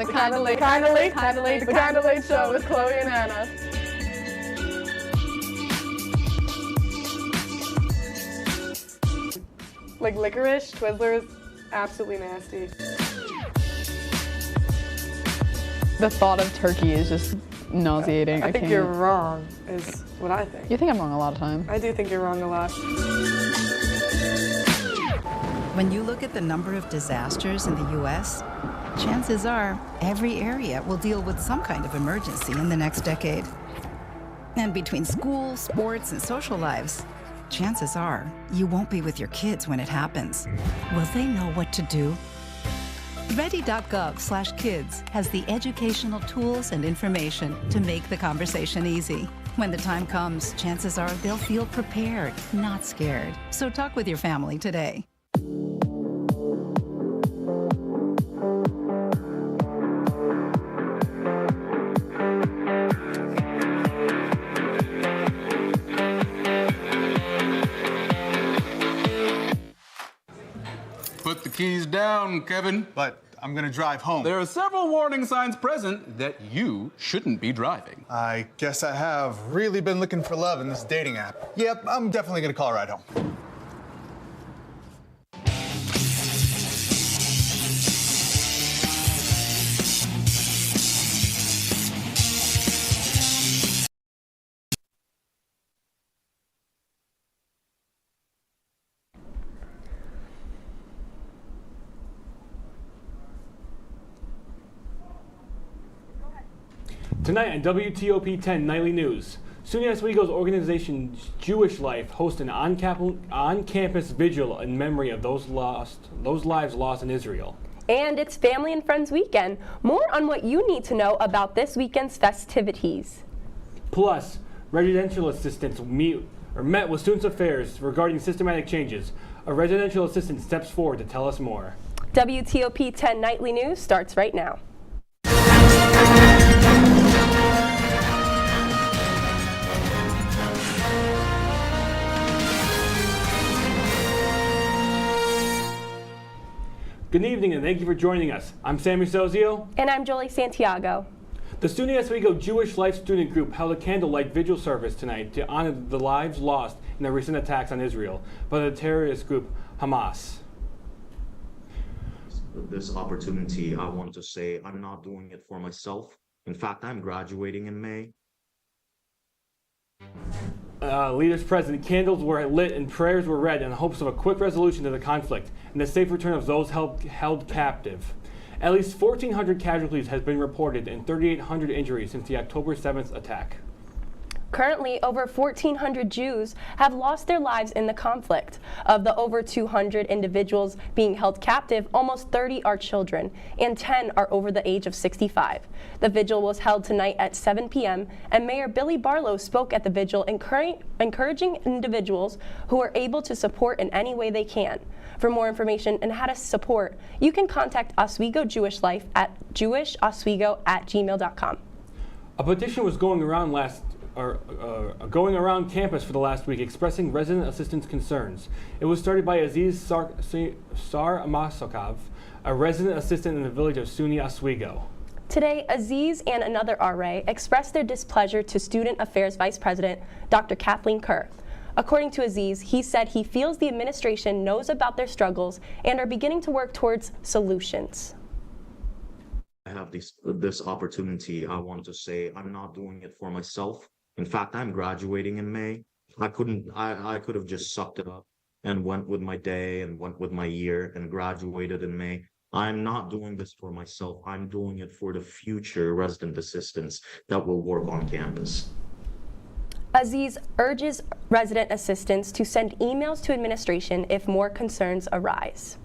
The Kinda Late Show with Chloe and Anna. Like licorice, Twizzlers, absolutely nasty. The thought of turkey is just nauseating. I think you're wrong, is what I think. You think I'm wrong a lot of time. I do think you're wrong a lot. When you look at the number of disasters in the U.S., chances are every area will deal with some kind of emergency in the next decade. And between school, sports, and social lives, chances are you won't be with your kids when it happens. Will they know what to do? Ready.gov/kids has the educational tools and information to make the conversation easy. When the time comes, chances are they'll feel prepared, not scared. So talk with your family today. Put the keys down, Kevin. But I'm gonna drive home. There are several warning signs present that you shouldn't be driving. I guess I have really been looking for love in this dating app. Yep, I'm definitely gonna call a ride home. Tonight on WTOP-10 Nightly News, SUNY Oswego's organization Jewish Life hosts an on-campus vigil in memory of those lives lost in Israel. And it's Family and Friends Weekend. More on what you need to know about this weekend's festivities. Plus, residential assistants met with Students Affairs regarding systematic changes. A residential assistant steps forward to tell us more. WTOP-10 Nightly News starts right now. Good evening and thank you for joining us. I'm Sammy Sozio. And I'm Jolie Santiago. The SUNY Oswego Jewish Life Student Group held a candlelight vigil service tonight to honor the lives lost in the recent attacks on Israel by the terrorist group Hamas. This opportunity, I want to say I'm not doing it for myself. In fact, I'm graduating in May. Leaders present, candles were lit and prayers were read in the hopes of a quick resolution to the conflict and the safe return of those held captive. At least 1,400 casualties has been reported and 3,800 injuries since the October 7th attack. Currently, over 1,400 Jews have lost their lives in the conflict. Of the over 200 individuals being held captive, almost 30 are children, and 10 are over the age of 65. The vigil was held tonight at 7 p.m., and Mayor Billy Barlow spoke at the vigil, encouraging individuals who are able to support in any way they can. For more information on how to support, you can contact Oswego Jewish Life at jewishoswego@gmail.com. A petition was going around campus for the last week expressing resident assistants' concerns. It was started by Aziz Sarmasokov, a resident assistant in the village of SUNY Oswego. Today, Aziz and another RA expressed their displeasure to Student Affairs Vice President Dr. Kathleen Kerr. According to Aziz, he said he feels the administration knows about their struggles and are beginning to work towards solutions. I have this opportunity, I want to say I'm not doing it for myself. In fact, I'm graduating in May. I could have just sucked it up and went with my day and went with my year and graduated in May. I'm not doing this for myself. I'm doing it for the future resident assistants that will work on campus. Aziz urges resident assistants to send emails to administration if more concerns arise.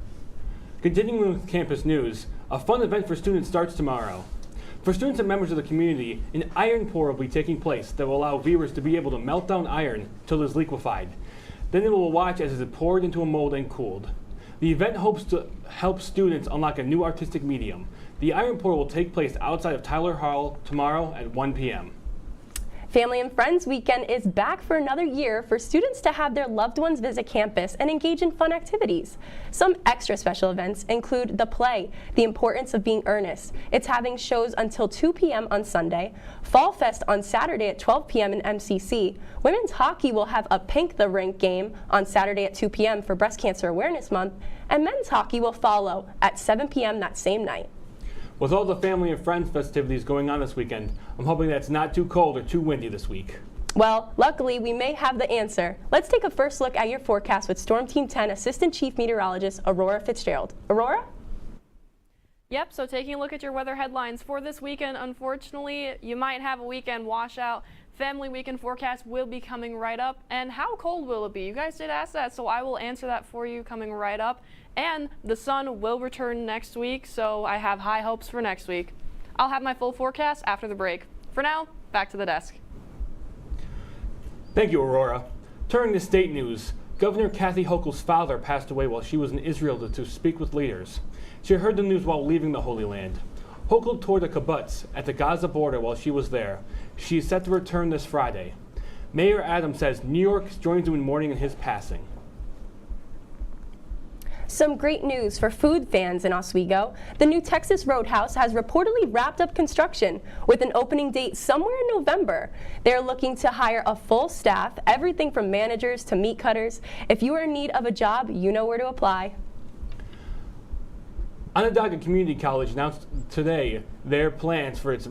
Continuing with campus news, a fun event for students starts tomorrow. For students and members of the community, an iron pour will be taking place that will allow viewers to be able to melt down iron until it is liquefied. Then they will watch as it is poured into a mold and cooled. The event hopes to help students unlock a new artistic medium. The iron pour will take place outside of Tyler Hall tomorrow at 1 p.m. Family and Friends Weekend is back for another year for students to have their loved ones visit campus and engage in fun activities. Some extra special events include the play, The Importance of Being Earnest. It's having shows until 2 p.m. on Sunday, Fall Fest on Saturday at 12 p.m. in MCC. Women's hockey will have a Pink the Rink game on Saturday at 2 p.m. for Breast Cancer Awareness Month, and men's hockey will follow at 7 p.m. that same night. With all the family and friends festivities going on this weekend, I'm hoping that it's not too cold or too windy this week. Well, luckily, we may have the answer. Let's take a first look at your forecast with Storm Team 10 Assistant Chief Meteorologist Aurora Fitzgerald. Aurora? Yep, so taking a look at your weather headlines for this weekend, unfortunately, you might have a weekend washout. Family weekend forecast will be coming right up. And how cold will it be? You guys did ask that, so I will answer that for you coming right up. And the sun will return next week, so I have high hopes for next week. I'll have my full forecast after the break. For now, back to the desk. Thank you, Aurora. Turning to state news, Governor Kathy Hochul's father passed away while she was in Israel to speak with leaders. She heard the news while leaving the Holy Land. Hochul toured a kibbutz at the Gaza border while she was there. She is set to return this Friday. Mayor Adams says New York joins in mourning in his passing. Some great news for food fans in Oswego. The new Texas Roadhouse has reportedly wrapped up construction with an opening date somewhere in November. They're looking to hire a full staff, everything from managers to meat cutters. If you are in need of a job, you know where to apply. Onondaga Community College announced today their plans for its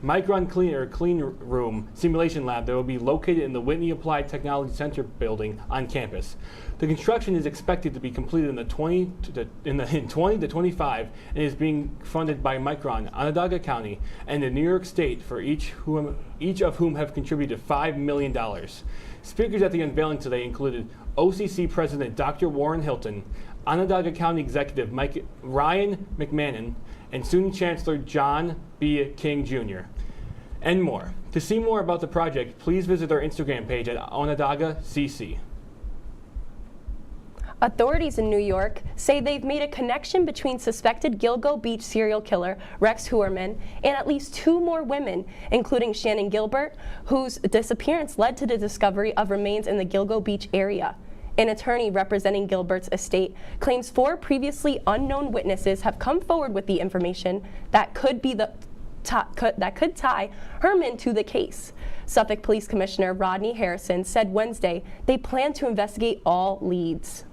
Micron clean room simulation lab that will be located in the Whitney Applied Technology Center building on campus. The construction is expected to be completed in 20 to 25 and is being funded by Micron, Onondaga County, and the New York State, for each of whom have contributed $5 million. Speakers at the unveiling today included OCC President Dr. Warren Hilton, Onondaga County Executive Ryan McMahon, and SUNY Chancellor John B. King Jr., and more. To see more about the project, please visit our Instagram page at Onondaga CC. Authorities in New York say they've made a connection between suspected Gilgo Beach serial killer Rex Heuermann and at least 2 more women, including Shannon Gilbert, whose disappearance led to the discovery of remains in the Gilgo Beach area. An attorney representing Gilbert's estate claims 4 previously unknown witnesses have come forward with the information that could tie Herman to the case. Suffolk Police Commissioner Rodney Harrison said Wednesday they plan to investigate all leads.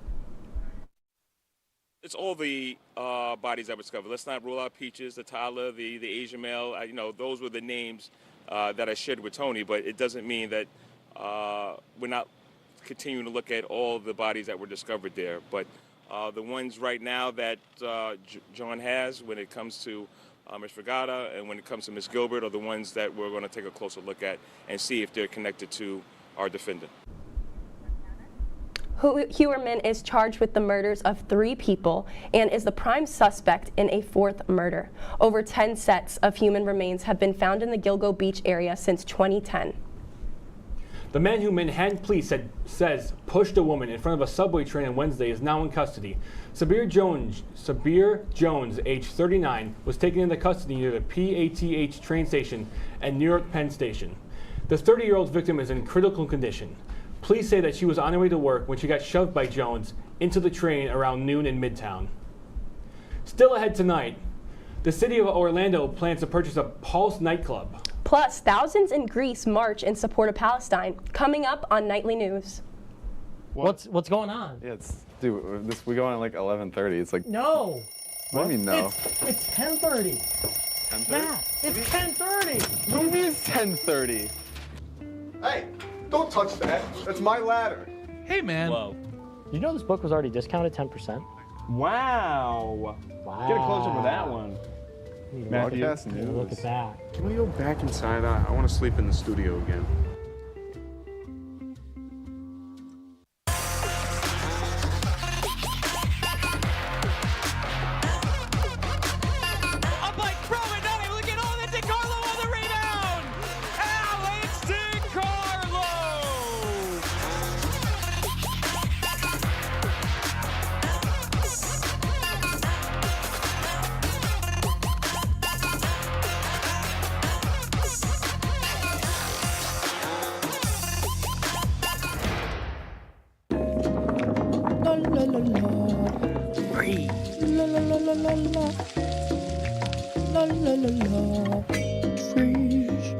It's all the bodies that were discovered. Let's not rule out Peaches, the Tyler, the Asian male. Those were the names that I shared with Tony, but it doesn't mean that we're not continuing to look at all the bodies that were discovered there. But the ones right now that John has, when it comes to Ms. Fregata and when it comes to Ms. Gilbert, are the ones that we're going to take a closer look at and see if they're connected to our defendant. Heuermann is charged with the murders of 3 people and is the prime suspect in a 4th murder. Over 10 sets of human remains have been found in the Gilgo Beach area since 2010. The man who Manhattan police says pushed a woman in front of a subway train on Wednesday is now in custody. Sabir Jones, age 39, was taken into custody near the PATH train station at New York Penn Station. The 30-year-old victim is in critical condition. Police say that she was on her way to work when she got shoved by Jones into the train around noon in Midtown. Still ahead tonight, the city of Orlando plans to purchase a Pulse nightclub. Plus, thousands in Greece march in support of Palestine. Coming up on Nightly News. What's going on? Yeah, we go on at like 11:30. It's like no. What do you mean no? It's 10:30. 10:30? Yeah, it's 10:30. What do you mean it's 10:30? Hey, don't touch that. That's my ladder. Hey, man. Whoa. You know this book was already discounted 10%? Wow. Get a close up of that one. Matthew, look at that. Can we go back inside? I want to sleep in the studio again. la la la la. Freeze.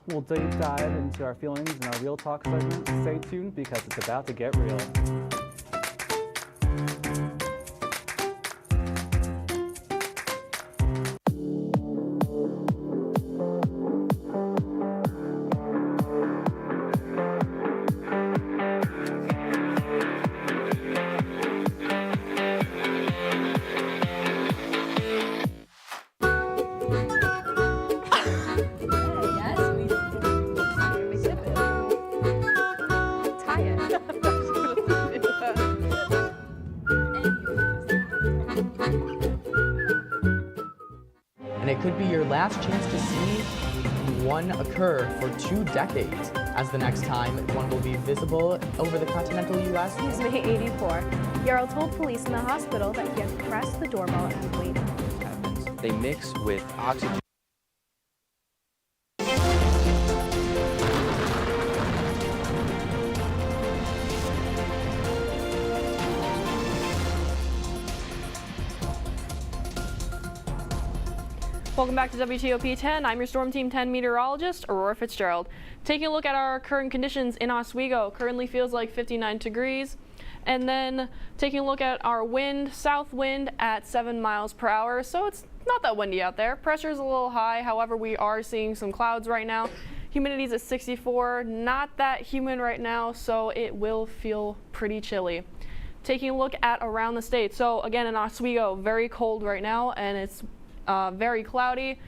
We'll deep dive into our feelings in our Real Talk segment. Stay tuned because it's about to get real. And it could be your last chance to see one occur for 2 decades, as the next time one will be visible over the continental U.S. He's May 84. Yarrow told police in the hospital that he had pressed the doorbell and waited. They mix with oxygen. Welcome back to WTOP-10. I'm your Storm Team 10 meteorologist, Aurora Fitzgerald. Taking a look at our current conditions in Oswego, currently feels like 59 degrees. And then taking a look at our wind, south wind at 7 miles per hour. So it's not that windy out there. Pressure's a little high. However, we are seeing some clouds right now. Humidity's at 64, not that humid right now, so it will feel pretty chilly. Taking a look at around the state. So again, in Oswego, very cold right now, and it's very cloudy.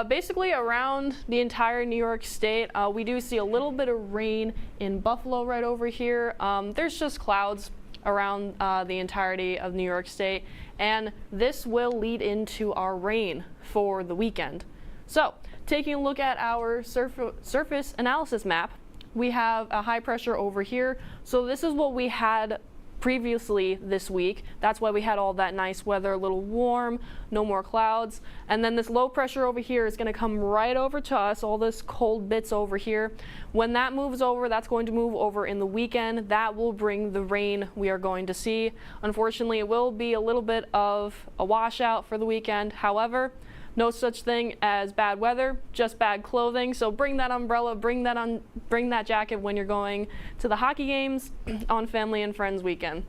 Basically around the entire New York State, we do see a little bit of rain in Buffalo right over here. There's just clouds around the entirety of New York State, and this will lead into our rain for the weekend. So taking a look at our surface analysis map, we have a high pressure over here. So this is what we had previously this week. That's why we had all that nice weather, a little warm, no more clouds. And then this low pressure over here is going to come right over to us, all this cold bits over here. When that moves over, that's going to move over in the weekend. That will bring the rain we are going to see. Unfortunately, it will be a little bit of a washout for the weekend. However, no such thing as bad weather, just bad clothing. So bring that umbrella, bring that jacket when you're going to the hockey games on Family and Friends weekend.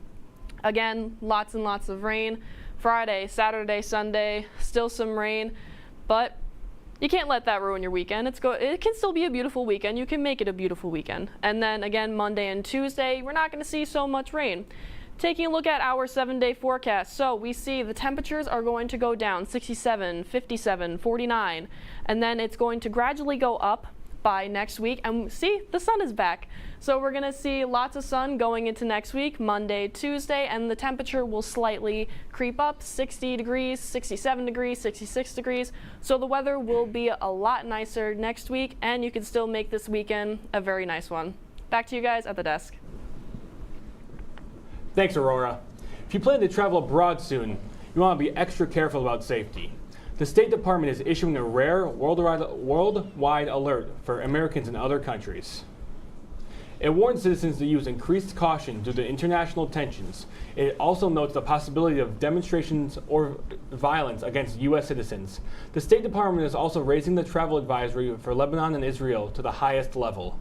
Again, lots and lots of rain. Friday, Saturday, Sunday, still some rain, but you can't let that ruin your weekend. It can still be a beautiful weekend. You can make it a beautiful weekend. And then again, Monday and Tuesday, we're not going to see so much rain. Taking a look at our 7-day forecast, so we see the temperatures are going to go down 67, 57, 49, and then it's going to gradually go up by next week. And see, the sun is back. So we're going to see lots of sun going into next week, Monday, Tuesday, and the temperature will slightly creep up, 60 degrees, 67 degrees, 66 degrees. So the weather will be a lot nicer next week, and you can still make this weekend a very nice one. Back to you guys at the desk. Thanks, Aurora. If you plan to travel abroad soon, you want to be extra careful about safety. The State Department is issuing a rare worldwide alert for Americans in other countries. It warns citizens to use increased caution due to international tensions. It also notes the possibility of demonstrations or violence against U.S. citizens. The State Department is also raising the travel advisory for Lebanon and Israel to the highest level.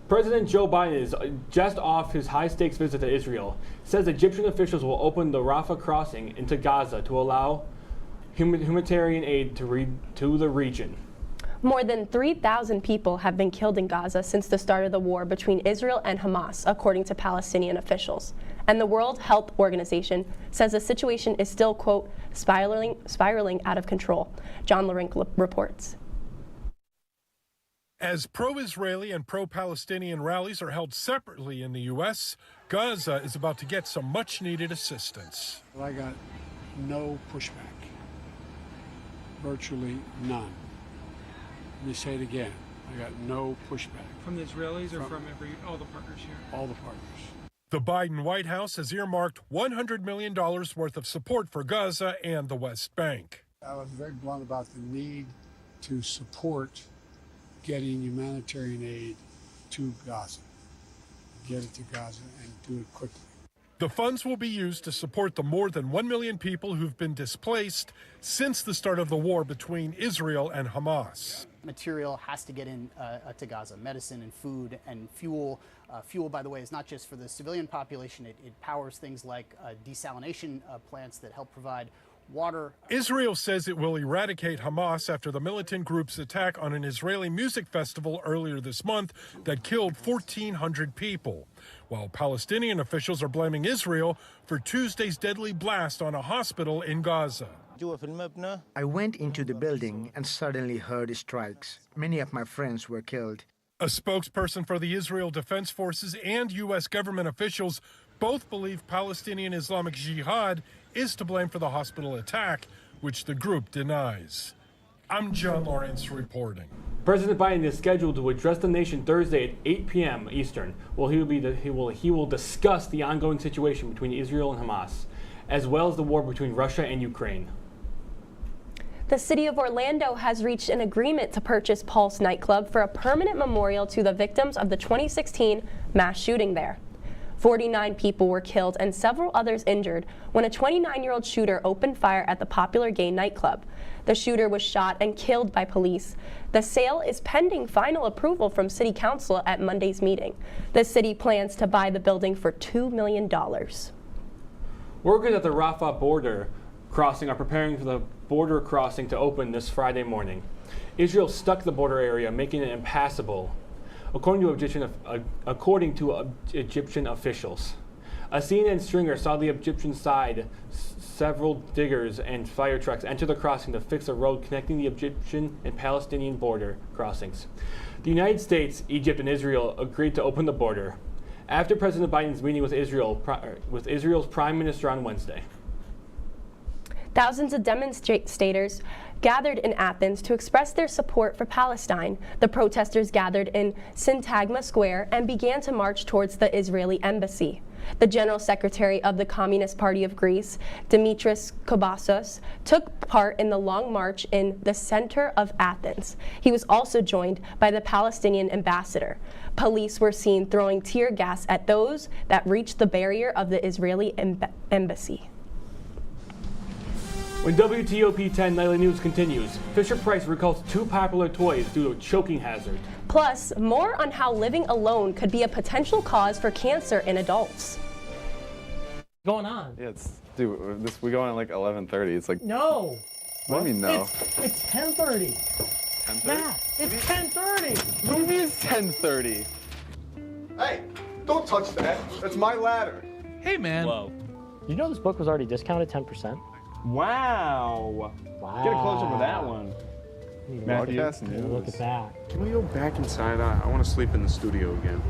President Joe Biden is just off his high-stakes visit to Israel. Says Egyptian officials will open the Rafah crossing into Gaza to allow humanitarian aid to the region. More than 3,000 people have been killed in Gaza since the start of the war between Israel and Hamas, according to Palestinian officials. And the World Health Organization says the situation is still, quote, spiraling out of control. John Larink reports. As pro-Israeli and pro-Palestinian rallies are held separately in the U.S., Gaza is about to get some much-needed assistance. Well, I got no pushback, virtually none. Let me say it again. I got no pushback. From the Israelis or from all the partners here? All the partners. The Biden White House has earmarked $100 million worth of support for Gaza and the West Bank. I was very blunt about the need to support getting humanitarian aid to Gaza. Get it to Gaza and do it quickly. The funds will be used to support the more than 1 million people who've been displaced since the start of the war between Israel and Hamas. Material has to get in to Gaza, medicine and food and fuel. Fuel, by the way, is not just for the civilian population. It powers things like desalination plants that help provide water. Israel says it will eradicate Hamas after the militant group's attack on an Israeli music festival earlier this month that killed 1,400 people, while Palestinian officials are blaming Israel for Tuesday's deadly blast on a hospital in Gaza. I went into the building and suddenly heard strikes. Many of my friends were killed. A spokesperson for the Israel Defense Forces and U.S. government officials both believe Palestinian Islamic Jihad is to blame for the hospital attack, which the group denies. I'm John Lawrence reporting. President Biden is scheduled to address the nation Thursday at 8 p.m. Eastern. He will discuss the ongoing situation between Israel and Hamas, as well as the war between Russia and Ukraine. The city of Orlando has reached an agreement to purchase Pulse nightclub for a permanent memorial to the victims of the 2016 mass shooting there. 49 people were killed and several others injured when a 29-year-old shooter opened fire at the popular gay nightclub. The shooter was shot and killed by police. The sale is pending final approval from City Council at Monday's meeting. The city plans to buy the building for $2 million. Workers at the Rafah border crossing are preparing for the border crossing to open this Friday morning. Israel stuck the border area, making it impassable, according to Egyptian officials. A CNN stringer saw the Egyptian side several diggers and fire trucks enter the crossing to fix a road connecting the Egyptian and Palestinian border crossings. The United States, Egypt, and Israel agreed to open the border after President Biden's meeting with Israel's Prime Minister on Wednesday. Thousands of demonstrators gathered in Athens to express their support for Palestine. The protesters gathered in Syntagma Square and began to march towards the Israeli embassy. The General Secretary of the Communist Party of Greece, Dimitris Kobassos, took part in the long march in the center of Athens. He was also joined by the Palestinian ambassador. Police were seen throwing tear gas at those that reached the barrier of the Israeli embassy. When WTOP-10 Nightly News continues, Fisher-Price recalls 2 popular toys due to a choking hazard. Plus, more on how living alone could be a potential cause for cancer in adults. What's going on? Yeah, we go on at like 11:30. It's like No. What do you mean no? It's 10:30. 10:30? Matt, it's 10:30. What do you mean it's 10:30? Hey, don't touch that. That's my ladder. Hey, man. Whoa. You know this book was already discounted 10%? Wow. Get a closer with that one. Matthew, Look at that. Can we go back inside? I want to sleep in the studio again.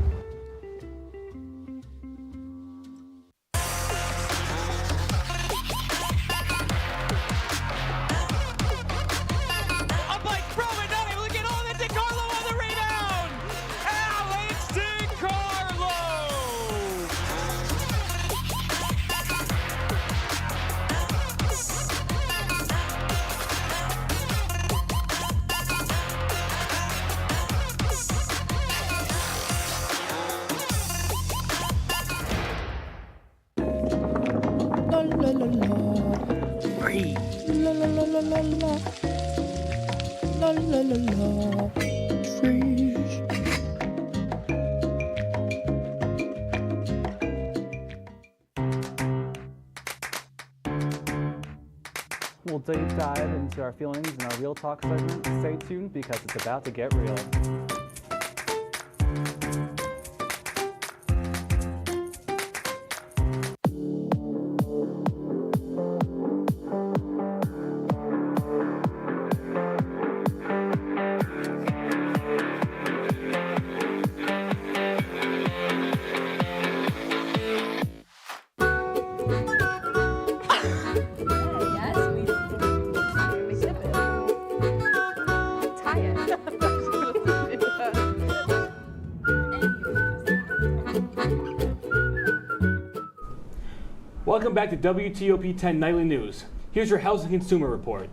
We'll deep dive into our feelings in our Real Talk segment. Stay tuned because it's about to get real. Welcome back to WTOP-10 Nightly News. Here's your Housing Consumer Report.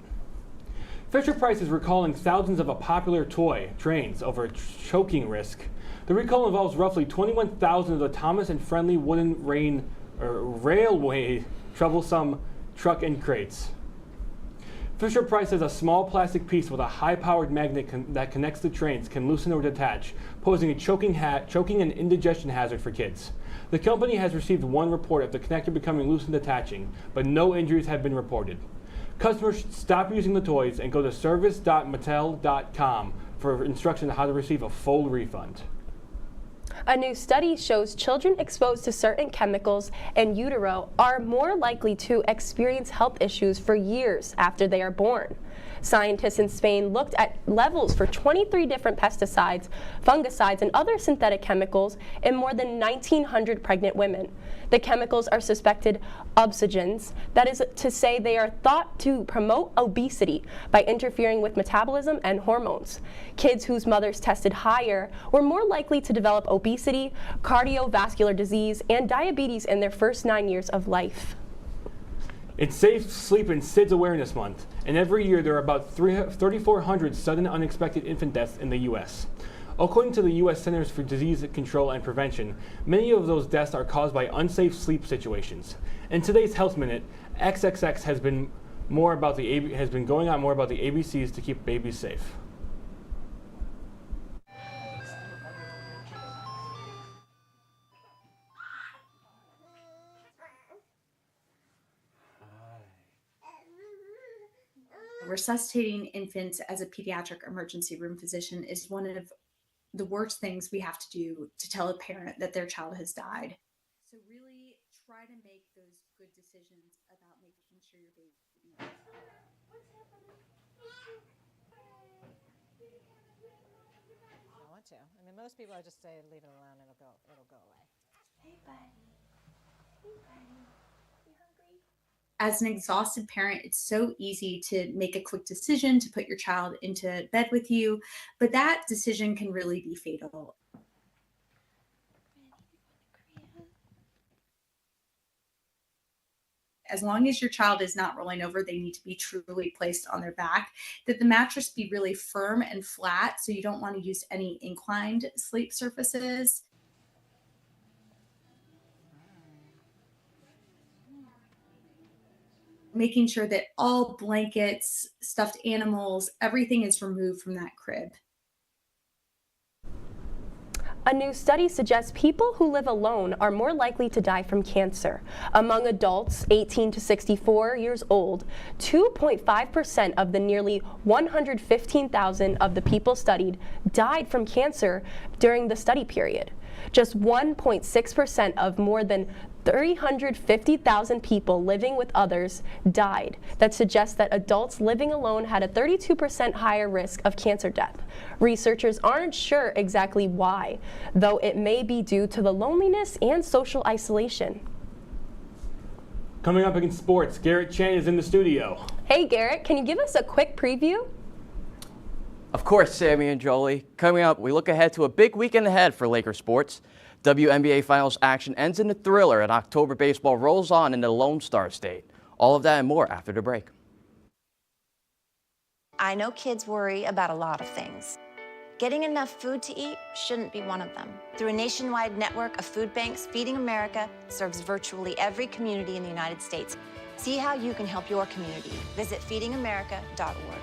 Fisher-Price is recalling thousands of a popular toy, trains, over a choking risk. The recall involves roughly 21,000 of the Thomas and Friendly wooden railway troublesome truck and crates. Fisher-Price says a small plastic piece with a high-powered magnet that connects the trains can loosen or detach, posing a choking and indigestion hazard for kids. The company has received one report of the connector becoming loose and detaching, but no injuries have been reported. Customers should stop using the toys and go to service.mattel.com for instructions on how to receive a full refund. A new study shows children exposed to certain chemicals in utero are more likely to experience health issues for years after they are born. Scientists in Spain looked at levels for 23 different pesticides, fungicides, and other synthetic chemicals in more than 1,900 pregnant women. The chemicals are suspected obsogens, that is to say they are thought to promote obesity by interfering with metabolism and hormones. Kids whose mothers tested higher were more likely to develop obesity, cardiovascular disease, and diabetes in their first 9 years of life. It's Safe Sleep and SIDS Awareness Month, and every year there are about 3,400 sudden unexpected infant deaths in the U.S. According to the U.S. Centers for Disease Control and Prevention, many of those deaths are caused by unsafe sleep situations. In today's Health Minute, XXX has been going on more about the ABCs to keep babies safe. Resuscitating infants as a pediatric emergency room physician is one of the worst things we have to do to tell a parent that their child has died. So really try to make those good decisions about making sure your baby is safe. I want to. I mean, most people, I just say leave it alone, it'll go away. Hey, buddy. Hey, buddy. You hungry? As an exhausted parent, it's so easy to make a quick decision to put your child into bed with you, but that decision can really be fatal. As long as your child is not rolling over, they need to be truly placed on their back, that the mattress be really firm and flat, so you don't want to use any inclined sleep surfaces. Making sure that all blankets, stuffed animals, everything is removed from that crib. A new study suggests people who live alone are more likely to die from cancer. Among adults 18 to 64 years old, 2.5% of the nearly 115,000 of the people studied died from cancer during the study period. Just 1.6% of more than 350,000 people living with others died. That suggests that adults living alone had a 32% higher risk of cancer death. Researchers aren't sure exactly why, though it may be due to the loneliness and social isolation. Coming up in sports, Garrett Chan is in the studio. Hey Garrett, can you give us a quick preview? Of course, Sammy and Jolie. Coming up, we look ahead to a big weekend ahead for Laker sports. WNBA Finals action ends in a thriller, and October baseball rolls on in the Lone Star State. All of that and more after the break. I know kids worry about a lot of things. Getting enough food to eat shouldn't be one of them. Through a nationwide network of food banks, Feeding America serves virtually every community in the United States. See how you can help your community. Visit feedingamerica.org.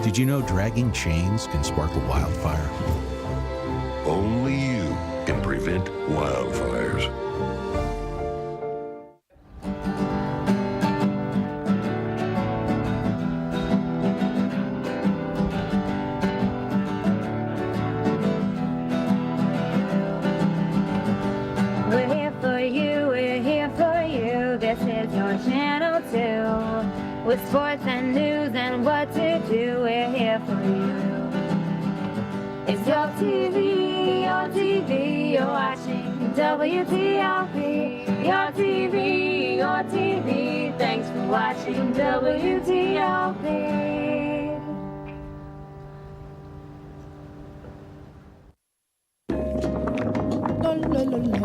Did you know dragging chains can spark a wildfire? Only you can prevent wildfires. We're here for you, we're here for you. with sports and news and what to do. We're here for you. It's your TV, you're watching WTOP. Your TV, thanks for watching WTOP. La la la la.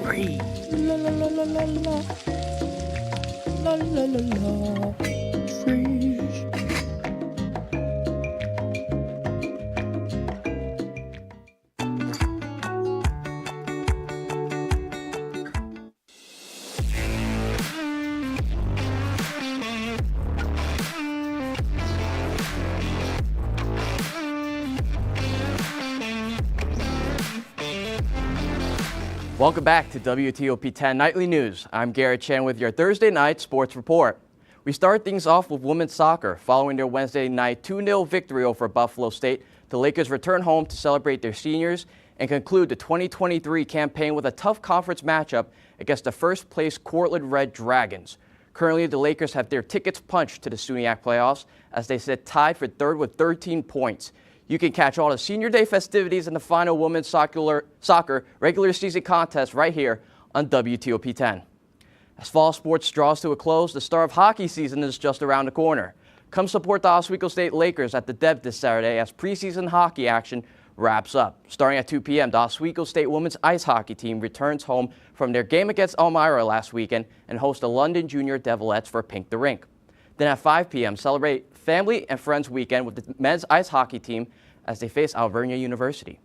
Free. La la la la la la. La la la la. Freeze. Welcome back to WTOP-10 Nightly News. I'm Garrett Chen with your Thursday night sports report. We start things off with women's soccer. Following their Wednesday night 2-0 victory over Buffalo State, the Lakers return home to celebrate their seniors and conclude the 2023 campaign with a tough conference matchup against the first-place Cortland Red Dragons. Currently, the Lakers have their tickets punched to the SUNY playoffs as they sit tied for third with 13 points. You can catch all the Senior Day festivities and the final women's soccer regular season contest right here on WTOP-10. As fall sports draws to a close, the start of hockey season is just around the corner. Come support the Oswego State Lakers at the Dev this Saturday as preseason hockey action wraps up. Starting at 2 p.m., the Oswego State women's ice hockey team returns home from their game against Elmira last weekend and host the London Junior Devilettes for Pink the Rink. Then at 5 p.m., celebrate Family and Friends Weekend with the men's ice hockey team as they face Alvernia University.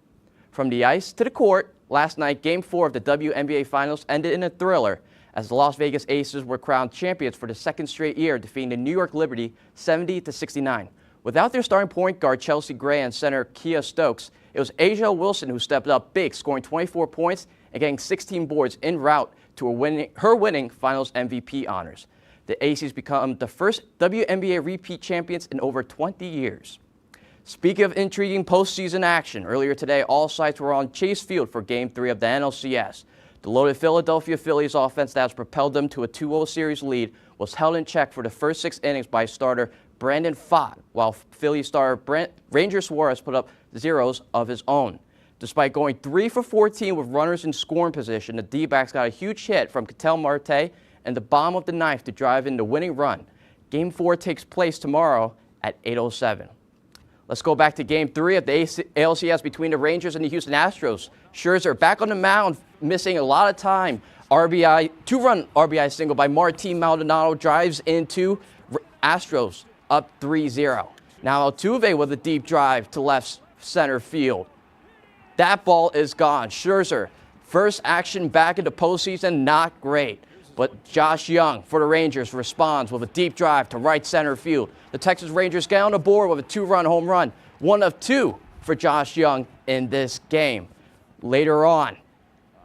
From the ice to the court, last night, Game 4 of the WNBA Finals ended in a thriller as the Las Vegas Aces were crowned champions for the second straight year, defeating the New York Liberty 70-69. Without their starting point guard Chelsea Gray and center Kia Stokes, it was Asia Wilson who stepped up big, scoring 24 points and getting 16 boards en route to her winning Finals MVP honors. The Aces become the first WNBA repeat champions in over 20 years. Speaking of intriguing postseason action, earlier today all sights were on Chase Field for Game 3 of the NLCS. The loaded Philadelphia Phillies offense that has propelled them to a 2-0 series lead was held in check for the first 6 innings by starter Brandon Pfaadt, while Philly star Ranger Suarez put up zeros of his own. Despite going 3 for 14 with runners in scoring position, the D-backs got a huge hit from Ketel Marte and the bottom of the ninth to drive in the winning run. Game 4 takes place tomorrow at 8:07. Let's go back to Game 3 of the ALCS between the Rangers and the Houston Astros. Scherzer back on the mound, missing a lot of time. Two-run RBI single by Martin Maldonado drives into Astros up 3-0. Now Altuve with a deep drive to left center field. That ball is gone. Scherzer, first action back in the postseason, not great. But Josh Young for the Rangers responds with a deep drive to right center field. The Texas Rangers get on the board with a 2-run home run, 1 of 2 for Josh Young in this game. Later on,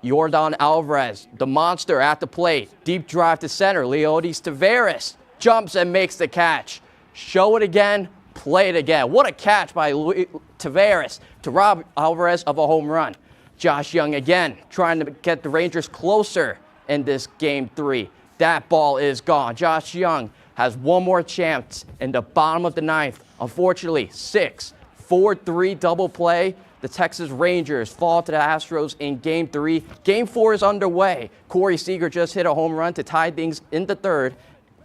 Yordan Alvarez, the monster at the plate, deep drive to center. Leodis Taveras jumps and makes the catch. Show it again, play it again. What a catch by Taveras to rob Alvarez of a home run. Josh Young again trying to get the Rangers closer in this Game 3. That ball is gone. Josh Young has one more chance in the bottom of the ninth. Unfortunately, 4-3 double play. The Texas Rangers fall to the Astros in Game 3. Game 4 is underway. Corey Seager just hit a home run to tie things in the third.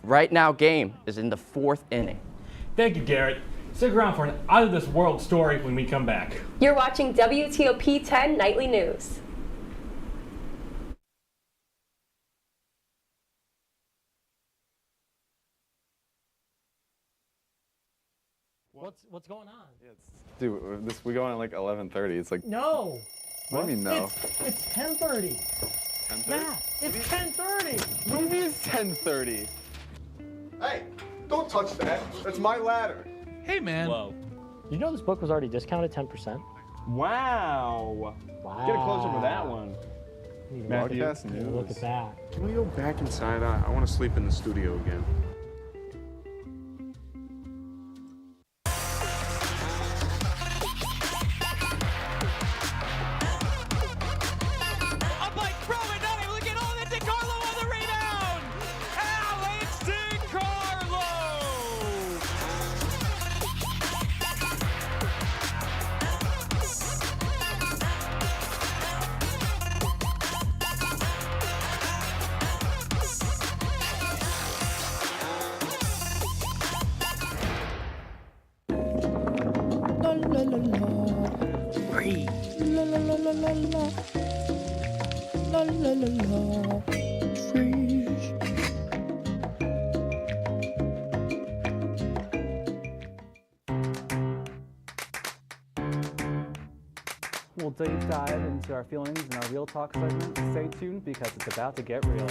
Right now, game is in the 4th inning. Thank you, Garrett. Stick around for an out-of-this-world story when we come back. You're watching WTOP-10 Nightly News. What's going on? Dude, we go on at like 11:30. It's like No. What do you mean no? It's 10:30. 10:30? Yeah, it's 10:30. What do you mean it's 10:30? Hey, don't touch that. That's my ladder. Hey, man. Whoa. You know this book was already discounted 10%? Wow. Get a closer with that one. Matthew, Look at that. Can we go back inside? I want to sleep in the studio again. Look at all that DeCarlo on the rebound! Alex DeCarlo! la la la, freeze. We'll deep dive into our feelings in our Real Talk segment. Stay tuned because it's about to get real.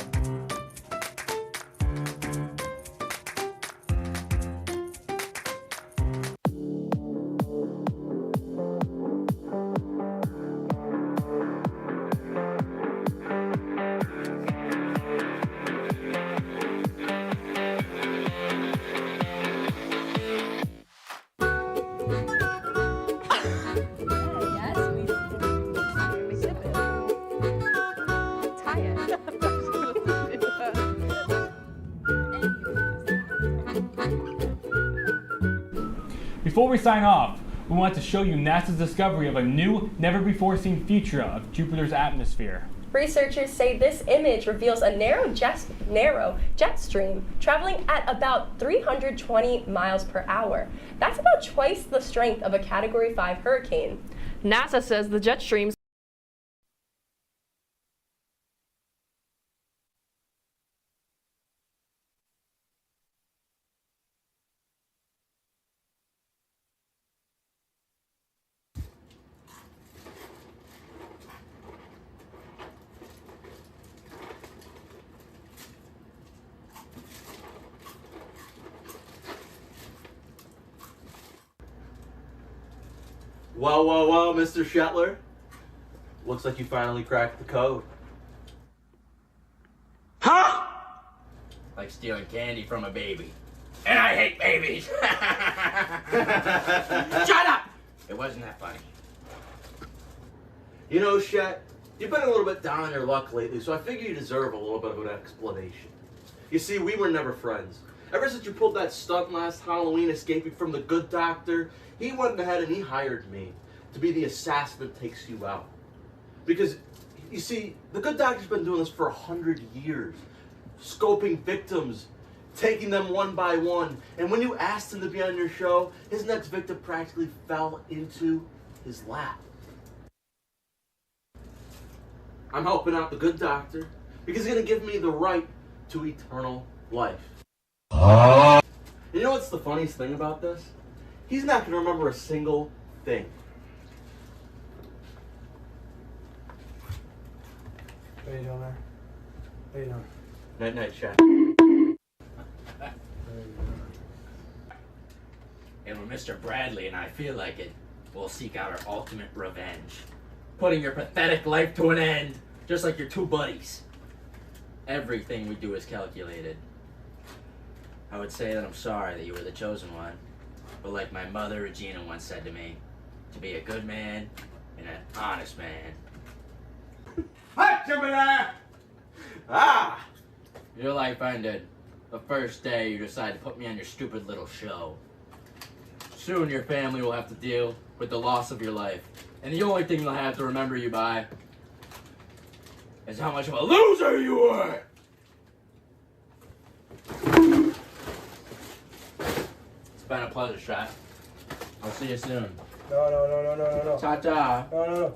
Before we sign off, we want to show you NASA's discovery of a new, never-before-seen feature of Jupiter's atmosphere. Researchers say this image reveals a narrow jet stream traveling at about 320 miles per hour. That's about twice the strength of a Category 5 hurricane. NASA says the jet streams Well, well, well, Mr. Shetler. Looks like you finally cracked the code. Huh? Like stealing candy from a baby. And I hate babies! Shut up! It wasn't that funny. You know, Shet, you've been a little bit down on your luck lately, so I figure you deserve a little bit of an explanation. You see, we were never friends. Ever since you pulled that stunt last Halloween escaping from the good doctor, he went ahead and he hired me to be the assassin that takes you out. Because, you see, the good doctor's been doing this for 100 years. Scoping victims, taking them one by one. And when you asked him to be on your show, his next victim practically fell into his lap. I'm helping out the good doctor because he's going to give me the right to eternal life. You know what's the funniest thing about this? He's not going to remember a single thing. What are you doing there? What are you doing? Night night, chat. And when Mr. Bradley and I feel like it, we'll seek out our ultimate revenge. Putting your pathetic life to an end, just like your two buddies. Everything we do is calculated. I would say that I'm sorry that you were the chosen one, but like my mother Regina once said to me, to be a good man and an honest man. Hi, Jimmy! Ah! Your life ended the first day you decided to put me on your stupid little show. Soon your family will have to deal with the loss of your life, and the only thing they'll have to remember you by is how much of a loser you were! It's been a pleasure, Shot. I'll see you soon. No. Ta-ta. No.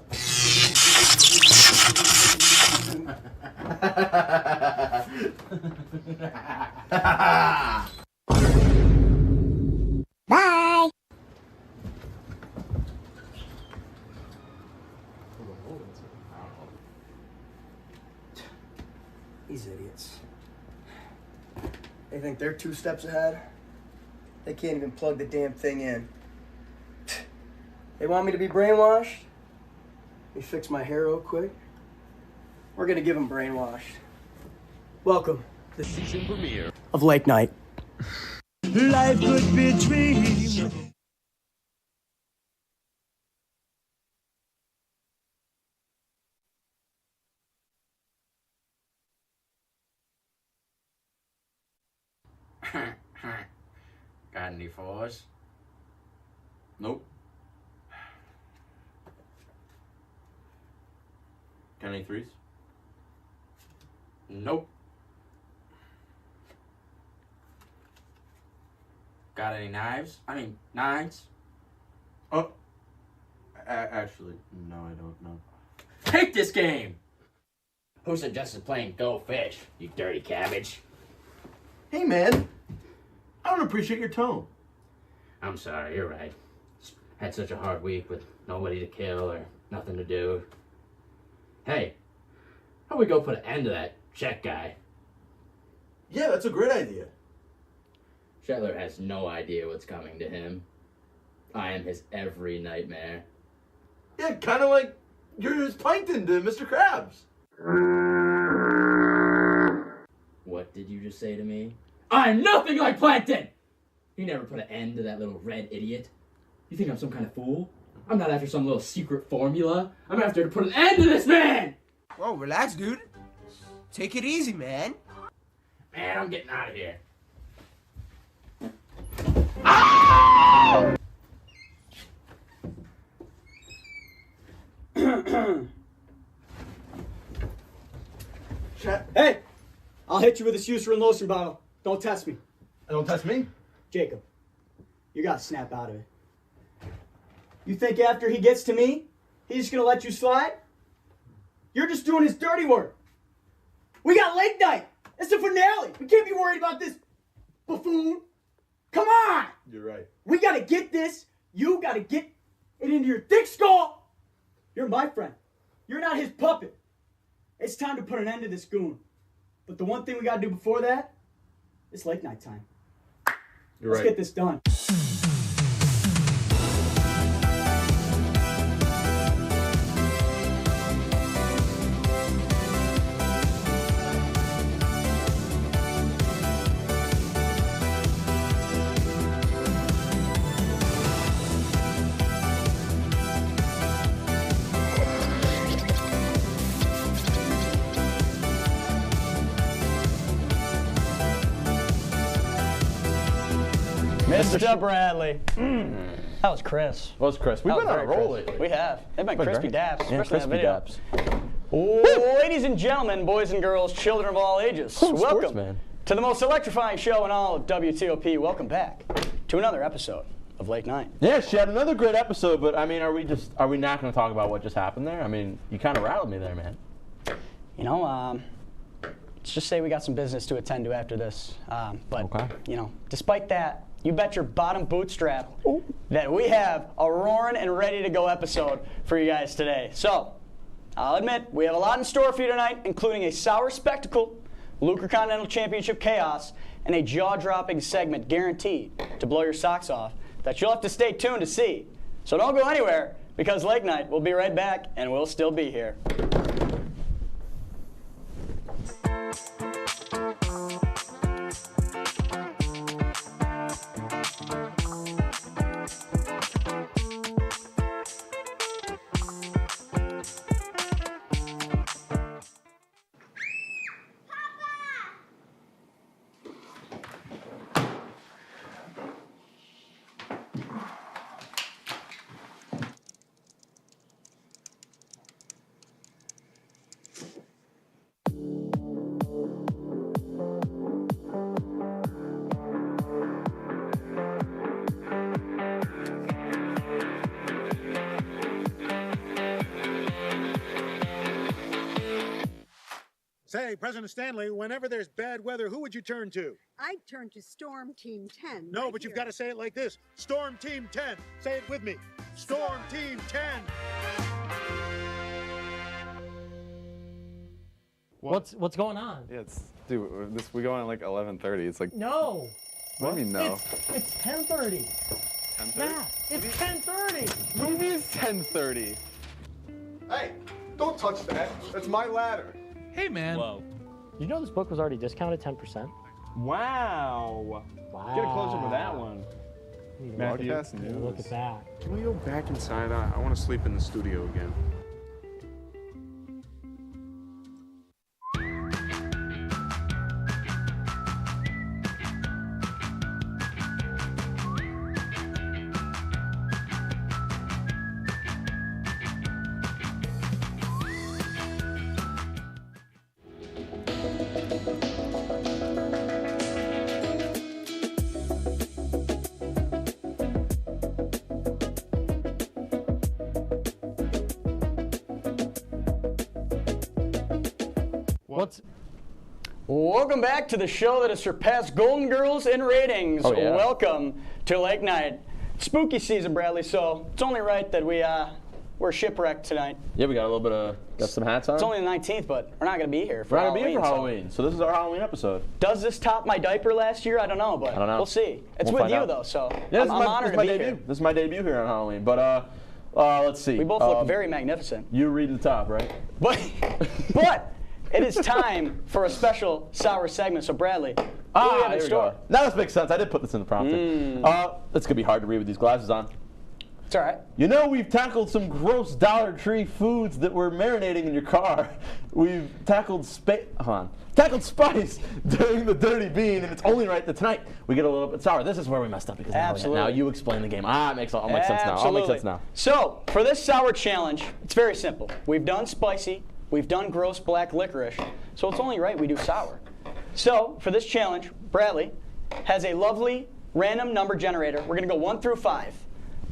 Bye. These idiots. They think they're 2 steps ahead. They can't even plug the damn thing in. They want me to be brainwashed? Let me fix my hair real quick. We're gonna give them brainwashed. Welcome to the season premiere of Lake Night. Life could be a dream. Got any fours? Nope. Got any threes? Nope. Got any knives? I mean, nines? Oh. Actually, no, I don't know. Take this game! Who suggested playing Go Fish, you dirty cabbage? Hey, man. I don't appreciate your tone. I'm sorry, you're right. Had such a hard week with nobody to kill or nothing to do. Hey, how about we go put an end to that Czech guy? Yeah, that's a great idea. Shetler has no idea what's coming to him. I am his every nightmare. Yeah, kind of like you're his plankton to Mr. Krabs. What did you just say to me? I'm nothing like Plankton! He never put an end to that little red idiot. You think I'm some kind of fool? I'm not after some little secret formula. I'm after to put an end to this man! Whoa, relax, dude. Take it easy, man. Man, I'm getting out of here. Hey! I'll hit you with this Eucerin lotion bottle. Don't test me. Don't test me? Jacob, you gotta snap out of it. You think after he gets to me, he's just gonna let you slide? You're just doing his dirty work. We got late night. It's the finale. We can't be worried about this buffoon. Come on! You're right. We gotta get this. You gotta get it into your thick skull. You're my friend. You're not his puppet. It's time to put an end to this goon. But the one thing we gotta do before that is late night time. You're Let's right. get this done. Mr. Bradley. That was Chris. That was Chris. We've That been was on a very roll crisp. lately. We have. They've been Been crispy great. daps, Yeah, especially in crispy that video. daps. Ladies and gentlemen, boys and girls, children of all ages, Sports welcome man. to the most electrifying show in all of WTOP. Welcome back to another episode of Late Night. Yeah, Shed, another great episode, but I mean, are we not going to talk about what just happened there? I mean, you kind of rattled me there, man. You know, let's just say we got some business to attend to after this. But, you know, despite that, you bet your bottom bootstrap that we have a roaring and ready to go episode for you guys today. So, I'll admit, we have a lot in store for you tonight, including a sour spectacle, Lucre Continental Championship chaos, and a jaw-dropping segment guaranteed to blow your socks off that you'll have to stay tuned to see. So don't go anywhere, because Late Night will be right back, and we'll still be here. Say, President Stanley, whenever there's bad weather, who would you turn to? I'd turn to Storm Team 10. No, but you've got to say it like this. Storm Team 10. Say it with me. Storm Team 10. What's going on? Yeah, dude, we go on at like 11:30. It's like No. What do you mean no? It's 10:30. 10:30? Yeah, it's 10:30. What do you mean it's 10:30? Hey, don't touch that. That's my ladder. Hey, man. Whoa. You know this book was already discounted 10%? Wow. Get a close up with that one. Matthew, news. Look at that. Can we go back inside? I want to sleep in the studio again. Welcome back to the show that has surpassed Golden Girls in ratings. Oh, yeah. Welcome to Lake Night. Spooky season, Bradley, so it's only right that we're shipwrecked tonight. Yeah, we got a little bit of, got some hats on. It's only the 19th, but we're not going to be here for We're not Halloween. going to be here for Halloween, so this is our Halloween episode. Does this top my diaper last year? I don't know, but we'll see. It's We'll with you, find out. though, so yeah, I'm honored to be debut. here. This is my debut here on Halloween, but let's see. We both look very magnificent. You read the top, right? But it is time for a special sour segment, so Bradley, what do we have in here we store? go. Now this makes sense. I did put this in the prompter. It's going to be hard to read with these glasses on. It's all right. You know, we've tackled some gross Dollar Tree foods that were marinating in your car. We've tackled spice during the dirty bean, and it's only right that tonight we get a little bit sour. This is where we messed up because now you explain the game. It makes sense now. All makes sense now. So, for this sour challenge, it's very simple. We've done spicy, we've done gross black licorice, so it's only right we do sour. So, for this challenge, Bradley has a lovely random number generator. We're going to go 1 through 5.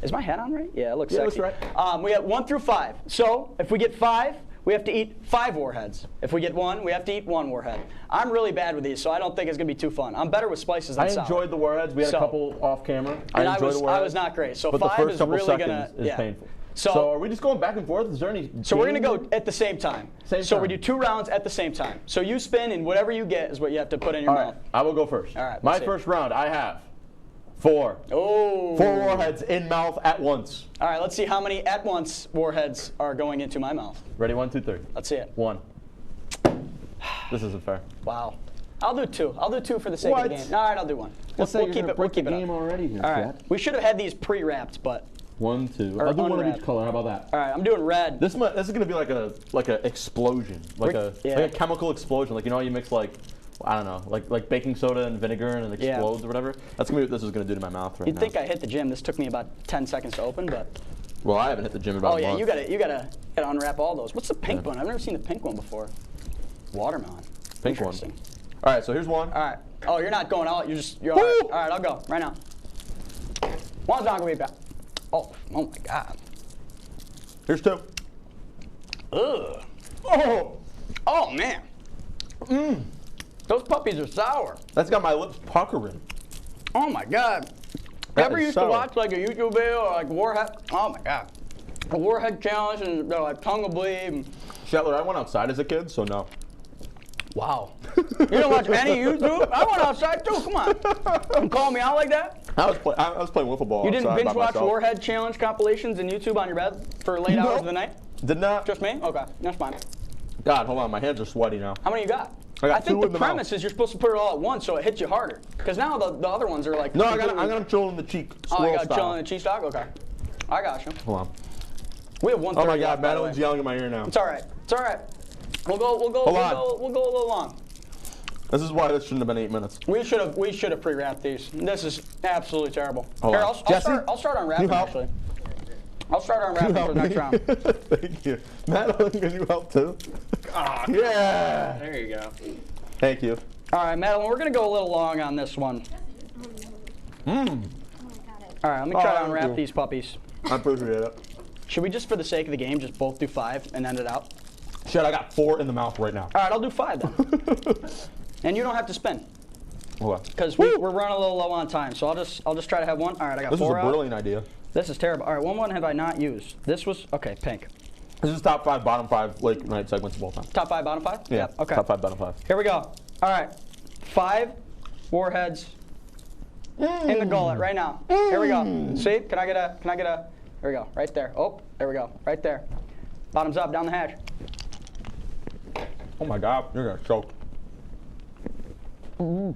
Is my hat on right? Yeah, it looks sexy. Looks right. We got 1 through 5. So if we get 5, we have to eat 5 warheads. If we get 1, we have to eat 1 warhead. I'm really bad with these, so I don't think it's going to be too fun. I'm better with spices than sour. I enjoyed the warheads. We had a couple off camera. And I enjoyed the warheads. I was not great. So but 5 the first is couple really seconds going to is painful. So are we just going back and forth? Is there any? So we're going to go at the same time. So we time. do 2 rounds at the same time. So you spin, and whatever you get is what you have to put in your mouth. I will go first. All right. My first round, I have 4. Oh. 4 warheads in mouth at once. All right, let's see how many at once warheads are going into my mouth. Ready? 1, 2, 3. Let's see it. 1. This isn't fair. Wow. I'll do 2. I'll do 2 for the sake of the game. All right, I'll do 1. We'll keep it. We'll keep it up. already here, All right. We should have had these pre-wrapped, but. 1, 2. Or I'll do one of unwrapped. each color. How about that? All right, I'm doing red. This is going to be like a explosion, like a chemical explosion. Like, you know how you mix like, I don't know, like baking soda and vinegar and it explodes or whatever. That's gonna be what this is gonna do to my mouth right now. You'd think I hit the gym. This took me about 10 seconds to open, but. Well, I haven't hit the gym in about a month. You gotta unwrap all those. What's the pink one? I've never seen the pink one before. Watermelon. Pink one. All right, so here's 1. All right. Oh, you're not going out. You're all right. All right, I'll go right now. One's not gonna be bad. Oh my God. Here's 2. Ugh. Oh man. Those puppies are sour. That's got my lips puckering. Oh my God. Ever used to watch like a YouTube video or like Warhead? Oh my God. A Warhead challenge and they're like tongue will bleed. Shetler, I went outside as a kid, so no. Wow. You don't watch any YouTube? I went outside too. Come on. Don't call me out like that. I was playing wiffle ball. You didn't outside binge by watch myself. Warhead challenge compilations in YouTube on your bed for late hours of the night? Did not. Just me? Okay, that's fine. God, hold on, my hands are sweaty now. How many you got? I got 2 think in the the premise is you're supposed to put it all at once so it hits you harder. Because now the other ones are like. No, I got them chilling in the cheek. Oh, you got style. chilling in the cheek stock? Okay. I got you. Hold on. We have 1:30. Oh my God, by the way. Madeline's yelling in my ear now. It's all right. It's all right. We'll go a little long. This is why this shouldn't have been 8 minutes. We should have pre-wrapped these. This is absolutely terrible. Hold Here, on. I'll start unwrapping actually. I'll start unwrapping for the next round. Thank you. Madeline, can you help too? Yeah. There you go. Thank you. All right, Madeline, we're going to go a little long on this one. All right, let me try to unwrap these puppies. I appreciate it. Should we just, for the sake of the game, just both do 5 and end it out? Shit, I got 4 in the mouth right now. All right, I'll do 5 then. And you don't have to spin. Okay. Because we're running a little low on time, so I'll just try to have 1. All right, I got 4 This is a out. brilliant idea. This is terrible. All right, one have I not used? This was, okay, pink. This is top 5, bottom 5 late night segments of all time. Top 5, bottom 5? Yeah. Okay. Top 5, bottom 5. Here we go. All right. 5 warheads in the gullet right now. Here we go. See? Can I get a? Here we go. Right there. Oh, there we go. Right there. Bottoms up, down the hatch. Oh my God, you're gonna choke. Oh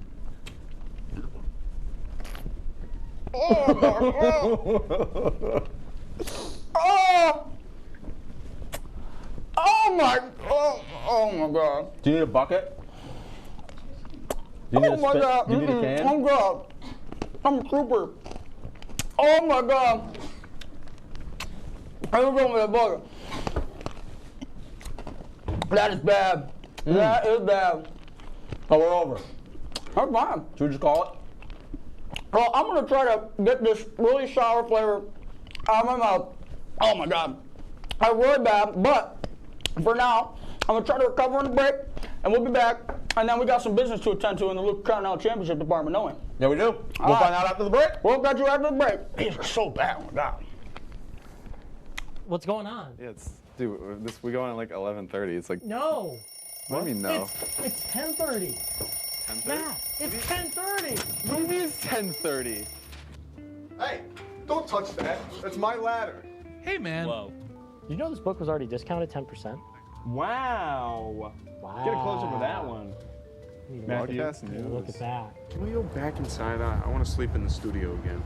my God. Do you need a bucket? Do you need a spit? Do you need a can? Oh God. I'm a trooper. Oh my God. I don't know that bucket. That is bad. That is bad. Oh, we're over. That's fine. Should we just call it? Well, I'm gonna try to get this really sour flavor out of my mouth. Oh my God. That's really bad, but for now, I'm gonna try to recover in the break, and we'll be back And then we got some business to attend to in the Luke Continental Championship department, don't we? Yeah, we do. We'll find out after the break. We'll get you after the break. These are so bad. Oh, God. What's going on? Yeah, dude, we go on at like 11:30. It's like. No. What do you mean no? It's 10:30. 10:30? Matt, it's 10:30. What do you mean it's 10:30? Hey, don't touch that. That's my ladder. Hey, man. Whoa. You know this book was already discounted 10%? Wow. Get a closer to that one. Matthew, news. Look at that. Can we go back inside? I want to sleep in the studio again.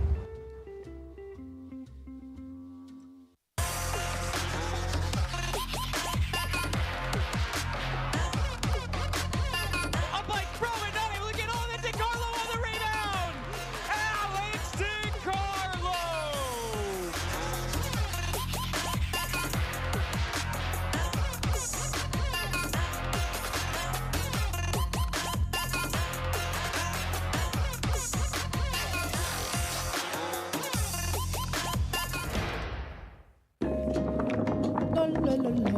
La la la la.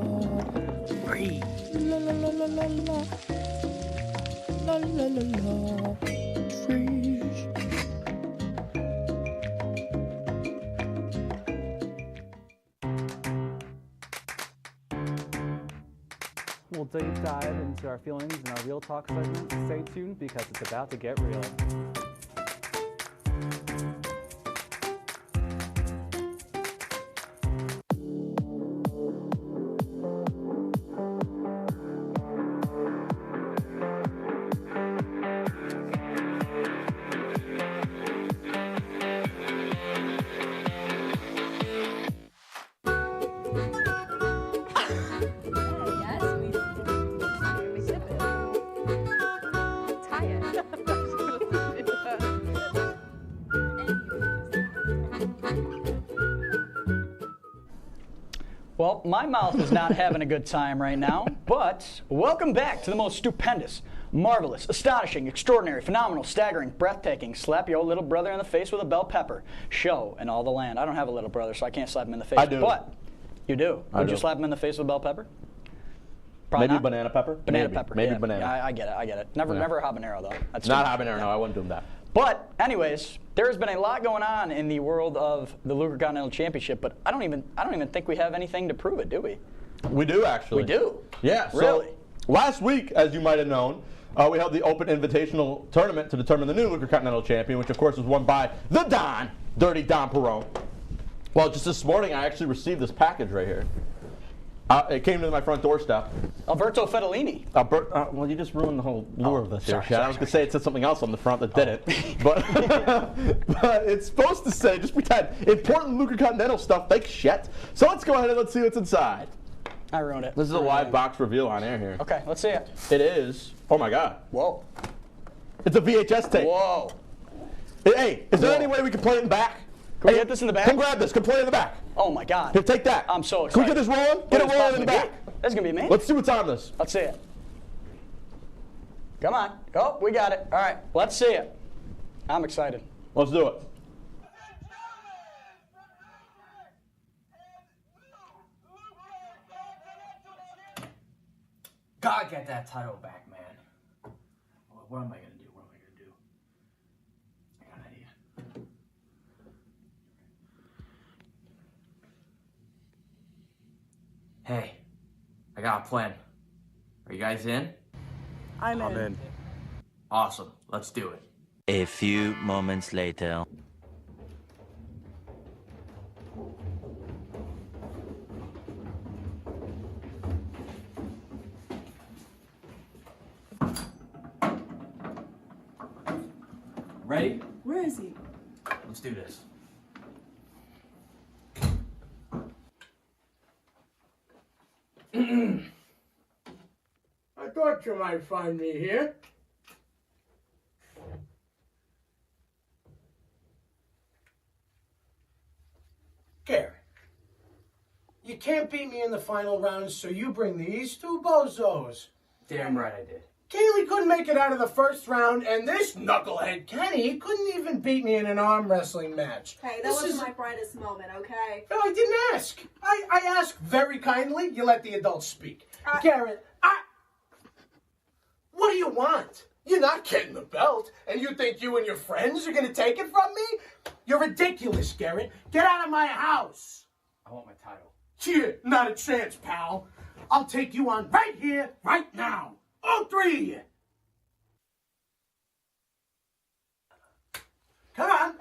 Free. La la la la la la. La la la la. Freeze. We'll deep dive into our feelings in our Real Talk segment. Stay tuned because it's about to get real. Well, my mouth is not having a good time right now, but welcome back to the most stupendous, marvelous, astonishing, extraordinary, phenomenal, staggering, breathtaking, slap your little brother in the face with a bell pepper show in all the land. I don't have a little brother, so I can't slap him in the face. I do. But you do. Would you slap him in the face with a bell pepper? Probably Maybe not. banana pepper? Banana pepper. Maybe yeah. banana. Yeah, I get it. I get it. Never habanero though. That's Not habanero. No, I wouldn't do that. But anyways, there has been a lot going on in the world of the Luger Continental Championship, but I don't even think we have anything to prove it, do we? We do actually. We do. Yeah. Really? So last week, as you might have known, we held the Open Invitational Tournament to determine the new Luger Continental Champion, which of course was won by the Don, Dirty Don Perone. Well, just this morning, I actually received this package right here. It came to my front doorstep. Alberto Fedolini. Well, you just ruined the whole lure of this here, sorry, Chad. I was going to say it said something else on the front that didn't. But, but it's supposed to say, just pretend, important Luger Continental stuff, fake shit. So let's go ahead and let's see what's inside. I ruined it. This is a live box reveal on air here. Okay, let's see it. It is, oh my God. Whoa. It's a VHS tape. Whoa. Hey, is there any way we can play it in the back? Can we get this in the back? Come grab this. Come play it in the back. Oh my God. Here, take that. I'm so Can excited. we get this rolling? Get it rolling in the back. That's going to be amazing. Let's see what's on this. Let's see it. Come on. Oh, we got it. All right, let's see it. I'm excited. Let's do it. Gotta get that title back, man. What am I gonna do? What am I gonna do? I got an idea. Hey, I got a plan. Are you guys in? I'm in. Awesome. Let's do it. A few moments later. Ready? Where is he? Let's do this. I thought you might find me here. Gary, you can't beat me in the final round, so you bring these two bozos. Damn right I did. Kaylee couldn't make it out of the first round, and this knucklehead Kenny couldn't even beat me in an arm wrestling match. Hey, that wasn't my brightest moment, okay? No, I didn't ask. I asked very kindly. You let the adults speak. Garrett, What do you want? You're not getting the belt, and you think you and your friends are going to take it from me? You're ridiculous, Garrett. Get out of my house. I want my title. Yeah, not a chance, pal. I'll take you on right here, right now. All three of you. Come on.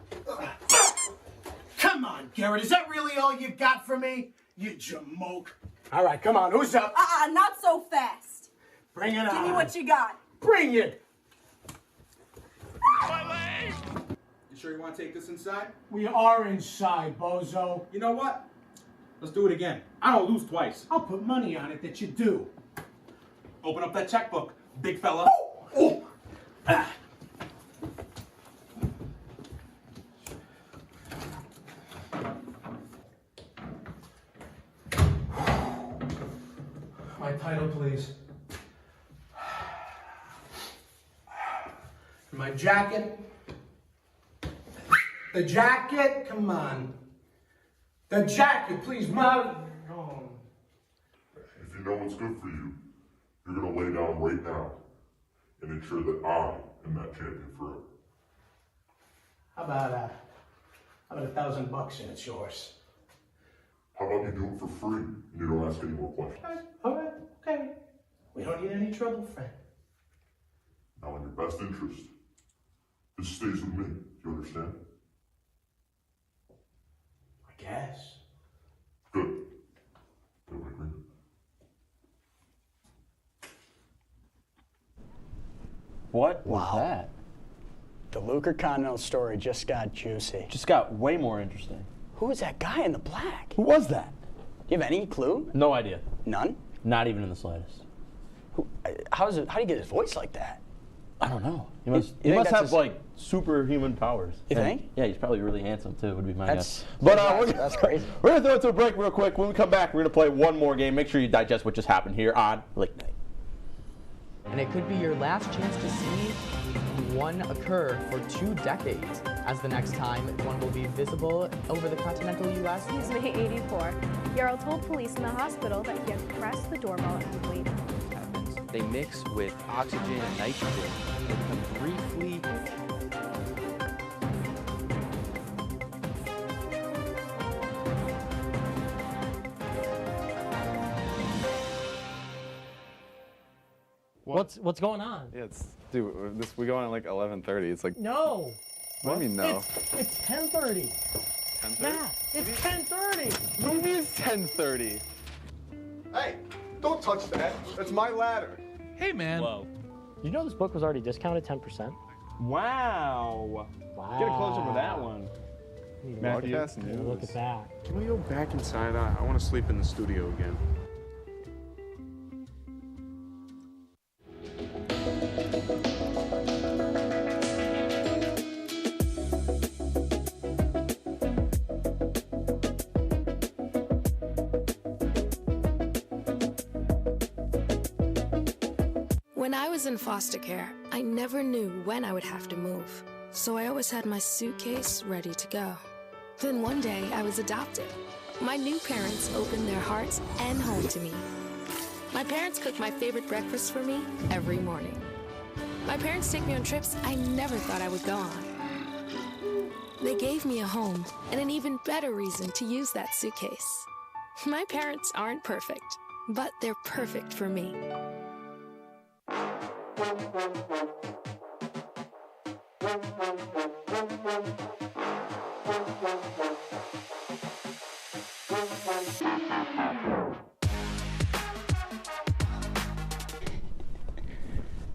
Come on, Garrett. Is that really all you got for me? You jamoke. All right, come on. Who's up? Not so fast. Bring it on. Give me what you got. Bring it. You sure you want to take this inside? We are inside, bozo. You know what? Let's do it again. I don't lose twice. I'll put money on it that you do. Open up that checkbook, big fella. Oh. Ah. My title, please. My jacket. The jacket, come on. The jacket, please, Mom. Oh. If you know what's good for you, you're going to lay down right now and ensure that I am that champion forever. How about $1,000 and it's yours? How about you do it for free and you don't ask any more questions? All right, okay. We don't need any trouble, friend. Now, in your best interest, this stays with me. Do you understand? I guess. Good. We have an agreement. What was that? The Luker Continental story just got juicy. Just got way more interesting. Who was that guy in the black? Who was that? Do you have any clue? No idea. None? Not even in the slightest. How do you get his voice like that? I don't know. He You must think that's have his- like superhuman powers. You And- think? Yeah, he's probably really handsome too. Would be my That's- guess. But that's crazy. We're gonna throw it to a break real quick. When we come back, we're gonna play one more game. Make sure you digest what just happened here on Late Night. And it could be your last chance to see one occur for 2 decades, as the next time one will be visible over the continental U.S. Excuse me, 84. Yarrow told police in the hospital that he had pressed the doorbell and waited. They mix with oxygen and nitrogen. They become briefly What's going on? Yeah, dude, we go on at like 11:30. It's like No. What do you mean no? It's 10:30. 10:30? Matt, it's 10:30. What do you mean it's 10:30? Hey, don't touch that. That's my ladder. Hey, man. Whoa. You know this book was already discounted 10%? Wow. Get a closer with that one. Matthew, broadcast news. Look at that. Can we go back inside? I want to sleep in the studio again. When I was in foster care, I never knew when I would have to move, so I always had my suitcase ready to go. Then one day, I was adopted. My new parents opened their hearts and home to me. My parents cook my favorite breakfast for me every morning. My parents take me on trips I never thought I would go on. They gave me a home and an even better reason to use that suitcase. My parents aren't perfect, but they're perfect for me.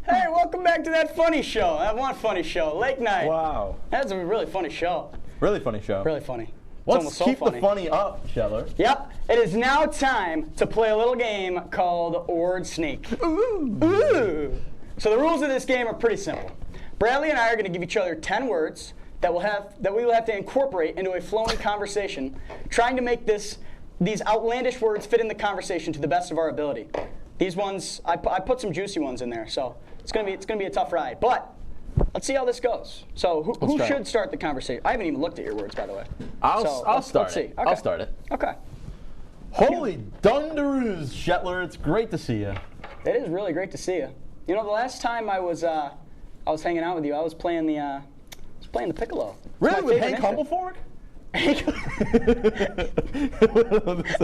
Hey, welcome back to That Funny Show. That one funny show, Late Night. Wow. That's a really funny show. Really funny show. Really funny. It's Let's almost so keep funny. the funny up, Shetler. Yep. It is now time to play a little game called Word Sneak. Ooh. So the rules of this game are pretty simple. Bradley and I are going to give each other 10 words that we will have to incorporate into a flowing conversation, trying to make these outlandish words fit in the conversation to the best of our ability. These ones, I put some juicy ones in there, so it's gonna be a tough ride. But let's see how this goes. So who should start the conversation? I haven't even looked at your words, by the way. I'll start let's see. it. Okay. I'll start it. Okay. Holy dunderoos, Shetler! It's great to see you. It is really great to see you. You know, the last time I was hanging out with you, I was playing the piccolo. Really, with Hank Humblefork?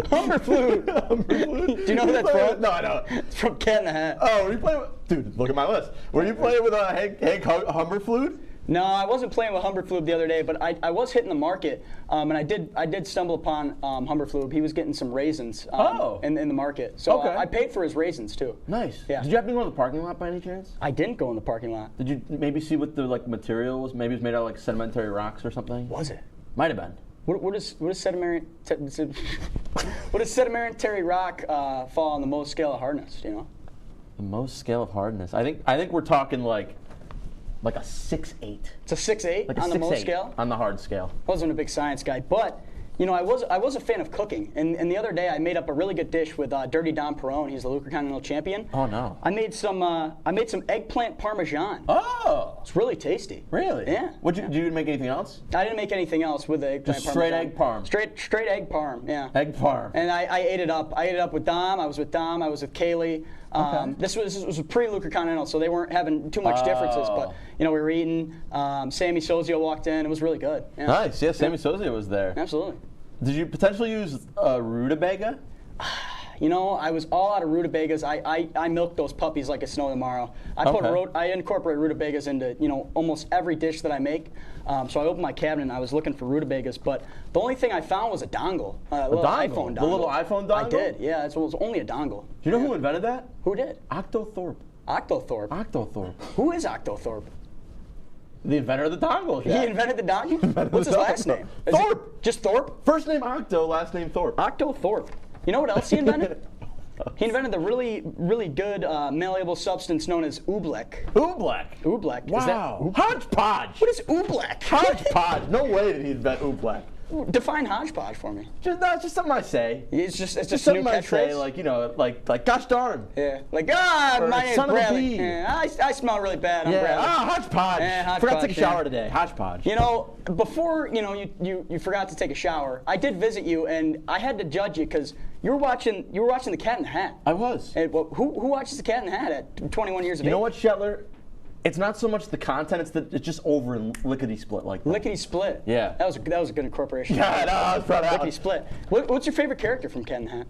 Humber flute. Do you know who that's from? No, I don't. It's from Cat in the Hat. Oh, were you playing with, dude, look at my list. Were you playing with Hank Humberflute? No, I wasn't playing with Humberflube the other day, but I was hitting the market, and I did stumble upon Humberflube. He was getting some raisins in the market, so I paid for his raisins too. Nice. Yeah. Did you happen to go in the parking lot by any chance? I didn't go in the parking lot. Did you maybe see what the material was? Maybe it was made out of like sedimentary rocks or something. Was it? Might have been. What does sedimentary rock fall on the most scale of hardness? Do you know? The most scale of hardness. I think we're talking like a 6.8. It's a 6.8 like a on the most scale? On the hard scale. I wasn't a big science guy, but you know, I was a fan of cooking, and the other day I made up a really good dish with Dirty Don Perone. He's the Luca Continental champion. Oh no! I made some eggplant parmesan. Oh, it's really tasty. Really? Yeah. Did you make anything else? I didn't make anything else with the eggplant Just straight parmesan. egg parm. Straight egg parm. Yeah. Egg parm. And I ate it up. I ate it up with Dom. I was with Dom. I was with Kaylee. This was a pre-Luca Continental, so they weren't having too much differences. But you know, we were eating. Sammy Sozio walked in. It was really good. Yeah. Nice. Yeah, Sammy Sozio was there. Absolutely. Did you potentially use rutabaga? You know, I was all out of rutabagas. I milked those puppies like it's snow tomorrow. I incorporate rutabagas into almost every dish that I make. So I opened my cabinet and I was looking for rutabagas, but the only thing I found was a dongle, a little iPhone dongle. The little iPhone dongle? I did, yeah. It was only a dongle. Do you know who invented that? Who did? Octothorpe. Octothorpe. Who is Octothorpe? The inventor of the dongle. Yeah. He invented the dongle? What's his last name? Thorpe. Just Thorpe? First name Octo, last name Thorpe. Octothorpe. You know what else he invented? He invented the really, really good malleable substance known as oobleck. Oobleck? Oobleck. Wow. Hodgepodge. What is oobleck? Hodgepodge. No way did he invent oobleck. Define hodgepodge for me. It's just something I say. It's just a new something I say, catchphrase? like gosh darn. Yeah. Like, Or my name's son of a Bradley. bee. Yeah, I smell really bad. I'm Yeah. Bradley. Hodgepodge. Hodgepodge. Forgot to take a shower today. Hodgepodge. You know, before you forgot to take a shower, I did visit you, and I had to judge you because you were watching the Cat in the Hat. I was. And, who watches the Cat in the Hat at 21 years of age? You know what, Shetler? It's not so much the content; it's just over in lickety split like that. Lickety split. Yeah. That was a good incorporation. Yeah, no, I was proud of that. Lickety split. What's your favorite character from Cat in the Hat?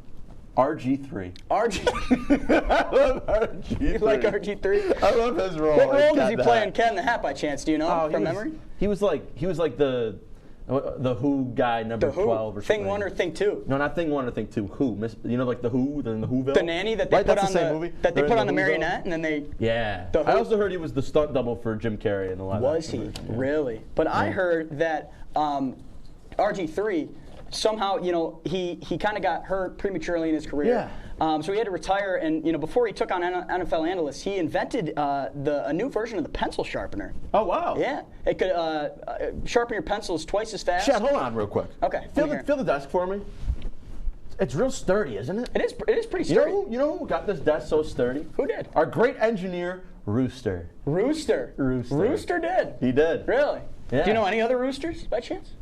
RG3. RG. I love RG3. You like RG3? I love his role. What role does he play in Cat in the Hat by chance? Do you know from memory? He was like the Who guy number 12 or something. Thing 1 or Thing 2? No, not Thing 1 or Thing 2. Who? You know, like the Who, then the Whoville? The nanny that they put on the marionette, and then they. Yeah. I also heard he was the stunt double for Jim Carrey in the live Was he? version. Really? But I heard that RG3 somehow, he kind of got hurt prematurely in his career. Yeah. So he had to retire, and before he took on NFL analysts, he invented a new version of the pencil sharpener. Oh wow! Yeah, it could sharpen your pencils twice as fast. Chad, hold on real quick. Okay. Feel the desk for me. It's real sturdy, isn't it? It is pretty sturdy. You know who got this desk so sturdy? Who did? Our great engineer, Rooster. Rooster did. He did. Really? Yeah. Do you know any other roosters by chance?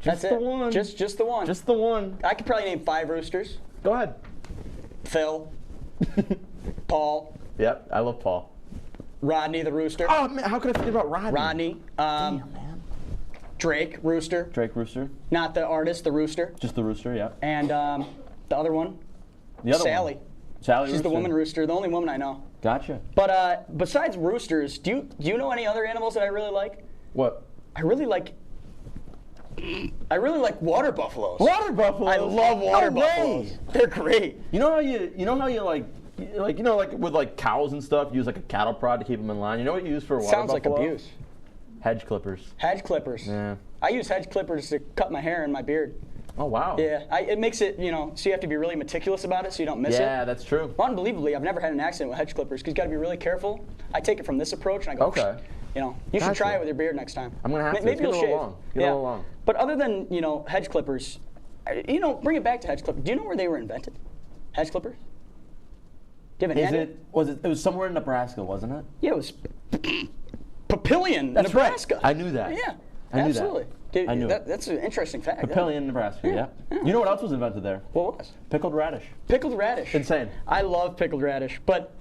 Just the one. Just the one. Just the one. I could probably name 5 roosters. Go ahead. Phil. Paul. Yep, I love Paul. Rodney the rooster. Oh man, how could I forget about Rodney? Rodney. Damn, man. Drake Rooster. Drake Rooster. Not the artist, the rooster. Just the rooster, yeah. And the other one. The other Sally. one. Sally She's Rooster. the woman rooster, the only woman I know. Gotcha. But besides roosters, do you know any other animals that I really like? What? I really like water buffaloes. Water buffaloes. I love water buffaloes. They're great. You know how you like with like cows and stuff, use like a cattle prod to keep them in line. You know what you use for a water Sounds buffalo? like abuse. Hedge clippers. Hedge clippers. Yeah. I use hedge clippers to cut my hair and my beard. Oh wow. Yeah, it makes it, so you have to be really meticulous about it so you don't miss it. Yeah, that's true. Well, unbelievably, I've never had an accident with hedge clippers because you got to be really careful. I take it from this approve and I go, okay. You should try it with your beard next time. I'm gonna have to. Maybe you'll shave. Get a little long. But other than hedge clippers, bring it back to hedge clippers. Do you know where they were invented? Hedge clippers. Do you have an It was somewhere in Nebraska, wasn't it? Yeah, it was Papillion, That's Nebraska. Right. I knew that. Yeah, I knew absolutely. That. I knew That's an interesting fact. Papillion, Nebraska. Yeah. You know what else was invented there? What was? Pickled radish. Pickled radish. Insane. I love pickled radish, but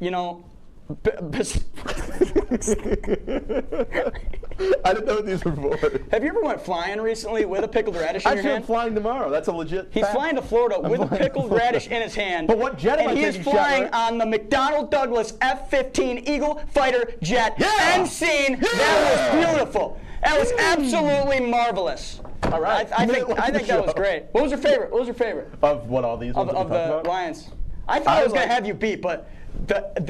I didn't know what these were for. Have you ever went flying recently with a pickled radish in your Actually, hand? I'm flying tomorrow. That's a legit He's fact. flying to Florida with a pickled radish in his hand. But what jet am I And he is taking, flying Shetler? on the McDonnell Douglas F-15 Eagle fighter jet. Yeah! End scene. That was beautiful. That was absolutely marvelous. All right. I think that was great. What was your favorite? What was your favorite? Of what, all these ones that we Of talked the about? Lions. I thought I was going to have you beat, but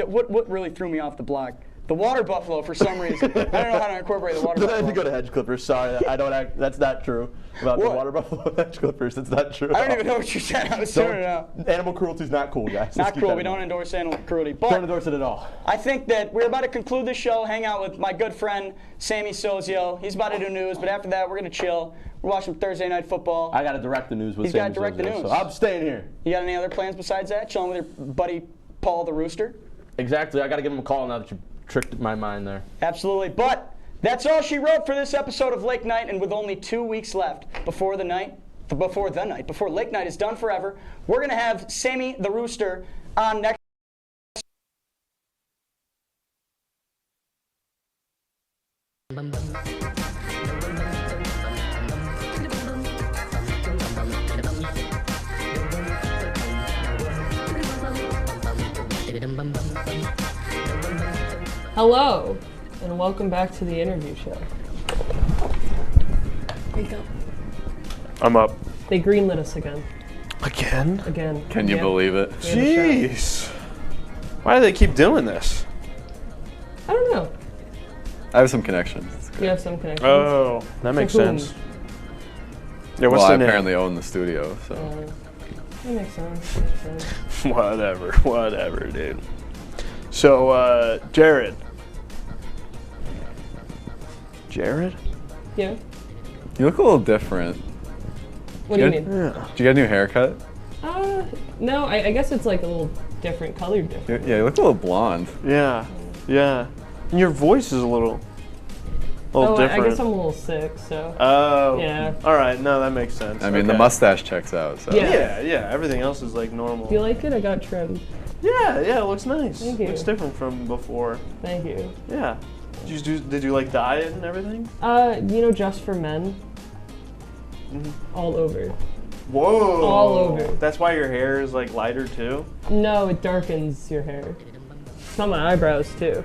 what really threw me off the block? The water buffalo, for some reason. I don't know how to incorporate the water Then I buffalo. had to go to hedge clippers. Sorry, I don't act. That's not true about the water buffalo hedge clippers. It's not true. I don't even know what you said. I was tuning it out. Animal cruelty is not cool, guys. Let's Not keep cruel. that We in don't mind. endorse animal cruelty. But Don't endorse it at all. I think that we're about to conclude the show, hang out with my good friend Sammy Sozio. He's about to do news, but after that, we're going to chill. We're watching Thursday Night Football. I got to direct the news with He's got to Sammy direct the Sozio, news. so I'm staying here. You got any other plans besides that? Chilling with your buddy Paul the Rooster? Exactly. I got to give him a call now that you tricked my mind there. Absolutely. But that's all she wrote for this episode of Lake Night, and with only 2 weeks left before Lake Night is done forever, we're going to have Sammy the Rooster on next. Hello, and welcome back to the interview show. Wake up. I'm up. They greenlit us again. Again? Again. Can you believe it? Jeez. Why do they keep doing this? I don't know. I have some connections. You have some connections. Oh, that makes whom? sense. Yeah, what's well, the I name? apparently own the studio, so. That makes sense. Makes sense. Whatever, dude. So, Jared. Jared? Yeah. You look a little different. What do you mean? Did you get a new haircut? No, I guess it's like a little different, colored different. Yeah, you look a little blonde. Yeah, yeah. And your voice is a little I different. guess I'm a little sick, so. Oh. Yeah. All right, no, that makes sense. I mean, the Okay. mustache checks out, so. Yeah, everything else is like normal. Do you like it? I got trimmed. Yeah, it looks nice. Thank you. Looks different from before. Thank you. Yeah. Did you like dye it and everything? You know, just for men. All over. Whoa. All over. That's why your hair is like lighter too? No, it darkens your hair. It's on my eyebrows too.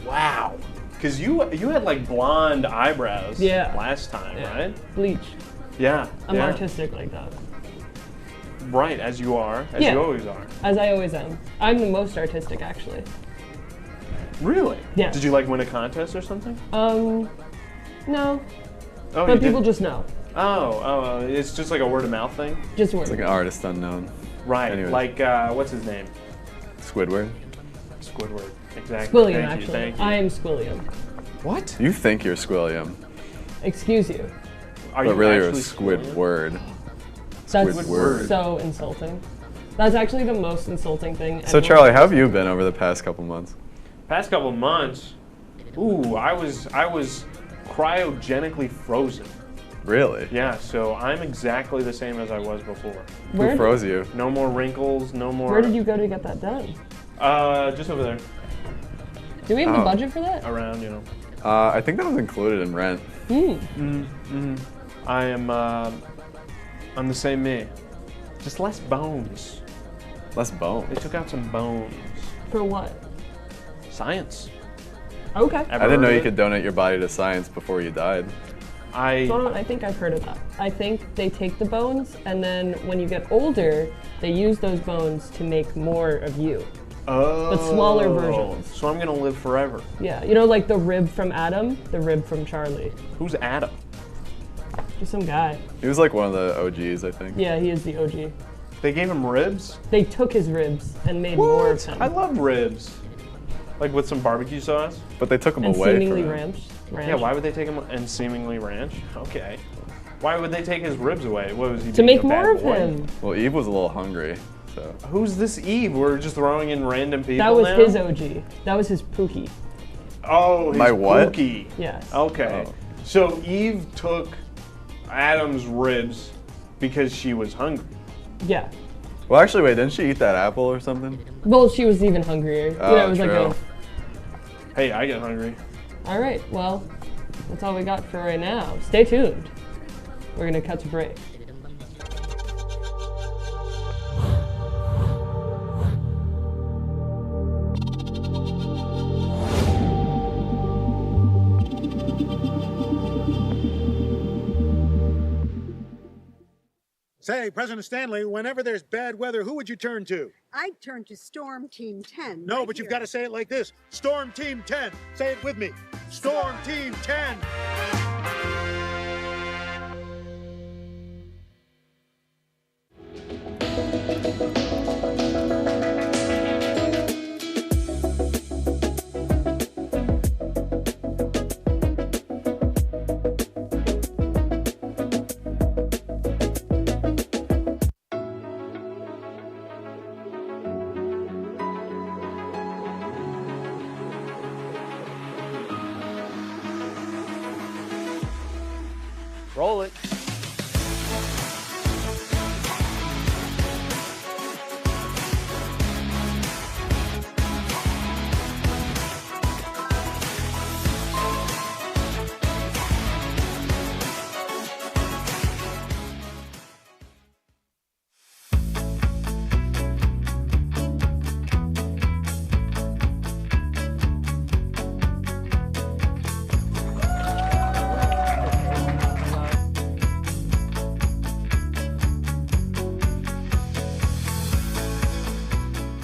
Wow. Because you had like blonde eyebrows last time, right? Bleach. Yeah. I'm yeah. artistic like that. Right, as you are. As you always are. As I always am. I'm the most artistic, actually. Really? Yeah. Did you like win a contest or something? No. Oh, But people just know. Oh, it's just like a word of mouth thing? Just word. It's like an artist unknown. Right, Anyways. like, what's his name? Squidward. Squidward, exactly. Squilliam, Thank actually. you, thank you. I am Squilliam. What? You think you're Squilliam. Excuse you. Are but you really you're a actually Squidward. That's Squidward. so insulting. That's actually the most insulting thing. So anyone Charlie, has how have you been over the past couple months? Past couple months, I was cryogenically frozen. Really? Yeah, so I'm exactly the same as I was before. Who froze you? No more wrinkles, no more. Where did you go to get that done? Just over there. Do we have the Oh. budget for that? Around, you know. I think that was included in rent. I am. I'm the same me. Just less bones. Less bones? They took out some bones. For what? Science. Okay. I didn't know you could donate your body to science before you died. I think I've heard of that. I think they take the bones, and then when you get older, they use those bones to make more of you. Oh. But smaller versions. So I'm gonna live forever. Yeah, you know, like the rib from Adam, the rib from Charlie. Who's Adam? Just some guy. He was like one of the OGs, I think. Yeah, he is the OG. They gave him ribs? They took his ribs and made more of him. I love ribs. Like with some barbecue sauce? But they took him And away seemingly from ranch. Yeah, why would they take him and seemingly ranch? Okay. Why would they take his ribs away? What was he To being make a bad more of boy? him. Well, Eve was a little hungry, so. Who's this Eve? We're just throwing in random people That was now? his OG. That was his Pookie. Oh, his My what? Pookie. Yes. Okay. Oh. So Eve took Adam's ribs because she was hungry. Yeah. Well, actually, wait, didn't she eat that apple or something? Well, she was even hungrier. You know, it was true. like Hey, I get hungry. all right, well, that's all we got for right now. Stay tuned. We're gonna cut to break. Say, President Stanley, whenever there's bad weather, who would you turn to? I'd turn to Storm Team 10. No, right but you've here. got to say it like this. Storm Team 10. Say it with me. Storm Team 10. Roll it.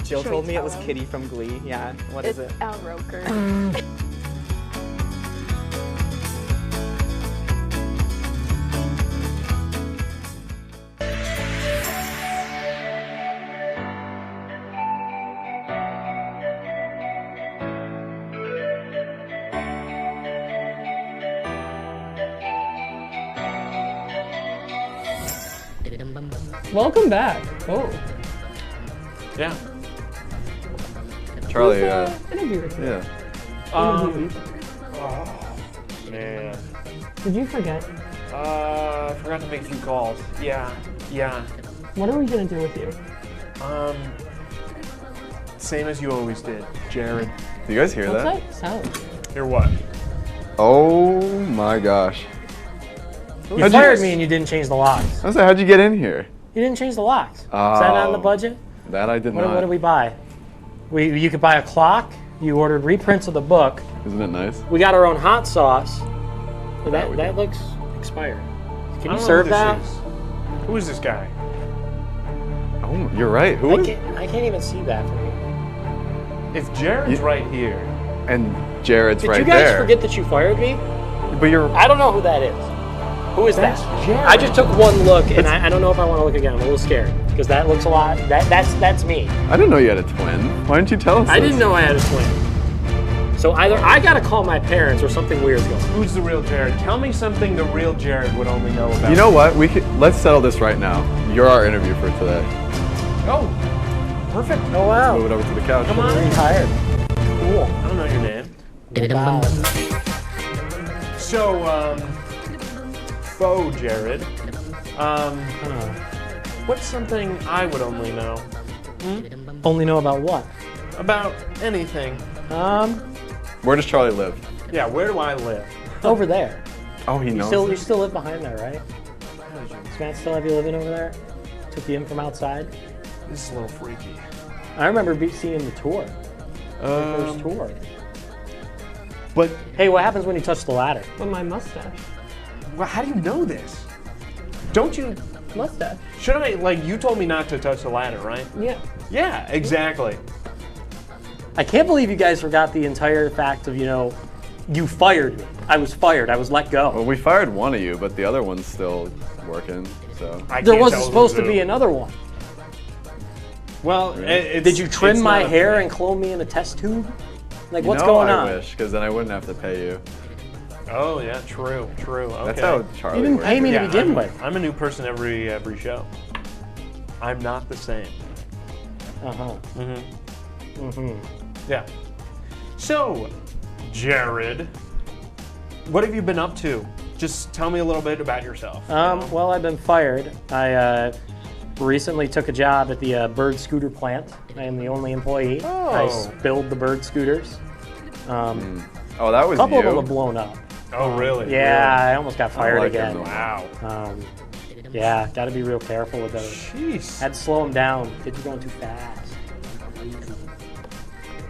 Jill told me it was Kitty from Glee. Yeah, what is it? It's Al Roker. Welcome back. Oh. Yeah. Charlie, interview with me. yeah. Oh, man. Did you forget? I forgot to make a few calls. Yeah. What are we gonna do with you? Same as you always did, Jared. Do you guys hear What's that? that sound? Hear what? Oh my gosh. You fired me and you didn't change the locks. I was like, how'd you get in here? You didn't change the locks. Is that not in the budget? That I did not. What did we buy? You could buy a clock. You ordered reprints of the book. Isn't it nice? We got our own hot sauce. That looks expired. Can you serve that? Who is this guy? Oh, you're right. Who is? I can't even see that from here. If Jared's right here. And Jared's right there. Did you guys forget that you fired me? But you're. I don't know who that is. Who is that? Jared. I just took one look, and I don't know if I want to look again. I'm a little scared because that looks a lot. That's me. I didn't know you had a twin. Why didn't you tell us? I didn't know I had a twin. So either I gotta call my parents or something weird's going on. Who's the real Jared? Tell me something the real Jared would only know about. You know what? Let's settle this right now. You're our interview for today. Oh, perfect. Oh wow. Move it over to the couch. Come on. I'm tired. Cool. I don't know your name. Wow. So, Bo Jared. What's something I would only know? Only know about what? About anything. Where does Charlie live? Yeah, where do I live? Over there. Oh, he knows. You still live behind there, right? Does Matt still have you living over there? Took you in from outside? This is a little freaky. I remember seeing the tour. The first tour. But hey, what happens when you touch the ladder? With my mustache. Well, how do you know this? Don't you? Mustache. Should I, you told me not to touch the ladder, right? Yeah. Yeah, exactly. I can't believe you guys forgot the entire fact of, you fired me. I was fired. I was let go. Well, we fired one of you, but the other one's still working, so. There wasn't supposed to be another one. Well, did you trim my hair and clone me in a test tube? Like, what's going on? I wish, because then I wouldn't have to pay you. Oh yeah, true. Okay. That's how Charlie. You didn't pay me to begin with. I'm a new person every show. I'm not the same. Yeah. So, Jared, what have you been up to? Just tell me a little bit about yourself. Well, I've been fired. I recently took a job at the bird scooter plant. I am the only employee. Oh. I spilled the bird scooters. Oh, that was a couple you? of them have blown up. Oh, really? Yeah, Really? I almost got fired like again. him, though. Wow. Yeah, got to be real careful with those. Jeez. Had to slow them down. Kids are going too fast.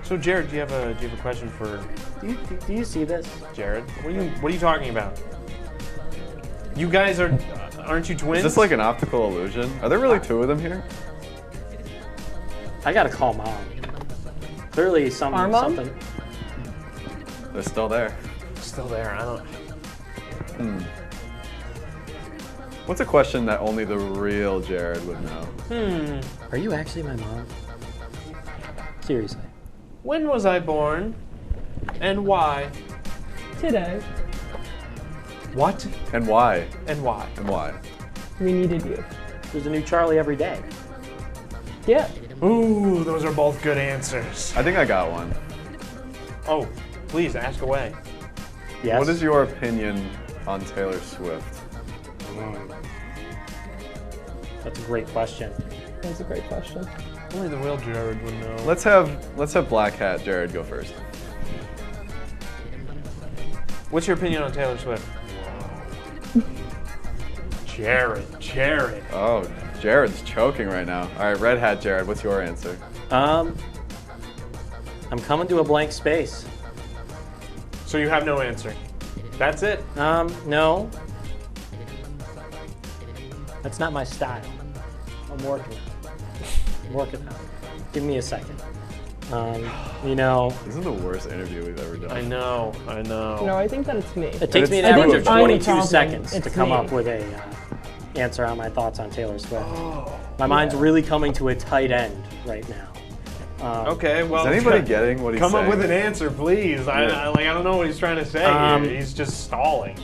So, Jared, do you have a question for Do you see this? Jared? What are you talking about? You guys aren't you twins? Is this like an optical illusion? Are there really two of them here? I gotta call mom. Clearly Our mom? something. They're still there. Still there. I don't. What's a question that only the real Jared would know? Are you actually my mom? Seriously. When was I born? And why? Today, What? And why? And why? And why? we needed you. There's a new Charlie every day. Yeah. Ooh, those are both good answers. I think I got one. Oh, please ask away. Yes. What is your opinion on Taylor Swift? That's a great question. That's a great question. Only the real Jared would know. Let's have Black Hat Jared go first. What's your opinion on Taylor Swift? Jared. Oh, Jared's choking right now. All right, Red Hat Jared, what's your answer? I'm coming to a blank space. So you have no answer. That's it. No. That's not my style. I'm working on it. Give me a second. This is the worst interview we've ever done. I know. No, I think that it's me. It takes me an I think average of I'm the 22 problem. seconds It's to come me. up with a answer on my thoughts on Taylor Swift. My mind's really coming to a tight end right now. Okay, well. Is anybody getting what he's saying? Come up with an answer, please. I don't know what he's trying to say here. He's just stalling.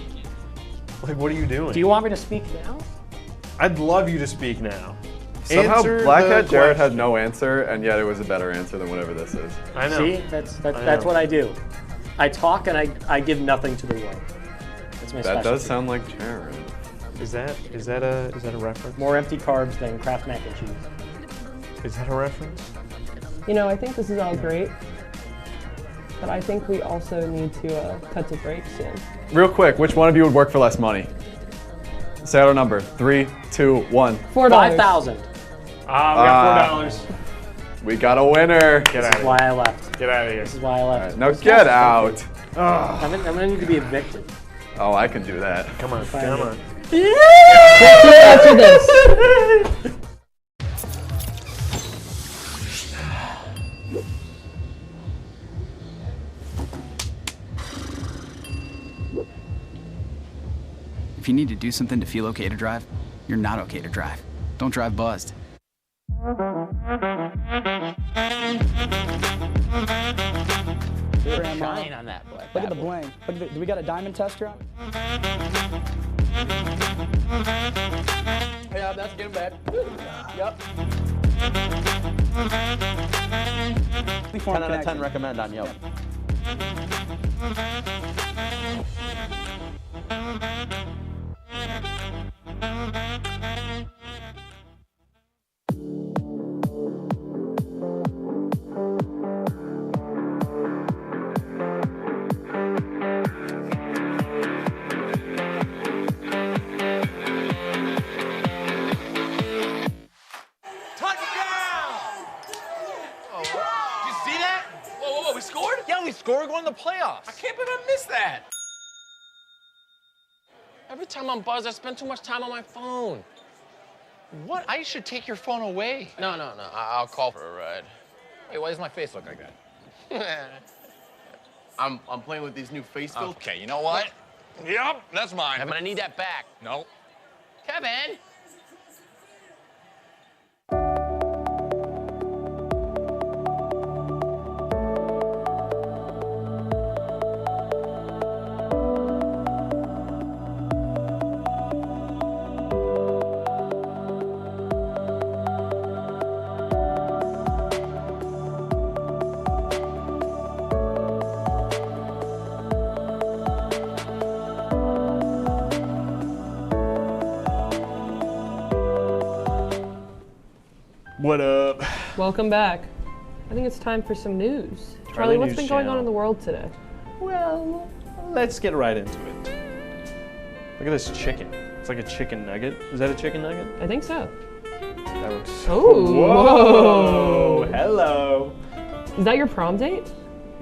Like, what are you doing? Do you want me to speak now? I'd love you to speak now. Somehow Answer Black the Hat Jared had question. no answer, and yet it was a better answer than whatever this is. I know. See, that's what I do. I talk and I give nothing to the world. That's my That specialty. does sound like Jared. Is that a reference? More empty carbs than Kraft mac and cheese. Is that a reference? You know, I think this is all great, but I think we also need to cut to break soon. Real quick, which one of you would work for less money? Say out a number. 3, 2, 1. $4. 5,000. We got $4. We got a winner. Get out This is of why here. I left. Get out of here. This is why I left. Now get out. I'm gonna need to be evicted. Oh, I can do that. Come on. After this. If you need to do something to feel okay to drive, you're not okay to drive. Don't drive buzzed. Shine on that black. Look at the bling. Look at do we got a diamond tester on? Yeah, that's getting bad. Yep. 10 out of 10 recommend on Yelp. We're going to the playoffs. I can't believe I missed that. Every time I'm buzzed, I spend too much time on my phone. What? I should take your phone away. No. I'll call for a ride. Hey, why does my face look like that? I'm playing with these new face filters. Okay, you know what? Yep, that's mine. I'm gonna need that back. No. Kevin! What up? Welcome back. I think it's time for some news. Charlie, what's been going on in the world today? Well, let's get right into it. Look at this chicken. It's like a chicken nugget. Is that a chicken nugget? I think so. That looks Oh, whoa! Hello. Is that your prom date?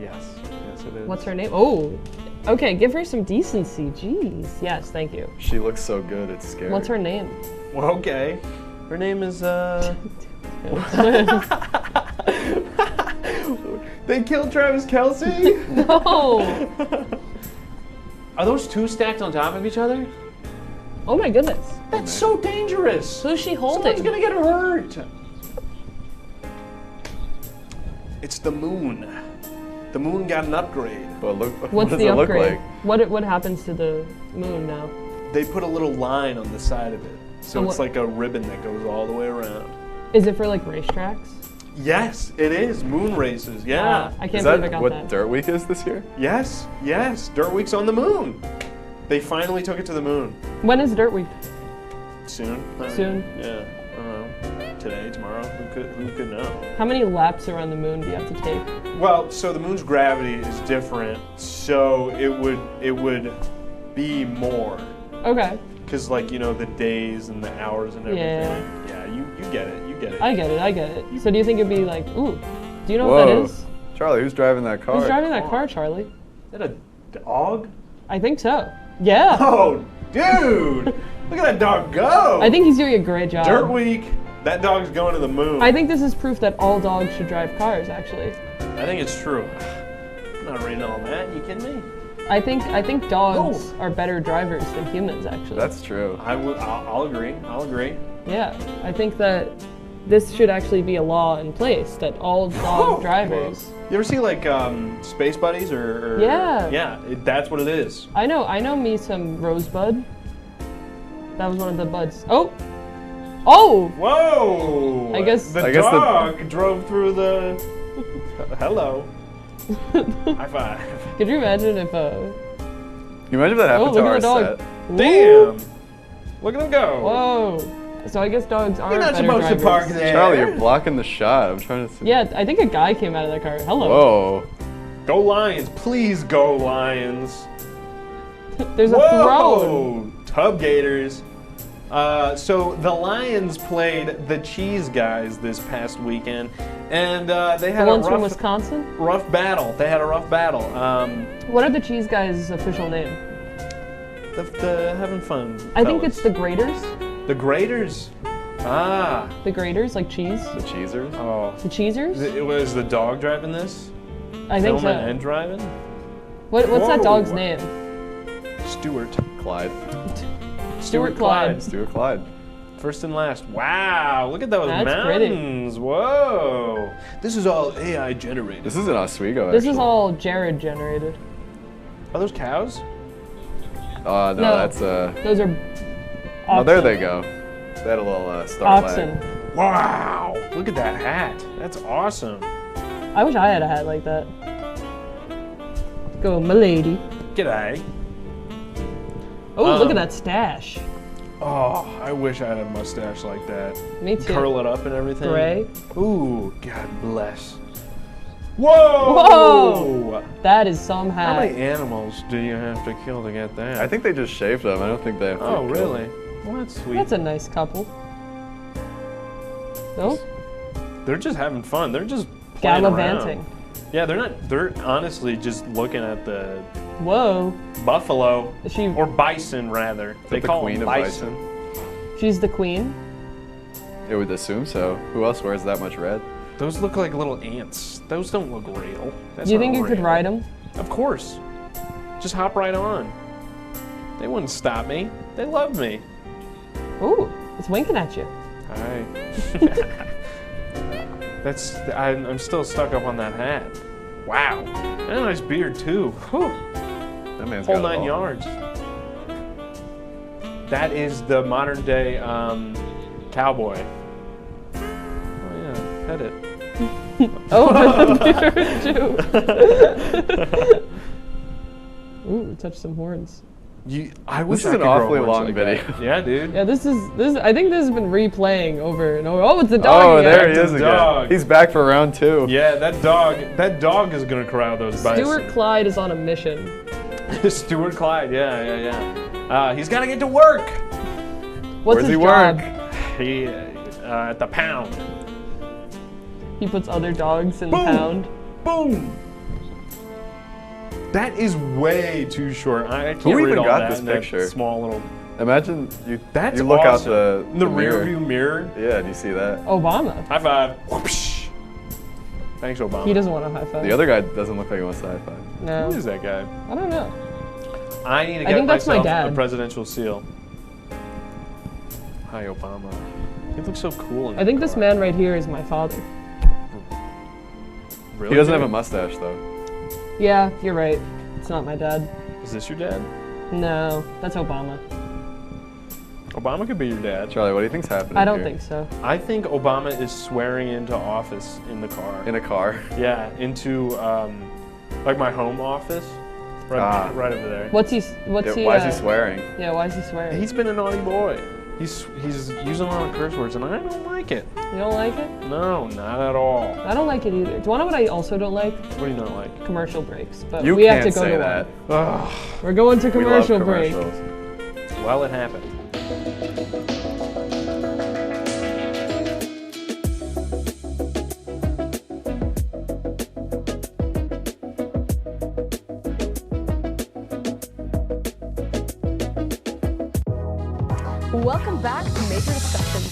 Yes. Yes, it is. What's her name? Oh, okay. Give her some decency. Jeez. Yes, thank you. She looks so good, it's scary. What's her name? Well, okay. Her name is They killed Travis Kelce? No. Are those two stacked on top of each other? Oh my goodness. That's so dangerous. Who's she holding? Someone's gonna get hurt. It's the moon. The moon got an upgrade. But look, What's what does the it look upgrade? like? What happens to the moon now? They put a little line on the side of it. So And it's like a ribbon that goes all the way around. Is it for like racetracks? Yes, it is. Moon races, yeah. I can't believe I got what that. Dirt Week is this year? Yes, yes. Dirt Week's on the moon. They finally took it to the moon. When is Dirt Week? Soon. Soon? Yeah. I don't know. Today, tomorrow. Who could know? How many laps around the moon do you have to take? Well, so the moon's gravity is different, so it would be more. Okay. Because, like, you know, the days and the hours and everything. Yeah, you get it. You get it. I get it. So do you think it'd be like, ooh, do you know what that is? Charlie, who's driving that car? Who's driving that car, Charlie? Is that a dog? I think so. Yeah. Oh, dude! Look at that dog go! I think he's doing a great job. Dirt Week, that dog's going to the moon. I think this is proof that all dogs should drive cars, actually. I think it's true. I'm not reading all that. You kidding me? I think dogs are better drivers than humans, actually. That's true. I'll agree. I'll agree. Yeah, I think that this should actually be a law in place that all dog drivers. You ever see like Space Buddies or Yeah. Yeah, that's what it is. I know me some Rosebud. That was one of the buds. Oh! Whoa! I guess the dog drove through the. Hello. High five. Could you imagine if Can you imagine if that happened to look our at the dog. set? Damn! Look at him go. Whoa! So I guess dogs are You're not better supposed to drivers. park there. Charlie, you're blocking the shot. I'm trying to see. Yeah, I think a guy came out of that car. Hello. Whoa. Go Lions! Please go Lions! There's a Whoa! Tub Gators. So the Lions played the Cheese Guys this past weekend, and they had The a ones from Wisconsin? rough battle. They had a rough battle. What are the Cheese Guys' official name? The having fun. I think it's the Graders. The Graders. Ah. The Graders, like cheese. The Cheesers. Oh. The Cheesers? It was the dog driving this. I think so. Filming and driving. What's that dog's name? Stuart. Clyde. Stuart Clyde. Stuart Clyde. First and last. Wow, look at those That's mountains. Whoa. This is all AI generated. This is in Oswego, This actually. is all Jared generated. Are those cows? No, that's Those are Oh, there oxen. they go. They had a little star Oxen. flag. Wow. Look at that hat. That's awesome. I wish I had a hat like that. Go, milady. G'day. Oh, look at that stash. Oh, I wish I had a mustache like that. Me too. Curl it up and everything. Gray. Ooh, God bless. Whoa! Whoa! That is some hat. How many animals do you have to kill to get that? I think they just shaved them. I don't think they have to Oh, kill really? them. Well, that's sweet. That's a nice couple. No? They're just having fun. They're just playing Gallivanting. around. Yeah, they're not. They're honestly just looking at the Whoa. buffalo She, or bison, rather. They the call queen them of bison. she's the queen. It would assume so. Who else wears that much red? Those look like little ants. Those don't look real. That's Do you not think you could real. ride them? Of course. Just hop right on. They wouldn't stop me. They love me. Ooh, it's winking at you. Hi. I'm still stuck up on that hat. Wow. And a nice beard too. Whew. That man's Whole got it 9 all. yards. That is the modern day cowboy. Oh yeah, pet it. Oh, beard too. Ooh, touch some horns. I wish This is I an could grow awfully horns long like video. that. Yeah, dude. Yeah, this. I think this has been replaying over and over. Oh, it's a dog. Oh, again. there he is again. Dog. He's back for round 2. Yeah, that dog is gonna corral those bison. Stuart Clyde is on a mission. Stuart Clyde, yeah. He's gotta get to work. What's Where's his he job? work? He at the pound. He puts other dogs in Boom. the pound. Boom. That is way too short. I can't Who read even all got that this in that picture? small little. Imagine you look awesome. out the rear view mirror. Yeah, do you see that? Obama. High five. Whoopsh. Thanks, Obama. He doesn't want a high five. The other guy doesn't look like he wants to high five. No. Who is that guy? I don't know. I need to I get think that's my myself dad. a presidential seal. Hi, Obama. He looks so cool. In I think that this car. man right here is my father. Really? He doesn't have dude? a mustache though. Yeah, you're right. It's not my dad. Is this your dad? No, that's Obama. Obama could be your dad. Charlie, what do you think's happening I don't here? think so. I think Obama is swearing into office in the car. In a car? Yeah, into like my home office, right over there. What's he? Why is he swearing? Yeah, why is he swearing? He's been a naughty boy. He's using a lot of curse words, and I don't like it. You don't like it? No, not at all. I don't like it either. Do you want to know what I also don't like? What do you not like? Commercial breaks. But You we have can't to go say to that. one. Ugh. We're going to We love commercial break. commercials. Well, it happened. Welcome back to Major Discussion.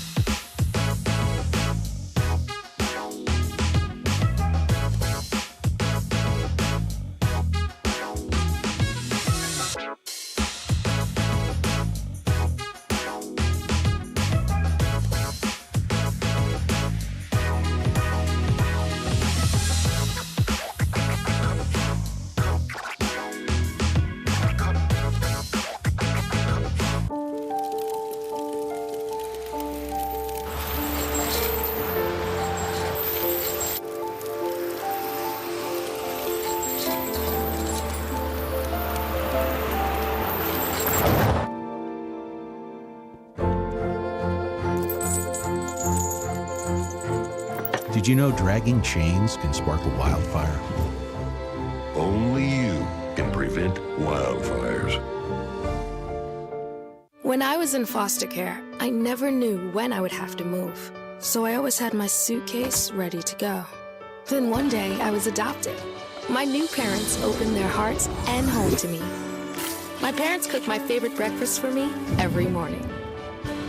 Did you know dragging chains can spark a wildfire? Only you can prevent wildfires. When I was in foster care, I never knew when I would have to move. So I always had my suitcase ready to go. Then one day I was adopted. My new parents opened their hearts and home to me. My parents cook my favorite breakfast for me every morning.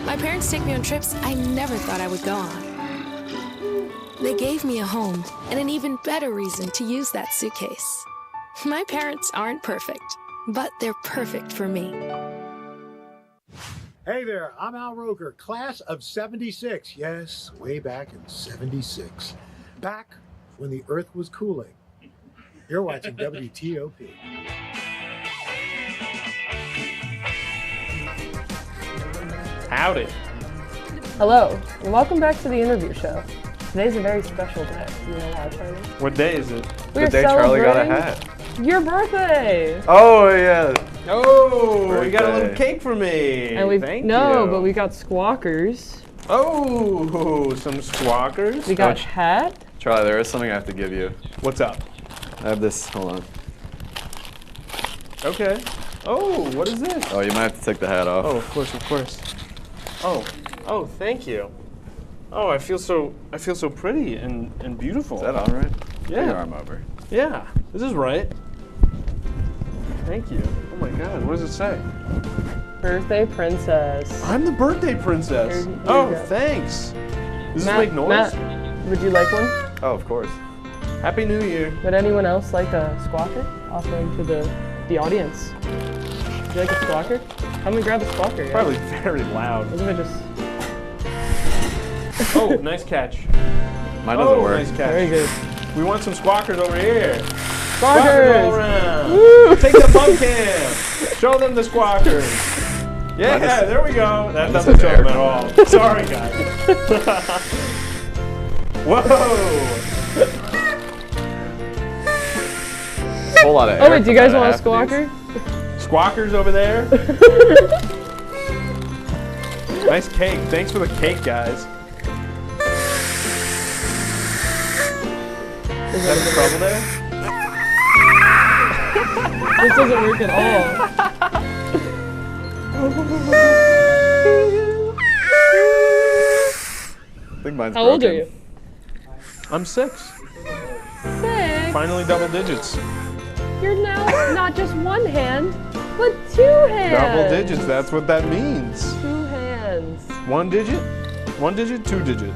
My parents take me on trips I never thought I would go on. They gave me a home and an even better reason to use that suitcase. My parents aren't perfect, but they're perfect for me. Hey there, I'm Al Roker, class of 76. Yes, way back in 76. Back when the earth was cooling. You're watching WTOP. Howdy. Hello, and welcome back to the interview show. Today's a very special day. You know why, Charlie? What day is it? We're The day Charlie got a celebrating hat. Your birthday! Oh yeah. Oh, you got a little Birthday. cake for me. And we Thank no, you. but we got squawkers. Oh, some squawkers. We got a hat. Charlie, there is something I have to give you. What's up? I have this. Hold on. Okay. Oh, what is this? Oh, you might have to take the hat off. Oh, of course, of course. Oh, thank you. Oh, I feel so pretty and beautiful. Is that all right? Yeah. Put your arm over. Yeah, this is right. Thank you. Oh my God, what does it say? Birthday princess. I'm the birthday princess. Here you Oh, go. thanks. Does this Matt, make noise? Matt, would you like one? Oh, of course. Happy New Year. Would anyone else like a squawker? Offering to the audience. Would you like a squawker? Come and grab a squawker. Guys. Probably very loud. Isn't it just... Oh, nice catch. Mine doesn't work. Nice catch. Very good. We want some squawkers over here. Squawkers! All around. Woo! Take the pumpkin. Show them the squawkers. Yeah, there we go. That doesn't show them at all. Sorry, guys. Whoa. Whole lot of Oh air wait, do you coming guys out want a of half of squawker? Squawkers over there. Nice cake. Thanks for the cake, guys. Is that the trouble there? This doesn't work at all. I think mine's How broken. old are you? I'm 6. 6? Finally double digits. You're now not just one hand, but 2 hands. Double digits, that's what that means. 2 hands. 1 digit, 1 digit, 2 digit.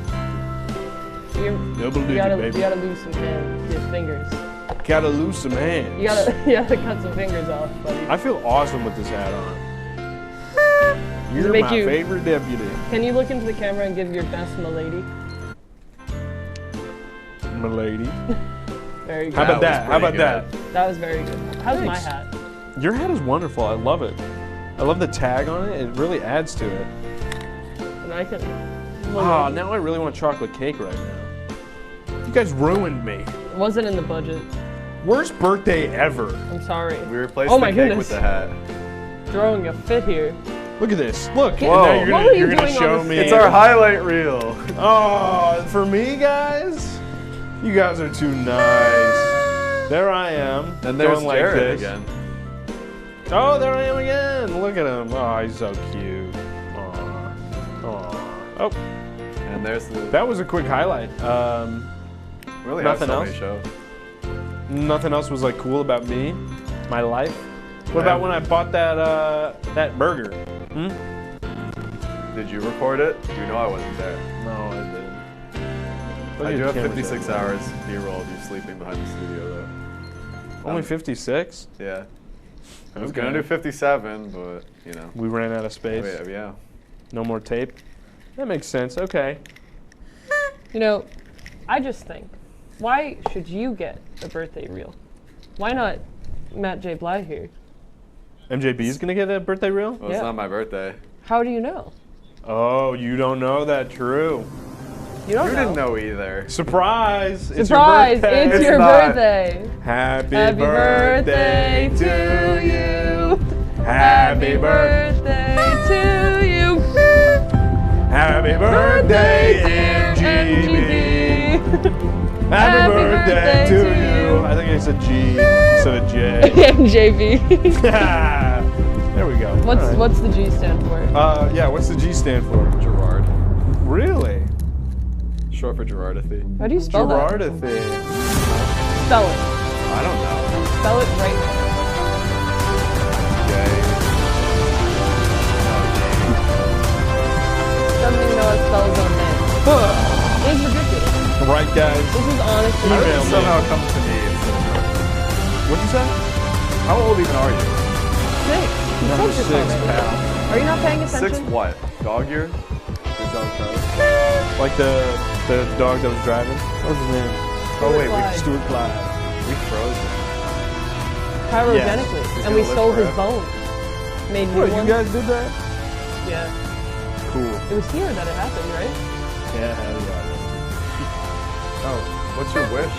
Double digit, baby. You gotta lose some your fingers. Gotta lose some hands. You gotta cut some fingers off, buddy. I feel awesome with this hat on. Does You're it make my favorite deputy. Can you look into the camera and give your best milady? Milady. Very good. How about that? How about that? That was very good. How's my Thanks. hat? Your hat is wonderful. I love it. I love the tag on it. It really adds to it. And I can. Oh, now I really want chocolate cake right now. You guys ruined me. It wasn't in the budget. Worst birthday ever. I'm sorry. We replaced Oh the my cake goodness. with the hat. Throwing a fit here. Look at this. Look. Whoa. Now What were you you're gonna doing on show the me. stage? It's our highlight reel. Oh, for me, guys? You guys are too nice. There I am. And there's going like Jared this. again. Oh, there I am again. Look at him. Oh, he's so cute. Aw. Aw. Oh. And there's the... That was a quick highlight. Really have nothing so else? many shows. Nothing else was like cool about me, my life. What about when I bought that burger? Hmm? Did you record it? You know I wasn't there. No, I didn't. I do have 56 hours B-roll of you sleeping behind the studio though. Only 56? Yeah. I was Okay. gonna do 57, but you know. We ran out of space. Yeah. No more tape. That makes sense. Okay. You know, I just think, why should you get a birthday reel? Why not Matt J. Bly here? MJB's gonna get a birthday reel? Well, it's not my birthday. How do you know? Oh, you don't know that? True. You don't know. didn't know either. Surprise! It's Surprise! your birthday. It's your birthday. Happy birthday to you. Happy birthday to you. Happy birthday, MGB. Happy birthday to you. I think it's a G instead of J. MJB. There we go. What's All right. what's the G stand for? Yeah, what's the G stand for? Gerard. Really? Short for Gerardithy. How do you spell that? Gerardithy. Spell it. I don't know. Spell it right now. Doesn't even know how to spell his own name. It's ridiculous. Right, guys. This is honestly How did Email it me. somehow come to me instead of What'd you say? How old even are you? 6. You told Six, yourself already. pal. Are you not paying attention? 6 what? Dog year? Big dog Charlie? Like the dog that was driving? What was his name? Oh wait, Clyde. Stuart Clyde. we froze him. Cryogenically. He's And we gonna live sold his forever. bones. Made new What, you ones. guys did that? Yeah. Cool. It was here that it happened, right? Yeah, hell yeah. Oh, what's your wish?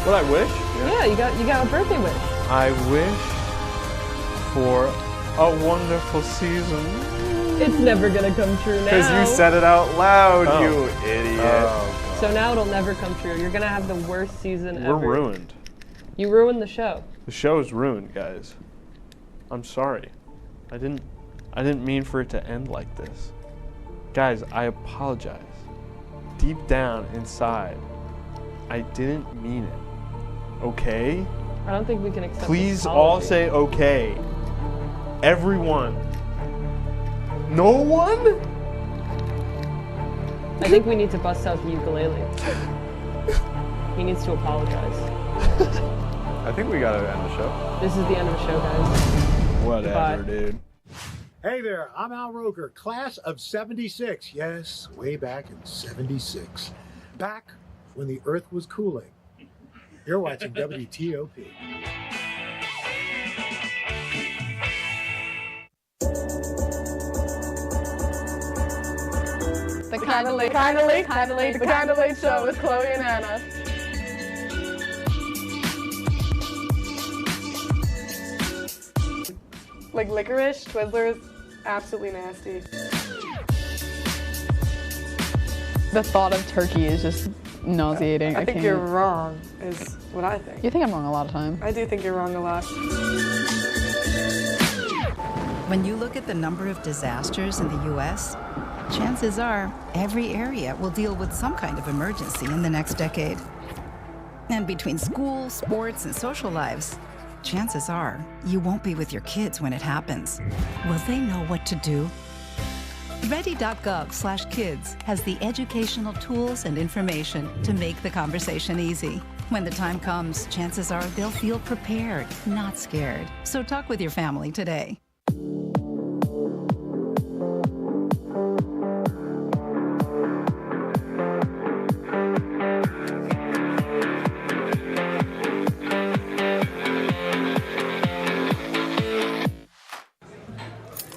What I wish? Yeah, you got a birthday wish. I wish for a wonderful season. It's never gonna come true now. Because you said it out loud, Oh. you idiot. Oh, So now it'll never come true. You're gonna have the worst season we're ever. ruined. You ruined the show. The show's ruined, guys. I'm sorry. I didn't mean for it to end like this. Guys, I apologize. Deep down inside, I didn't mean it. Okay? I don't think we can accept Please this all apology. say okay. Everyone. No one? I think we need to bust out the ukulele. He needs to apologize. I think we gotta end the show. This is the end of the show, guys. Whatever, Goodbye. dude. Hey there, I'm Al Roker, class of 76. Yes, way back in 76. Back when the Earth was cooling. You're watching WTOP. The Candlelight Show with Chloe and Anna. Like licorice, Twizzlers, absolutely nasty. The thought of turkey is just nauseating. I think can't. you're wrong, is what I think. You think I'm wrong a lot of time. I do think you're wrong a lot. When you look at the number of disasters in the U.S., chances are every area will deal with some kind of emergency in the next decade. And between school, sports, and social lives, chances are you won't be with your kids when it happens. Will they know what to do? Ready.gov/kids has the educational tools and information to make the conversation easy. When the time comes, chances are they'll feel prepared, not scared. So talk with your family today.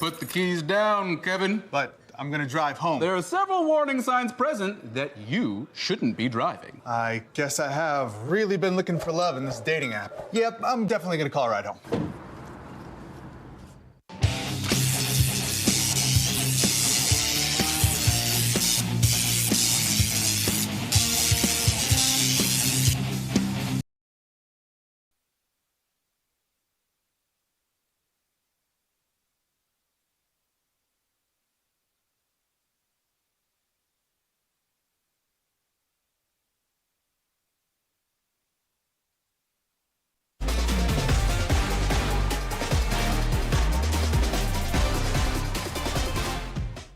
Put the keys down, Kevin. But I'm gonna drive home. There are several warning signs present that you shouldn't be driving. I guess I have really been looking for love in this dating app. Yep, I'm definitely gonna call a ride home.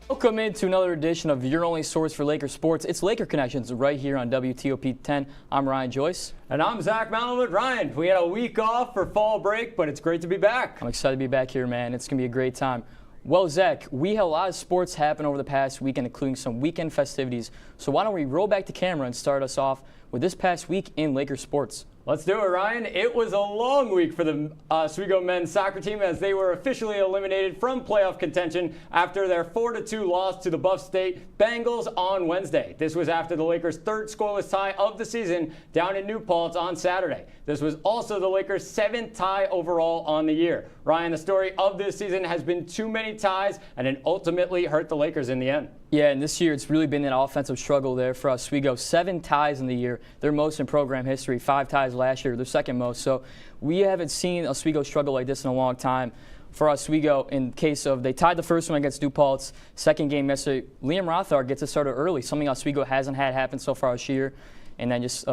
Welcome into another edition of your only source for Laker sports. It's Laker Connections right here on WTOP-10. I'm Ryan Joyce. And I'm Zach Mountain. Ryan, we had a week off for fall break, but it's great to be back. I'm excited to be back here, man. It's going to be a great time. Well, Zach, we had a lot of sports happen over the past weekend, including some weekend festivities. So why don't we roll back the camera and start us off with this past week in Laker sports. Let's do it, Ryan. It was a long week for the Oswego men's soccer team as they were officially eliminated from playoff contention after their 4-2 loss to the Buff State Bengals on Wednesday. This was after the Lakers' third scoreless tie of the season down in New Paltz on Saturday. This was also the Lakers' 7th tie overall on the year. Ryan, the story of this season has been too many ties, and it ultimately hurt the Lakers in the end. Yeah, and this year it's really been an offensive struggle there for Oswego. 7 ties in the year, their most in program history. 5 ties last year, their second most. So we haven't seen Oswego struggle like this in a long time. For Oswego, in case of they tied the first one against New Paltz, second game yesterday, Liam Rothar gets it started early, something Oswego hasn't had happen so far this year. And then just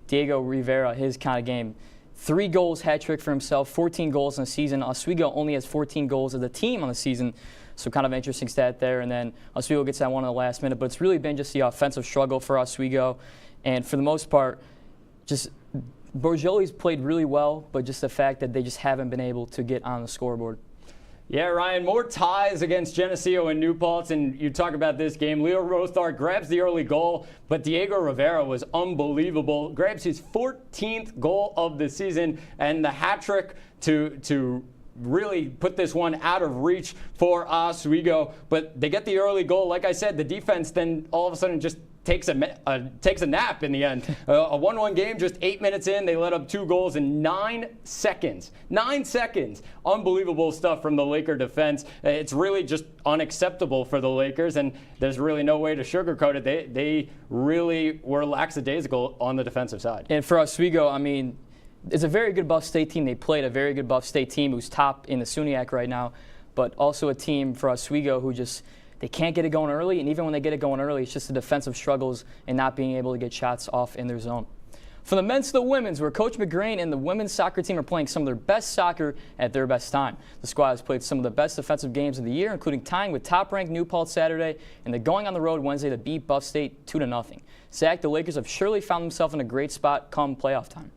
Diego Rivera, his kind of game. 3 goals, hat trick for himself, 14 goals in the season. Oswego only has 14 goals as a team on the season. So kind of interesting stat there. And then Oswego gets that one in the last minute. But it's really been just the offensive struggle for Oswego. And for the most part, just Borgioli's played really well, but just the fact that they just haven't been able to get on the scoreboard. Yeah, Ryan, more ties against Geneseo and New Paltz, and you talk about this game. Leo Rothar grabs the early goal, but Diego Rivera was unbelievable. Grabs his 14th goal of the season and the hat trick to really put this one out of reach for Oswego. But they get the early goal. Like I said, the defense then all of a sudden just takes a nap in the end. A 1-1 game, just 8 minutes in, they let up 2 goals in 9 seconds. 9 seconds. Unbelievable stuff from the Laker defense. It's really just unacceptable for the Lakers, and there's really no way to sugarcoat it. They really were lackadaisical on the defensive side. And for Oswego, I mean, it's a very good Buff State team. They played a very good Buff State team who's top in the SUNY right now, but also a team for Oswego who just they can't get it going early, and even when they get it going early, it's just the defensive struggles and not being able to get shots off in their zone. From the men's to the women's, where Coach McGrain and the women's soccer team are playing some of their best soccer at their best time. The squad has played some of the best defensive games of the year, including tying with top-ranked New Paltz Saturday, and they're going on the road Wednesday to beat Buff State 2-0. Zach, the Lakers have surely found themselves in a great spot come playoff time.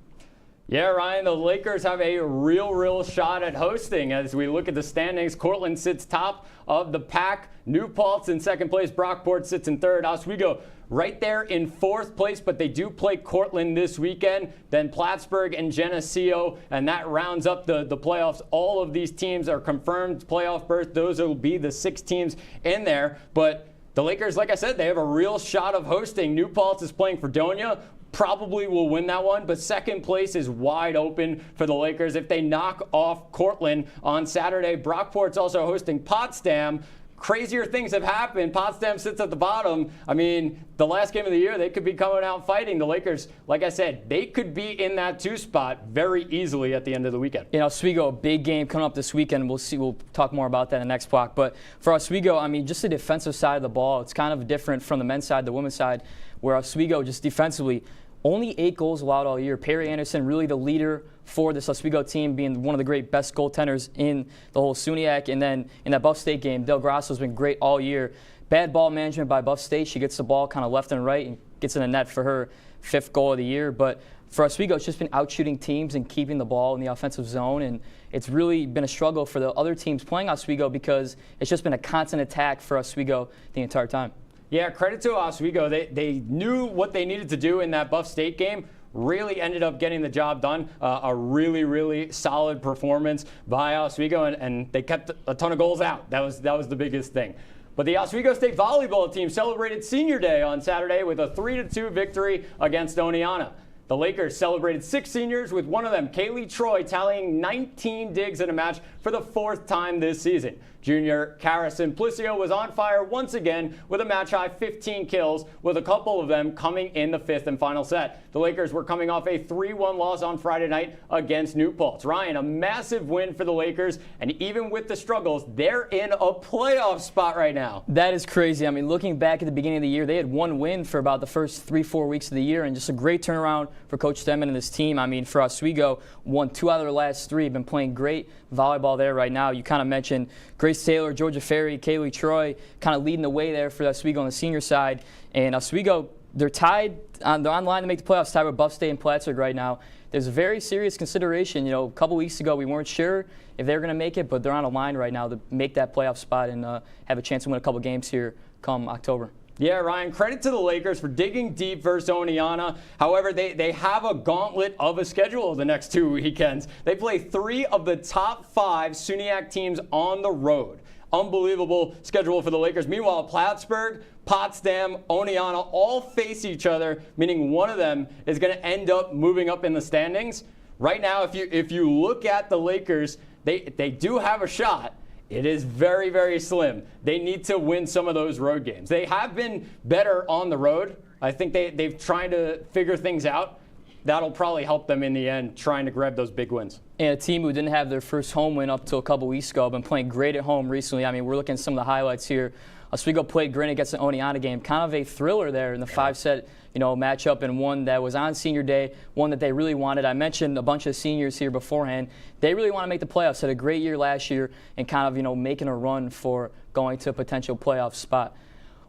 Yeah, Ryan, the Lakers have a real shot at hosting. As we look at the standings, Cortland sits top of the pack. New Paltz in second place. Brockport sits in third. Oswego right there in fourth place, but they do play Cortland this weekend. Then Plattsburgh and Geneseo, and that rounds up the playoffs. All of these teams are confirmed playoff berth. Those will be the 6 teams in there. But the Lakers, like I said, they have a real shot of hosting. New Paltz is playing Fredonia. probably will win that one, but second place is wide open for the Lakers if they knock off Cortland on Saturday. Brockport's also hosting Potsdam. Crazier things have happened. Potsdam sits at the bottom. I mean, the last game of the year, they could be coming out fighting. The Lakers, like I said, they could be in that 2 spot very easily at the end of the weekend. You know, Oswego, a big game coming up this weekend. We'll see. We'll talk more about that in the next block. But for Oswego, I mean, just the defensive side of the ball, it's kind of different from the men's side, the women's side, where Oswego just defensively, only 8 goals allowed all year. Perry Anderson, really the leader for this Oswego team, being one of the great best goaltenders in the whole SUNY. And then in that Buff State game, Del Grasso's been great all year. Bad ball management by Buff State. She gets the ball kind of left and right and gets in the net for her 5th goal of the year. But for Oswego, it's just been out-shooting teams and keeping the ball in the offensive zone. And it's really been a struggle for the other teams playing Oswego because it's just been a constant attack for Oswego the entire time. Yeah, credit to Oswego. They knew what they needed to do in that Buff State game. Really ended up getting the job done. A really, really solid performance by Oswego, and they kept a ton of goals out. That was the biggest thing. But the Oswego State volleyball team celebrated Senior Day on Saturday with a 3-2 victory against Oneonta. The Lakers celebrated 6 seniors, with one of them, Kaylee Troy, tallying 19 digs in a match for the 4th time this season. Junior Cara Simplicio was on fire once again with a match-high 15 kills, with a couple of them coming in the 5th and final set. The Lakers were coming off a 3-1 loss on Friday night against New Paltz. Ryan, a massive win for the Lakers, and even with the struggles, they're in a playoff spot right now. That is crazy. I mean, looking back at the beginning of the year, they had 1 win for about the first 3-4 weeks of the year, and just a great turnaround for Coach Stemmen and his team. I mean, for Oswego, won 2 out of their last 3. Been playing great volleyball there right now. You kind of mentioned Grace Taylor, Georgia Ferry, Kaylee Troy, kind of leading the way there for Oswego on the senior side. And Oswego, they're tied. They're on line to make the playoffs, tied with Buff State and Plattsburgh right now. There's a very serious consideration. You know, a couple weeks ago, we weren't sure if they were going to make it, but they're on a line right now to make that playoff spot and have a chance to win a couple games here come October. Yeah, Ryan, credit to the Lakers for digging deep versus Oneonta. However, they have a gauntlet of a schedule the next 2 weekends. They play 3 of the top 5 SUNYAC teams on the road. Unbelievable schedule for the Lakers. Meanwhile, Plattsburgh, Potsdam, Oneonta all face each other, meaning one of them is going to end up moving up in the standings. Right now, if you look at the Lakers, they do have a shot. It is very, very slim. They need to win some of those road games. They have been better on the road. I think they've tried to figure things out. That'll probably help them in the end, trying to grab those big wins. And a team who didn't have their first home win up till a couple weeks ago, been playing great at home recently. I mean, we're looking at some of the highlights here. Oswego played great against the Oneonta game. Kind of a thriller there in the 5-set, matchup, and one that was on Senior Day, one that they really wanted. I mentioned a bunch of seniors here beforehand. They really want to make the playoffs. Had a great year last year and kind of, making a run for going to a potential playoff spot.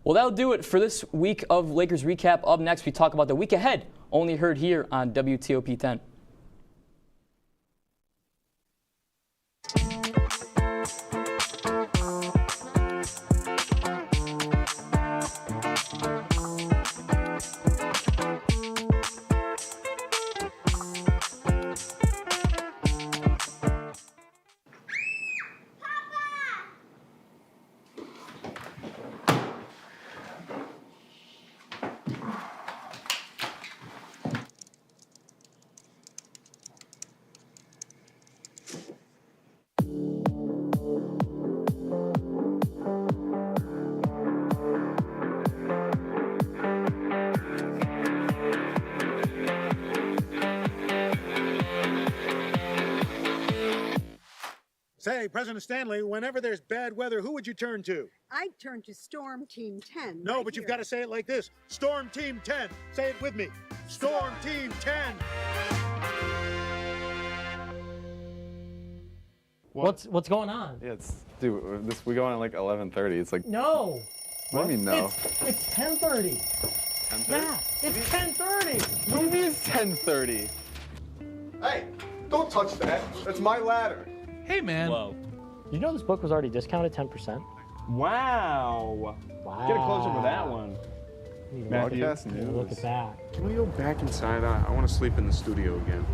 Well, that'll do it for this week of Lakers Recap. Up next, we talk about the week ahead, only heard here on WTOP-10. Say, President Stanley, whenever there's bad weather, who would you turn to? I'd turn to Storm Team 10. No, but you've got to say it like this. Storm Team 10. Say it with me. Storm Team 10. What's going on? Yeah, we go on at like 11:30. It's like No. What do you mean no? It's 10:30. 10:30? Yeah, it's 10:30. What do you mean it's 10:30? Hey, don't touch that. That's my ladder. Hey, man. Whoa. You know this book was already discounted 10%? Wow. Get a close up of that one. Broadcast news. Look at that. Can we go back inside? I want to sleep in the studio again.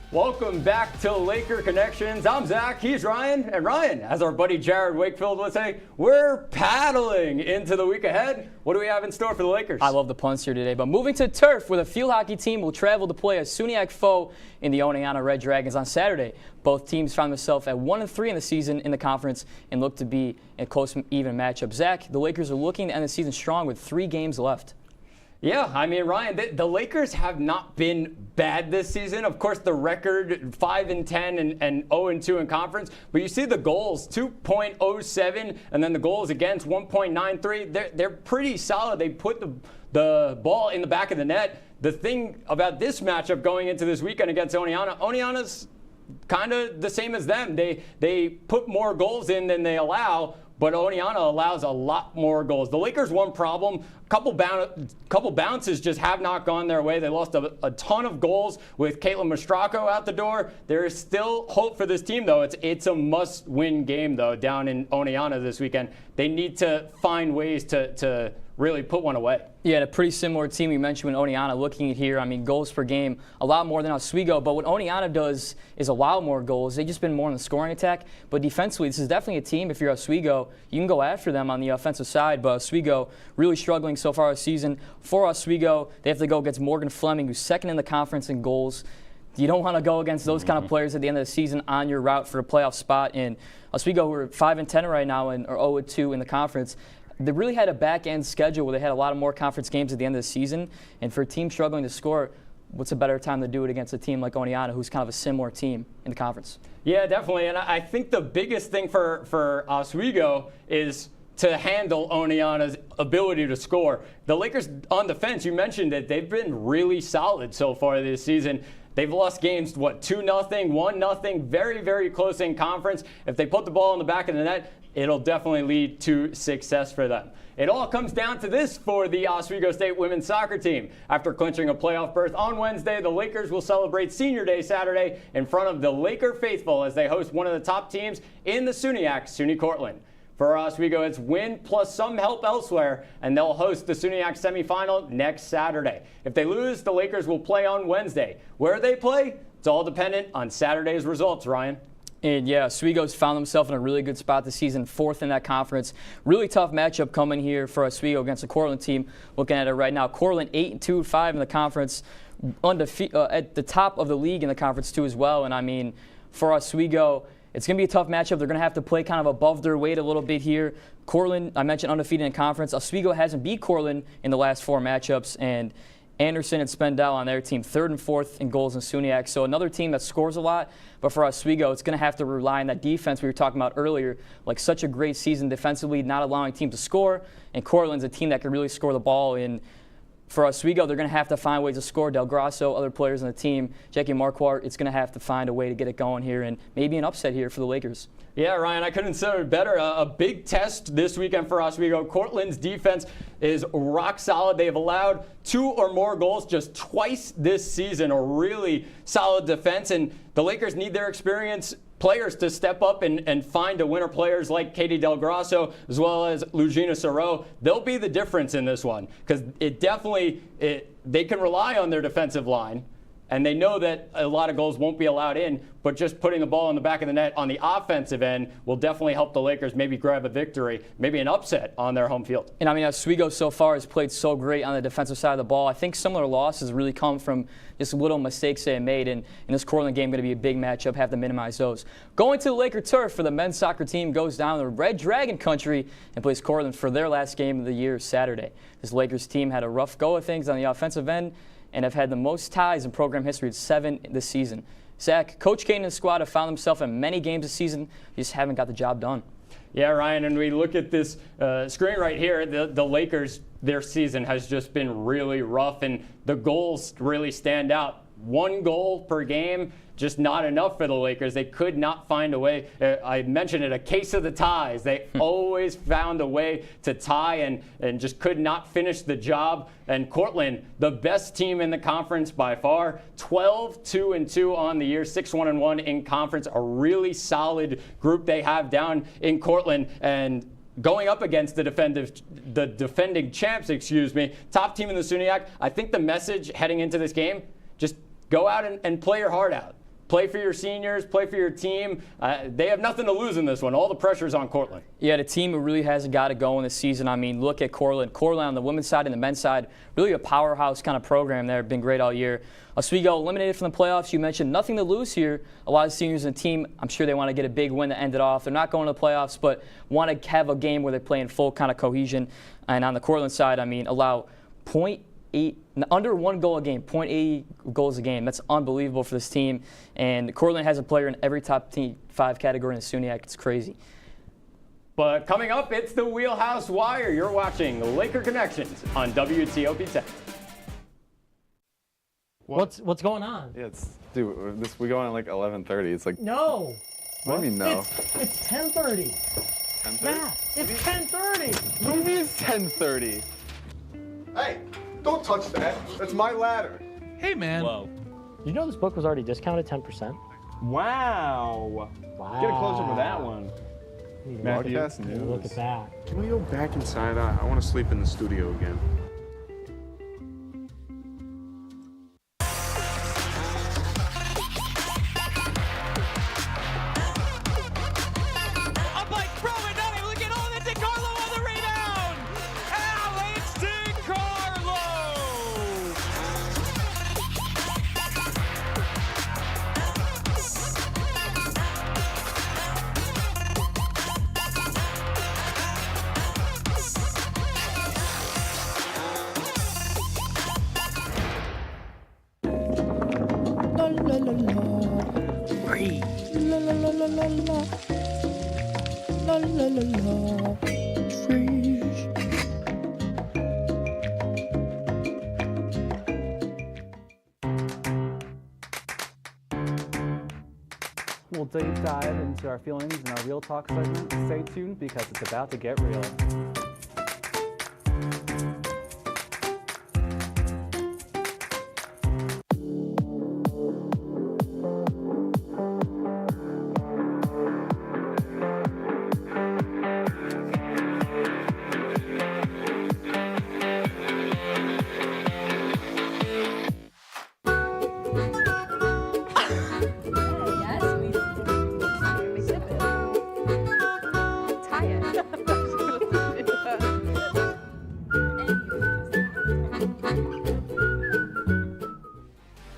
Welcome back to Laker Connections. I'm Zach, he's Ryan, and Ryan, as our buddy Jared Wakefield would say, we're paddling into the week ahead. What do we have in store for the Lakers? I love the puns here today, but moving to turf, where the field hockey team will travel to play a SUNY foe in the Oneonta Red Dragons on Saturday. Both teams found themselves at 1-3 in the season in the conference and look to be a close, even matchup. Zach, the Lakers are looking to end the season strong with 3 games left. Yeah, I mean, Ryan, the Lakers have not been bad this season. Of course, the record 5-10 and 0-2 in conference. But you see the goals, 2.07, and then the goals against 1.93. They're pretty solid. They put the ball in the back of the net. The thing about this matchup going into this weekend against Oneonta's kind of the same as them. They put more goals in than they allow, but Oneonta allows a lot more goals. The Lakers' one problem, couple bounces just have not gone their way. They lost a ton of goals with Caitlin Mastracco out the door. There is still hope for this team, though. It's a must-win game, though, down in Oneonta this weekend. They need to find ways to really put one away. Yeah, a pretty similar team you mentioned with Oneonta. Looking at here, I mean, goals per game, a lot more than Oswego. But what Oneonta does is allow more goals. They've just been more in the scoring attack. But defensively, this is definitely a team, if you're Oswego, you can go after them on the offensive side. But Oswego really struggling so far this season. For Oswego, they have to go against Morgan Fleming, who's second in the conference in goals. You don't want to go against those kind of players at the end of the season on your route for a playoff spot. And Oswego, we're 5-10 right now and are 0-2 in the conference. They really had a back-end schedule where they had a lot of more conference games at the end of the season. And for a team struggling to score, what's a better time to do it against a team like Oneonta, who's kind of a similar team in the conference? Yeah, definitely. And I think the biggest thing for Oswego is to handle Oneonta's ability to score. The Lakers on defense, you mentioned it, they've been really solid so far this season. They've lost games, 2-0, 1-0, very, very close in conference. If they put the ball in the back of the net, it'll definitely lead to success for them. It all comes down to this for the Oswego State women's soccer team. After clinching a playoff berth on Wednesday, the Lakers will celebrate Senior Day Saturday in front of the Laker faithful as they host one of the top teams in the SUNY Cortland. For Oswego, it's win plus some help elsewhere, and they'll host the SUNY semifinal next Saturday. If they lose, the Lakers will play on Wednesday. Where they play, it's all dependent on Saturday's results, Ryan. And yeah, Oswego's found themselves in a really good spot this season, 4th in that conference. Really tough matchup coming here for Oswego against the Cortland team. Looking at it right now, Cortland 8-2-5 in the conference, at the top of the league in the conference too as well. And I mean, for Oswego, it's going to be a tough matchup. They're going to have to play kind of above their weight a little bit here. Cortland, I mentioned undefeated in conference. Oswego hasn't beat Cortland in the last 4 matchups, and Anderson and Spendell on their team, 3rd and 4th in goals in SUNY. So another team that scores a lot, but for Oswego, it's going to have to rely on that defense we were talking about earlier. Like such a great season defensively, not allowing teams to score, and Cortland's a team that can really score the ball. And for Oswego, they're going to have to find ways to score. Del Grasso, other players on the team, Jackie Marquardt, it's going to have to find a way to get it going here, and maybe an upset here for the Lakers. Yeah, Ryan, I couldn't say it better. A big test this weekend for Oswego. Cortland's defense is rock solid. They have allowed 2 or more goals just twice this season, a really solid defense, and the Lakers need their experienced players to step up and find a winner. Players like Katie Del Grasso as well as Lugina Soro. They'll be the difference in this one because they can rely on their defensive line. And they know that a lot of goals won't be allowed in, but just putting the ball in the back of the net on the offensive end will definitely help the Lakers maybe grab a victory, maybe an upset on their home field. And I mean, Oswego so far has played so great on the defensive side of the ball. I think some of their losses really come from just little mistakes they made. And in this Cortland game, going to be a big matchup, have to minimize those. Going to the Laker turf for the men's soccer team goes down to Red Dragon country and plays Cortland for their last game of the year Saturday. This Lakers team had a rough go of things on the offensive end and have had the most ties in program history at 7 this season. Zach, Coach Kane and his squad have found themselves in many games this season. They just haven't got the job done. Yeah, Ryan, and we look at this screen right here, the Lakers, their season has just been really rough, and the goals really stand out. 1 goal per game, just not enough for the Lakers. They could not find a way. I mentioned it, a case of the ties. They always found a way to tie and just could not finish the job. And Cortland, the best team in the conference by far, 12-2-2 on the year, 6-1-1 in conference. A really solid group they have down in Cortland. And going up against the defending champs, top team in the SUNY, I think the message heading into this game, just go out and play your heart out. Play for your seniors, play for your team. They have nothing to lose in this one. All the pressure's on Cortland. Yeah, the team who really hasn't got it going this season. I mean, look at Cortland. Cortland on the women's side and the men's side, really a powerhouse kind of program there. Been great all year. Oswego eliminated from the playoffs. You mentioned nothing to lose here. A lot of seniors in the team, I'm sure they want to get a big win to end it off. They're not going to the playoffs, but want to have a game where they play in full kind of cohesion. And on the Cortland side, I mean, allow under 1 goal a game, 0.8 goals a game. That's unbelievable for this team. And Cortland has a player in every top 5 category in the SUNY. It's crazy. But coming up, it's the Wheelhouse Wire. You're watching Laker Connections on WTOP-10. What's going on? Yeah, we go on at like 11:30. It's like No. What do you mean no? It's 10:30. 10:30? Yeah, it's 10:30. What do you mean it's 10:30? Hey, don't touch that. That's my ladder. Hey, man. Whoa. You know this book was already discounted 10%? Wow. Get a close up with that one. Matthew, Look at that. Can we go back inside? I want to sleep in the studio again. We'll deep dive into our feelings in our Real Talk segment. Stay tuned because it's about to get real.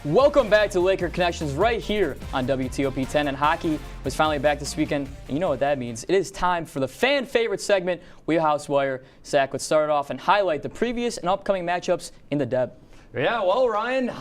Welcome back to Laker Connections right here on WTOP-10. And hockey was finally back this weekend. And you know what that means. It is time for the fan favorite segment, Wheelhouse Wire. Zach, let's start it off and highlight the previous and upcoming matchups in the Deb. Yeah, well, Ryan,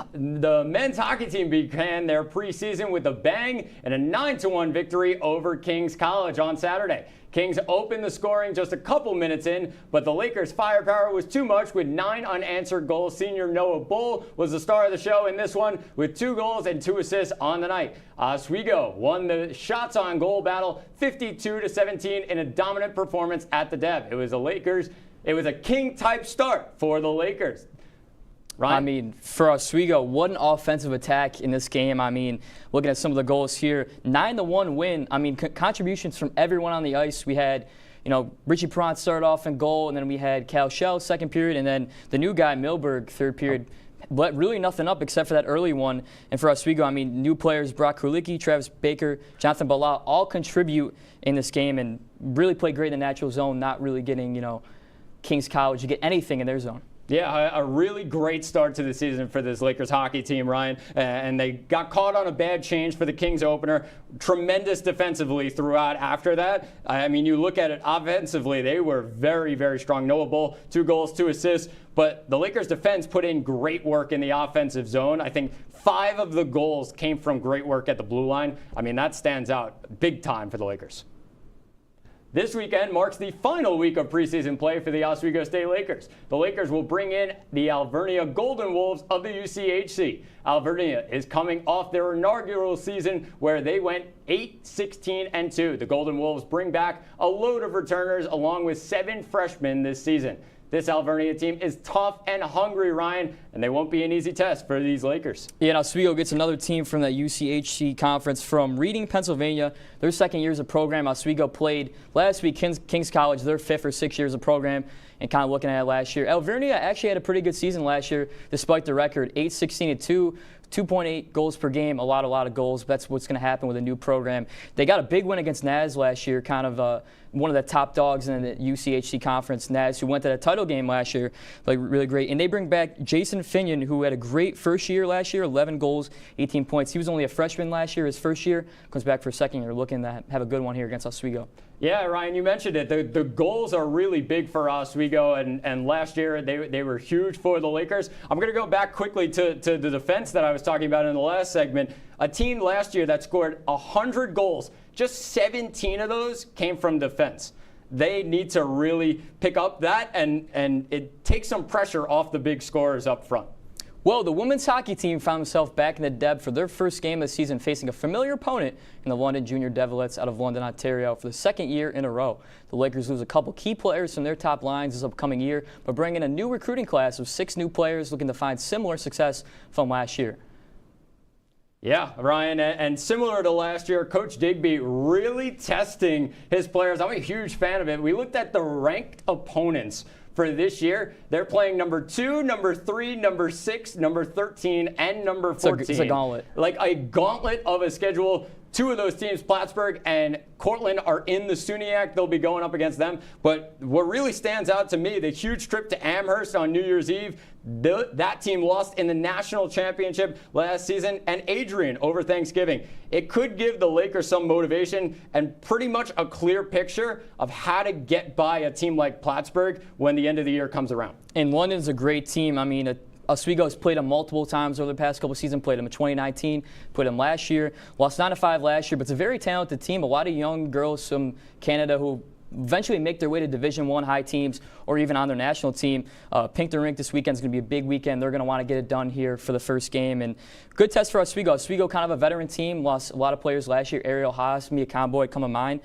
the men's hockey team began their preseason with a bang and a 9-1 victory over Kings College on Saturday. Kings opened the scoring just a couple minutes in, but the Lakers' firepower was too much with 9 unanswered goals. Senior Noah Bull was the star of the show in this one with 2 goals and 2 assists on the night. Oswego won the shots on goal battle 52-17 in a dominant performance at the Deb. It was a King-type start for the Lakers. Ryan? I mean, for Oswego, what an offensive attack in this game. I mean, looking at some of the goals here, 9-1 win. I mean, contributions from everyone on the ice. We had, Richie Perront started off in goal, and then we had Cal Shell second period, and then the new guy, Milberg, third period. But really nothing up except for that early one. And for Oswego, I mean, new players, Brock Krulicki, Travis Baker, Jonathan Bala, all contribute in this game and really play great in the natural zone, not really getting, Kings College to get anything in their zone. Yeah, a really great start to the season for this Lakers hockey team, Ryan. And they got caught on a bad change for the Kings opener. Tremendous defensively throughout after that. I mean, you look at it offensively, they were very, very strong. Noah Bull, 2 goals, 2 assists. But the Lakers defense put in great work in the offensive zone. I think 5 of the goals came from great work at the blue line. I mean, that stands out big time for the Lakers. This weekend marks the final week of preseason play for the Oswego State Lakers. The Lakers will bring in the Alvernia Golden Wolves of the UCHC. Alvernia is coming off their inaugural season where they went 8-16-2. The Golden Wolves bring back a load of returners along with 7 freshmen this season. This Alvernia team is tough and hungry, Ryan, and they won't be an easy test for these Lakers. Yeah, now Oswego gets another team from that UCHC conference from Reading, Pennsylvania. Their second years of program. Oswego played last week King's College, their 5th or 6th years of program, and kind of looking at it last year. Alvernia actually had a pretty good season last year, despite the record, 8-16-2. 2.8 goals per game, a lot of goals. That's what's going to happen with a new program. They got a big win against Naz last year, kind of one of the top dogs in the UCHC conference. Naz, who went to the title game last year, like really great. And they bring back Jason Finion, who had a great first year last year, 11 goals, 18 points. He was only a freshman last year, his first year. Comes back for a second year, looking to have a good one here against Oswego. Yeah, Ryan, you mentioned it. The goals are really big for Oswego, and last year they were huge for the Lakers. I'm going to go back quickly to the defense that I was talking about in the last segment. A team last year that scored 100 goals, just 17 of those came from defense. They need to really pick up that, and it takes some pressure off the big scorers up front. Well, the women's hockey team found themselves back in the Deb for their first game of the season, facing a familiar opponent in the London Junior Devilettes out of London, Ontario, for the second year in a row. The Lakers lose a couple key players from their top lines this upcoming year, but bring in a new recruiting class of 6 new players looking to find similar success from last year. Yeah, Ryan, and similar to last year, Coach Digby really testing his players. I'm a huge fan of it. We looked at the ranked opponents for this year. They're playing number 2, number 3, number 6, number 13, and number 14. It's a gauntlet. Like a gauntlet of a schedule. 2 of those teams, Plattsburgh and Cortland, are in the SUNY. They'll be going up against them. But what really stands out to me, the huge trip to Amherst on New Year's Eve, that team lost in the national championship last season, and Adrian over Thanksgiving. It could give the Lakers some motivation and pretty much a clear picture of how to get by a team like Plattsburgh when the end of the year comes around. And London's a great team. I mean, Oswego has played them multiple times over the past couple seasons, played them in 2019, played them last year, lost 9-5 last year, but it's a very talented team. A lot of young girls from Canada who eventually make their way to Division I high teams or even on their national team. Pinkton Rink this weekend is going to be a big weekend. They're going to want to get it done here for the first game. And good test for Oswego. Oswego, kind of a veteran team, lost a lot of players last year. Ariel Haas, Mia Conboy come to mind.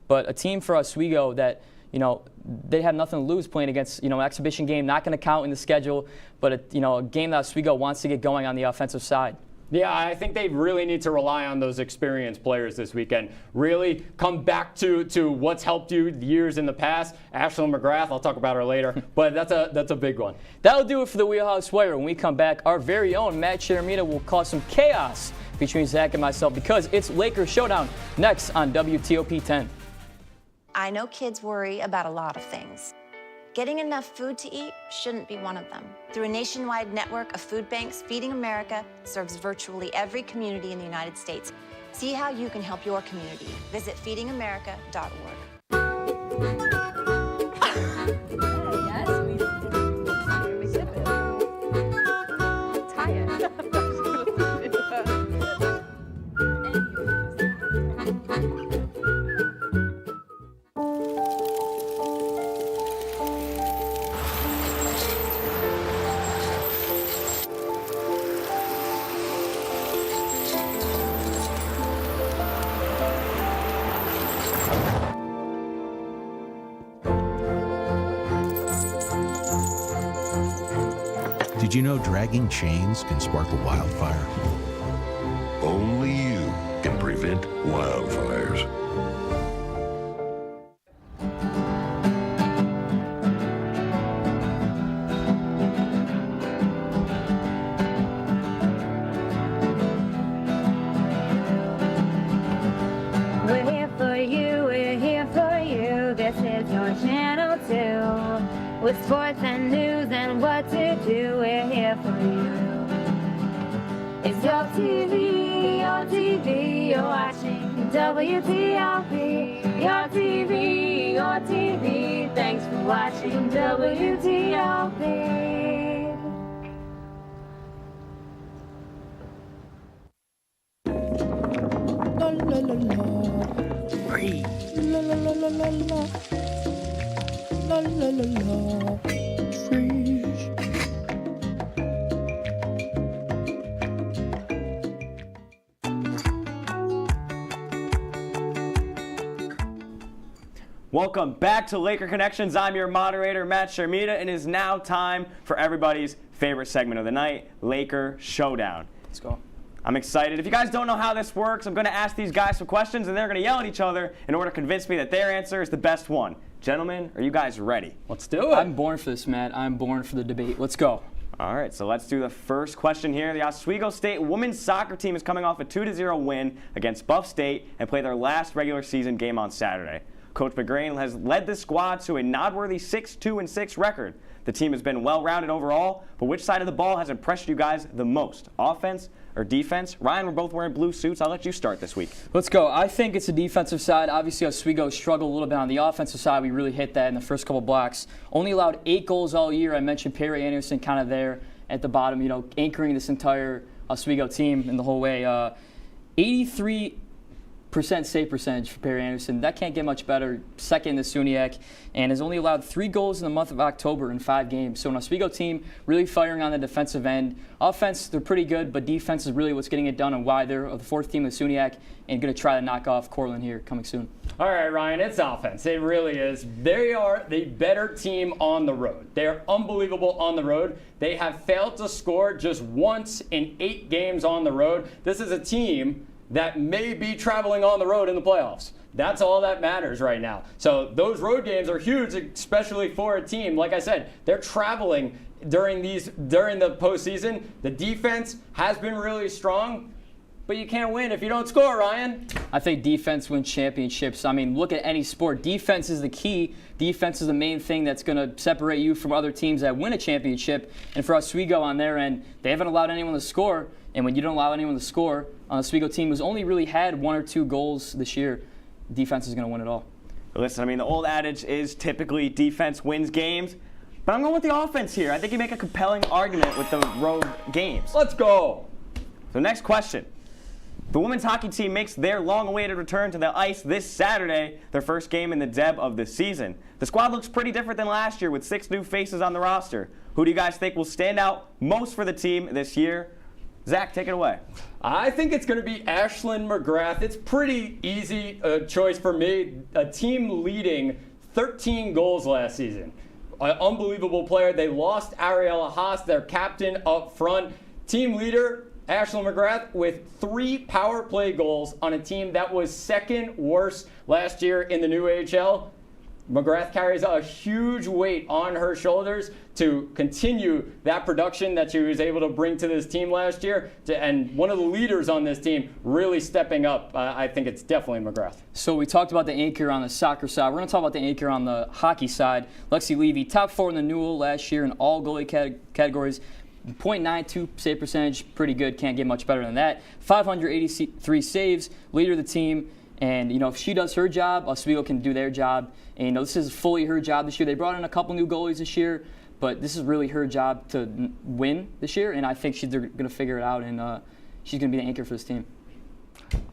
But a team for Oswego that, you know, they have nothing to lose playing against, you know, an exhibition game, not going to count in the schedule, but, a game that Oswego wants to get going on the offensive side. Yeah, I think they really need to rely on those experienced players this weekend. Really come back to what's helped you years in the past. Ashlyn McGrath, I'll talk about her later, but that's a big one. That'll do it for the Wheelhouse Wire. When we come back, our very own Matt Chiramita will cause some chaos between Zach and myself because it's Lakers Showdown next on WTOP-10. I know kids worry about a lot of things. Getting enough food to eat shouldn't be one of them. Through a nationwide network of food banks, Feeding America serves virtually every community in the United States. See how you can help your community. Visit feedingamerica.org. Did you know dragging chains can spark a wildfire? Only you can prevent wildfires. We're here for you, we're here for you. This is your channel 2. With sports and news and what to do, we're here for you. It's your TV, you're watching WTOP. Your TV, thanks for watching WTOP. La la la la. Free. La la la la la la. La la la la. Freeze. Welcome back to Laker Connections. I'm your moderator, Matt Sharmita, and it is now time for everybody's favorite segment of the night, Laker Showdown. Let's go. I'm excited. If you guys don't know how this works, I'm going to ask these guys some questions, and they're going to yell at each other in order to convince me that their answer is the best one. Gentlemen, are you guys ready? Let's do it. I'm born for this, Matt. I'm born for the debate. Let's go. All right, so let's do the first question here. The Oswego State women's soccer team is coming off a 2-0 win against Buff State and play their last regular season game on Saturday. Coach McGrain has led the squad to a noteworthy 6-2-6 record. The team has been well-rounded overall, but which side of the ball has impressed you guys the most? Offense or defense? Ryan, we're both wearing blue suits. I'll let you start this week. Let's go. I think it's the defensive side. Obviously, Oswego struggled a little bit on the offensive side. We really hit that in the first couple blocks. Only allowed 8 goals all year. I mentioned Perry Anderson kind of there at the bottom, anchoring this entire Oswego team in the whole way. 83% save percentage for Perry Anderson. That can't get much better. Second in the SUNY, and has only allowed 3 goals in the month of October in 5 games. So an Oswego team really firing on the defensive end. Offense, they're pretty good, but defense is really what's getting it done and why they're the 4th team in the SUNY and going to try to knock off Cortland here coming soon. All right, Ryan, it's offense. It really is. They are the better team on the road. They're unbelievable on the road. They have failed to score just once in 8 games on the road. This is a team that may be traveling on the road in the playoffs. That's all that matters right now. So those road games are huge, especially for a team. Like I said, they're traveling during the postseason. The defense has been really strong, but you can't win if you don't score, Ryan. I think defense wins championships. I mean, look at any sport. Defense is the key. Defense is the main thing that's going to separate you from other teams that win a championship. And for Oswego on their end, they haven't allowed anyone to score. And when you don't allow anyone to score on a Oswego team who's only really had 1 or 2 goals this year, defense is going to win it all. Listen, I mean, the old adage is typically defense wins games, but I'm going with the offense here. I think you make a compelling argument with the road games. Let's go. So next question. The women's hockey team makes their long-awaited return to the ice this Saturday, their first game in the DEB of the season. The squad looks pretty different than last year with 6 new faces on the roster. Who do you guys think will stand out most for the team this year? Zach, take it away. I think it's going to be Ashlyn McGrath. It's pretty easy choice for me. A team leading 13 goals last season. An unbelievable player. They lost Ariella Haas, their captain up front. Team leader, Ashlyn McGrath, with 3 power play goals on a team that was 2nd worst last year in the new AHL. McGrath carries a huge weight on her shoulders to continue that production that she was able to bring to this team last year. And one of the leaders on this team really stepping up. I think it's definitely McGrath. So we talked about the anchor on the soccer side. We're going to talk about the anchor on the hockey side. Lexi Levy, top 4 in the Newell last year in all goalie categories. .92 save percentage, pretty good. Can't get much better than that. 583 saves, leader of the team. And, if she does her job, Oswego can do their job. And, this is fully her job this year. They brought in a couple new goalies this year, but this is really her job to win this year. And I think they're going to figure it out, and she's going to be the anchor for this team.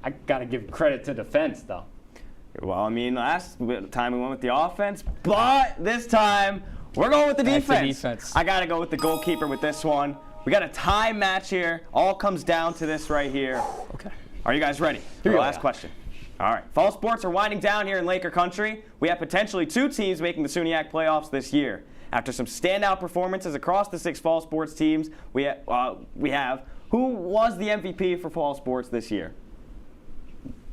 I got to give credit to defense, though. Well, I mean, last time we went with the offense, but this time we're going with the defense. I got to go with the goalkeeper with this one. We got a tie match here. All comes down to this right here. Okay. Are you guys ready? Here, last question. All right, fall sports are winding down here in Laker country. We have potentially 2 teams making the SUNY playoffs this year. After some standout performances across the 6 fall sports teams, we have who was the MVP for fall sports this year?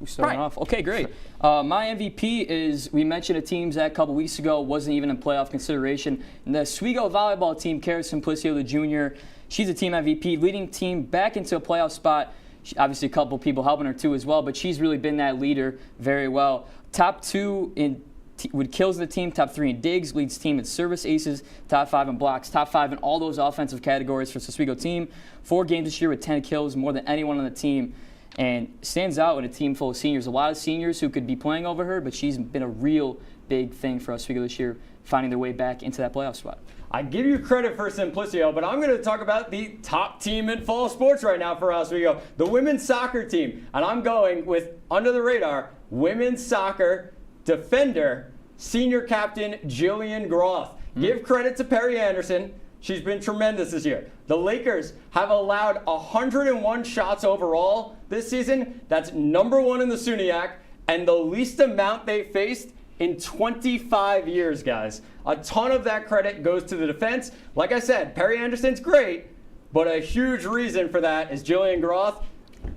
We're starting off. Okay, great. My MVP is, we mentioned a team that a couple weeks ago wasn't even in playoff consideration. And the Oswego volleyball team, Cara Simplicio, the junior, she's a team MVP, leading team back into a playoff spot. Obviously, a couple people helping her too as well, but she's really been that leader very well. Top 2 in with kills in the team, top 3 in digs, leads team in service aces, top 5 in blocks, top 5 in all those offensive categories for the Oswego team. 4 games this year with 10 kills, more than anyone on the team, and stands out in a team full of seniors. A lot of seniors who could be playing over her, but she's been a real big thing for Oswego this year, finding their way back into that playoff spot. I give you credit for Simplicio, but I'm going to talk about the top team in fall sports right now for Oswego, the women's soccer team. And I'm going with, under the radar, women's soccer defender, senior captain Jillian Groth. Give credit to Perry Anderson. She's been tremendous this year. The Lakers have allowed 101 shots overall this season. That's #1 in the SUNY, and the least amount they faced in 25 years, guys. A ton of that credit goes to the defense. Like I said, Perry Anderson's great, but a huge reason for that is Jillian Groth,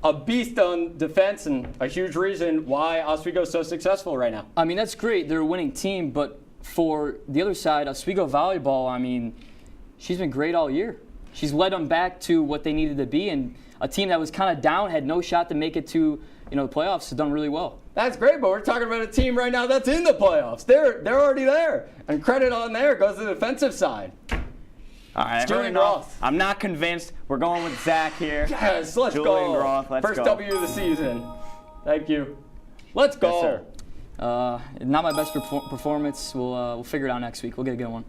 a beast on defense, and a huge reason why Oswego is so successful right now. I mean, that's great. They're a winning team, but for the other side, Oswego volleyball, I mean, she's been great all year. She's led them back to what they needed to be, and a team that was kind of down, had no shot to make it to the playoffs, has done really well. That's great, but we're talking about a team right now that's in the playoffs. They're already there, and credit on there goes to the defensive side. All right, Julian Groth. I'm not convinced. We're going with Zach here. Yes, let's Julian go. Groth, let's First go. W of the season. Thank you. Let's go. Yes, sir. Not my best performance. We'll figure it out next week. We'll get a good one.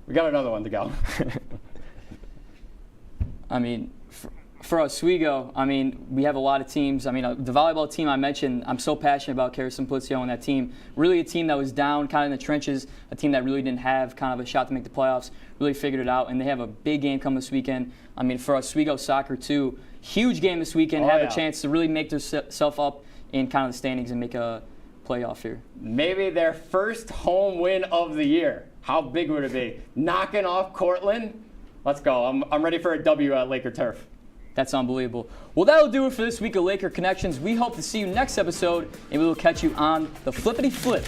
We got another one to go. I mean, for Oswego, I mean, we have a lot of teams. I mean, the volleyball team I mentioned, I'm so passionate about Kara Simplicio and that team. Really a team that was down kind of in the trenches, a team that really didn't have kind of a shot to make the playoffs, really figured it out, and they have a big game coming this weekend. I mean, for Oswego soccer too, huge game this weekend, have a chance to really make themselves up in kind of the standings and make a playoff here. Maybe their first home win of the year. How big would it be? Knocking off Cortland? Let's go. I'm ready for a W at Laker Turf. That's unbelievable. Well, that'll do it for this week of Laker Connections. We hope to see you next episode, and we will catch you on the Flippity Flip.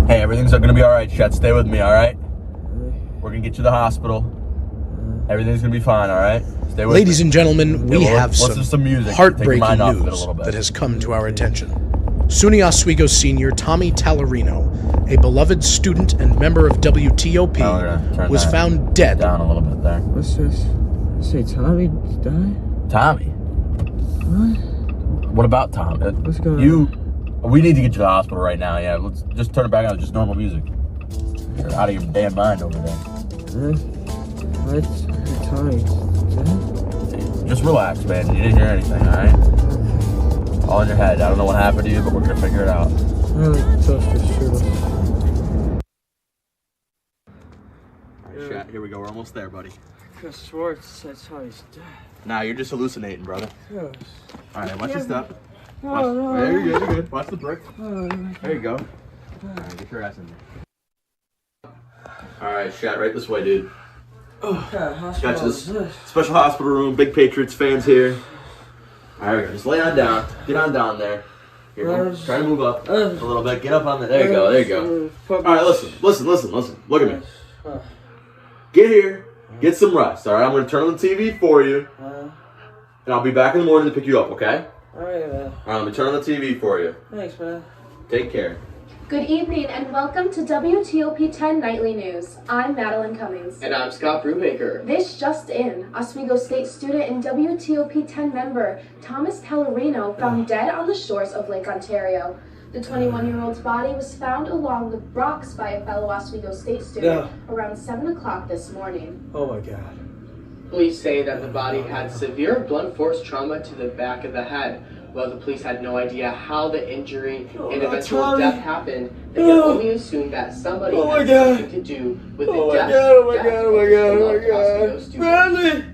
Hey, everything's gonna be all right, Chet. Stay with me, all right? We're gonna get you to the hospital. Everything's gonna be fine, all right? Stay with Ladies me. and gentlemen, we have some music. heartbreaking Take your mind off of it a news little bit. that has come to our attention. SUNY Oswego senior Tommy Tallarino, a beloved student and member of WTOP, was found dead. Down a little bit there. What's this? Say Tommy died? Tommy? What? What about Tom? What's going on? We need to get you to the hospital right now, yeah. Let's just turn it back on to just normal music. You're out of your damn mind over there. What? Tommy dead? Just relax, man. You didn't hear anything, all right? All in your head. I don't know what happened to you, but we're going to figure it out. I like toaster strudel. All right, Shat, here we go. We're almost there, buddy. Chris Schwartz said Tommy's dead. Nah, you're just hallucinating, brother. Yes. All right, watch your step. Oh, no. There, you're good, you're good. Watch the brick. Oh, There you go. All right, get your ass in there. All right, Shat, right this way, dude. Got you this special hospital room, big Patriots fans here. All right, just lay on down. Get on down there. Here, try to move up a little bit. Get up on the. There you go. There you go. All right, listen. Look at me. Get here. Get some rest. All right, I'm gonna turn on the TV for you, and I'll be back in the morning to pick you up. Okay? All right, man. All right, let me turn on the TV for you. Thanks, man. Take care. Good evening and welcome to WTOP-10 Nightly News. I'm Madeline Cummings. And I'm Scott Brubaker. This just in, Oswego State student and WTOP-10 member Thomas Tallarino found dead on the shores of Lake Ontario. The 21-year-old's body was found along the rocks by a fellow Oswego State student around 7 o'clock this morning. Oh my God. Police say that the body had severe blunt force trauma to the back of the head. While the police had no idea how the injury and eventual death happened, they can only assume that somebody had something to do with the death of the Oswego student. Bradley!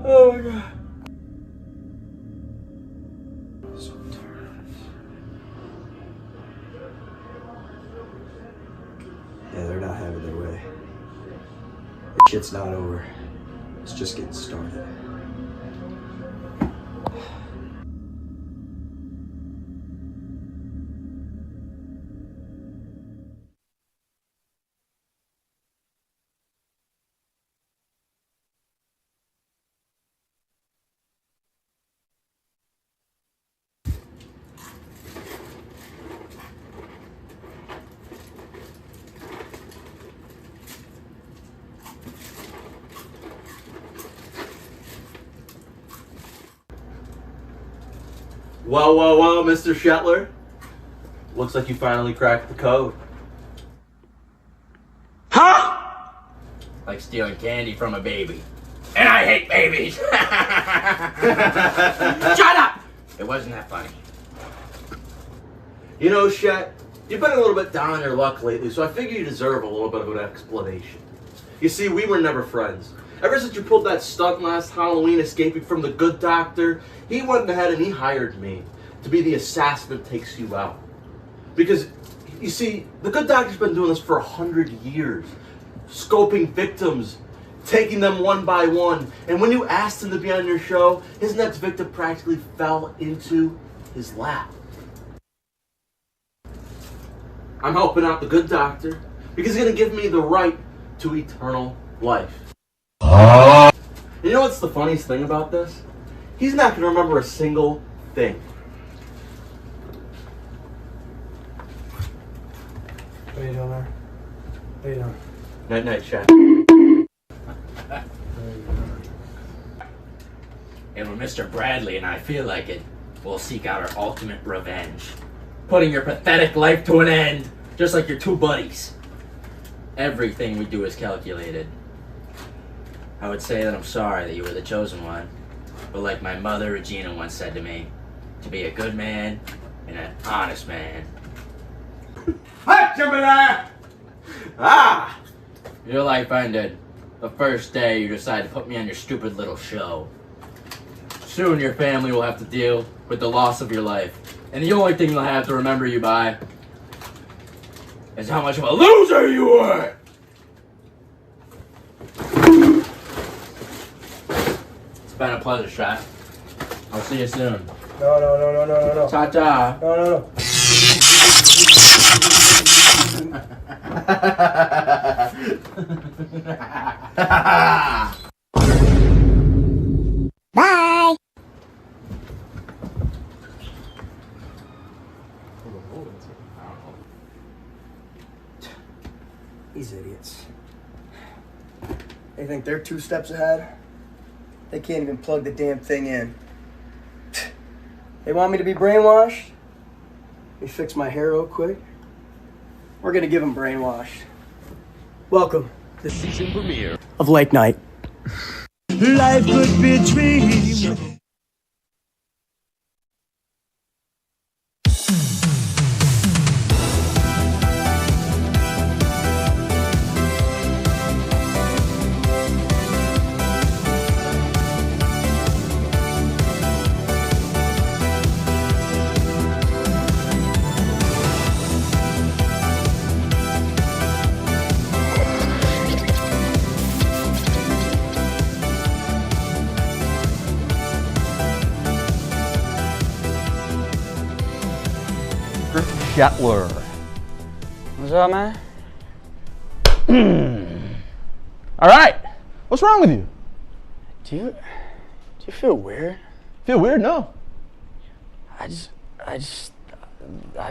Oh my God. Yeah, they're not having their way. The shit's not over. It's just getting started. Whoa, Mr. Shetler. Looks like you finally cracked the code. Huh? Like stealing candy from a baby. And I hate babies. Shut up! It wasn't that funny. You know, Shet, You've been a little bit down on your luck lately, so I figure you deserve a little bit of an explanation. You see, we were never friends. Ever since you pulled that stunt last Halloween escaping from the good doctor, he went ahead and he hired me to be the assassin that takes you out. Because, you see, the good doctor's been doing this for 100 years, scoping victims, taking them one by one, and when you asked him to be on your show, his next victim practically fell into his lap. I'm helping out the good doctor because he's going to give me the right to eternal life. You know what's the funniest thing about this? He's not going to remember a single thing. What are you doing there? What are you doing? Night-night, chat. And when Mr. Bradley and I feel like it, we'll seek out our ultimate revenge. Putting your pathetic life to an end, just like your two buddies. Everything we do is calculated. I would say that I'm sorry that you were the chosen one, but like my mother Regina once said to me, to be a good man and an honest man. Ah! Your life ended the first day you decided to put me on your stupid little show. Soon your family will have to deal with the loss of your life, and the only thing they'll have to remember you by is how much of a loser you were! It's been a pleasure, Shot. I'll see you soon. No. Ta-ta. No. Bye. These idiots. They think they're 2 steps ahead. They can't even plug the damn thing in. They want me to be brainwashed? Let me fix my hair real quick. We're gonna give them brainwashed. Welcome to the season premiere of Lake Night. Life could be a dream. Shetler. What's up, man? All right. What's wrong with you? Do you feel weird? Feel weird? No. I've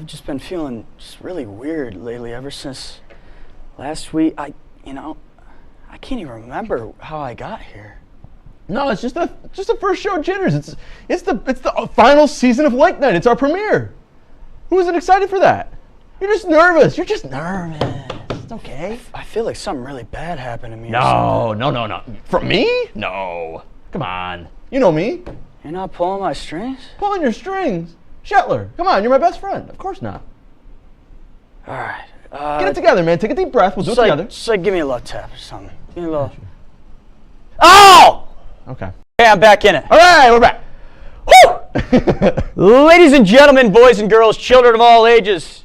just been feeling just really weird lately ever since last week. I can't even remember how I got here. No, it's just the first show of Jitters. It's the final season of Lake Night. It's our premiere. Who isn't excited for that? You're just nervous. You're just nervous. It's okay. I feel like something really bad happened to me. No. From me? No. Come on. You know me. You're not pulling my strings? Pulling your strings? Shetler, come on. You're my best friend. Of course not. All right. Get it together, man. Take a deep breath. We'll do it together. Just give me a little tap or something. Give me a little. Oh! Okay. Hey, I'm back in it. All right, we're back. Woo! Ladies and gentlemen, boys and girls, children of all ages,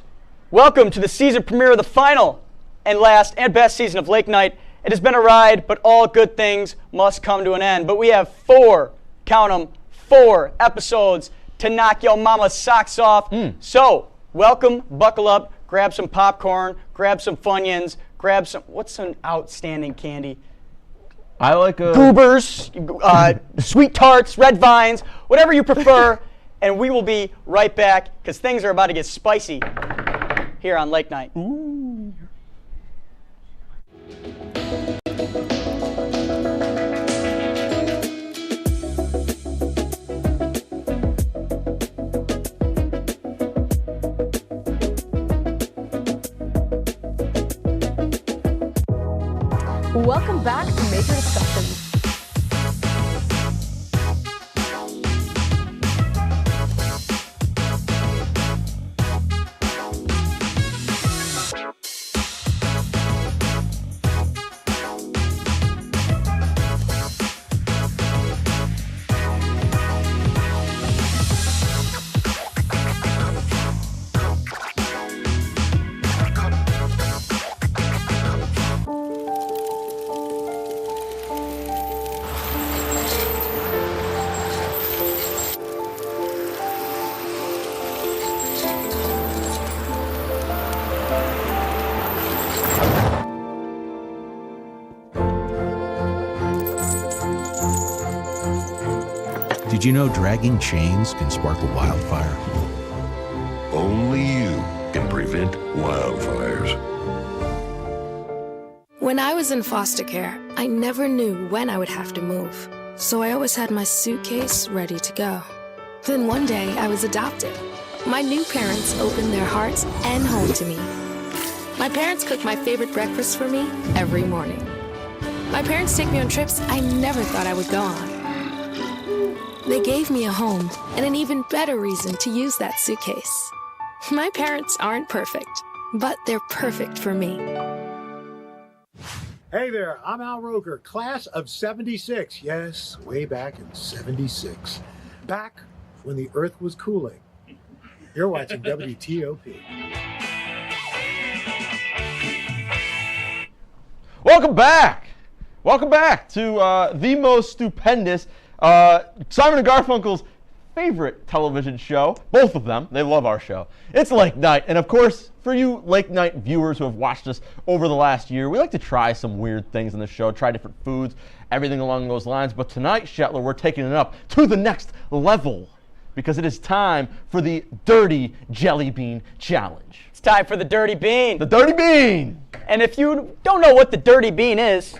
welcome to the season premiere of the final and last and best season of Lake Night. It has been a ride, but all good things must come to an end. But we have 4, count them, 4 episodes to knock your mama's socks off. So, welcome, buckle up, grab some popcorn, grab some Funyuns, grab some, what's an outstanding candy? I like Goobers, Sweet Tarts, Red Vines, whatever you prefer, and we will be right back because things are about to get spicy here on Lake Night. Ooh. Welcome back to Major Discussions. Did you know dragging chains can spark a wildfire? Only you can prevent wildfires. When I was in foster care, I never knew when I would have to move. So I always had my suitcase ready to go. Then one day I was adopted. My new parents opened their hearts and home to me. My parents cook my favorite breakfast for me every morning. My parents take me on trips I never thought I would go on. They gave me a home and an even better reason to use that suitcase. My parents aren't perfect, but they're perfect for me. Hey there, I'm Al Roker, class of 76. Yes, way back in 76. Back when the earth was cooling. You're watching WTOP. Welcome back! Welcome back to the most stupendous Simon and Garfunkel's favorite television show. Both of them. They love our show. It's Lake Night. And of course, for you Lake Night viewers who have watched us over the last year, we like to try some weird things in the show, try different foods, everything along those lines. But tonight, Shetler, we're taking it up to the next level because it is time for the Dirty Jelly Bean Challenge. It's time for the Dirty Bean. The Dirty Bean! And if you don't know what the Dirty Bean is,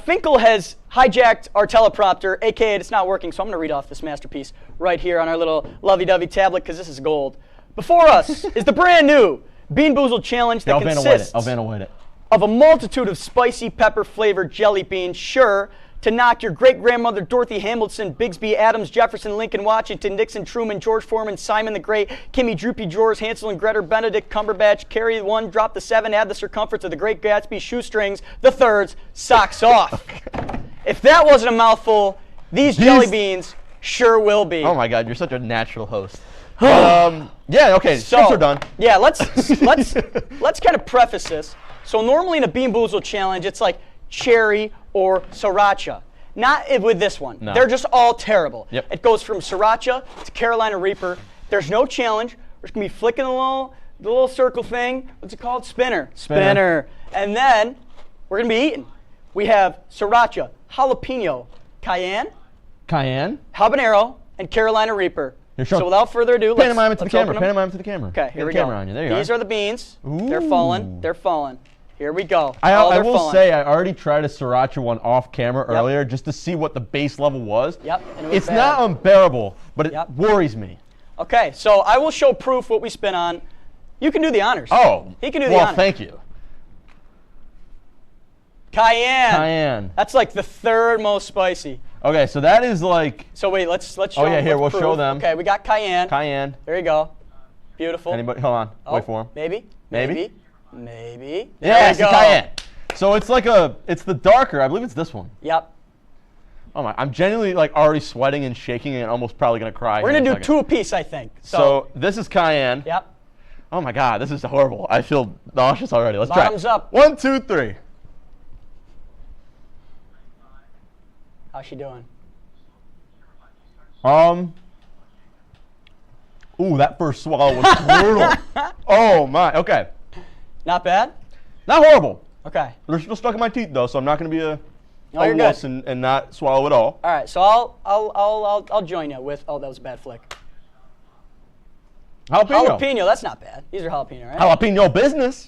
Finkel has hijacked our teleprompter, aka it's not working, so I'm going to read off this masterpiece right here on our little lovey-dovey tablet because this is gold. Before us is the brand new Bean Boozled Challenge that consists of a multitude of spicy pepper-flavored jelly beans, sure to knock your great-grandmother Dorothy Hamilton, Bigsby, Adams, Jefferson, Lincoln, Washington, Nixon, Truman, George Foreman, Simon the Great, Kimmy, Droopy Drawers, Hansel and Gretel, Benedict Cumberbatch, carry the 1, drop the 7, add the circumference of the Great Gatsby, shoestrings, the thirds, socks off. If that wasn't a mouthful, these jelly beans sure will be. Oh my God, you're such a natural host. Yeah, okay, strips are done. Yeah, let's kind of preface this. So normally in a Bean Boozled Challenge, it's like cherry or sriracha. Not with this one. No. They're just all terrible. Yep. It goes from sriracha to Carolina Reaper. There's no challenge. We're just gonna be flicking the little circle thing. What's it called? Spinner. And then we're gonna be eating. We have sriracha, jalapeno, cayenne, habanero, and Carolina Reaper. So without further ado, Pantomime it to the camera. Pantomime it to the camera. Okay, here we go. go. On you. There you These are the beans. Ooh. They're falling. They're falling. Here we go. I will say I already tried a sriracha one off camera earlier just to see what the base level was. Yep. And it was it's bad. not unbearable, but it worries me. Okay, so I will show proof what we spin on. You can do the honors. Oh. He can do the honors. Well, thank you. Cayenne. That's like the third most spicy. Okay, so that is like. So wait, let's show. Oh yeah, here them we'll proof. show them. Okay, we got cayenne. Cayenne. There you go. Beautiful. Anybody? Hold on. Oh, wait for him. Maybe. Maybe. There you go. Cayenne. So it's like it's the darker. I believe it's this one. Yep. Oh my! I'm genuinely like already sweating and shaking and almost probably gonna cry. We're gonna do 2 apiece, I think. So this is cayenne. Yep. Oh my God, this is horrible. I feel nauseous already. Let's try. Bottoms up. 1, 2, 3. How's she doing? Ooh, that first swallow was brutal. Oh my. Okay. Not bad. Not horrible. Okay. They're still stuck in my teeth though, so I'm not gonna be a you're wuss and not swallow at all. All right. So I'll join you with. Oh, that was a bad flick. Jalapeno. Jalapeno. That's not bad. These are jalapeno, right? Jalapeno business.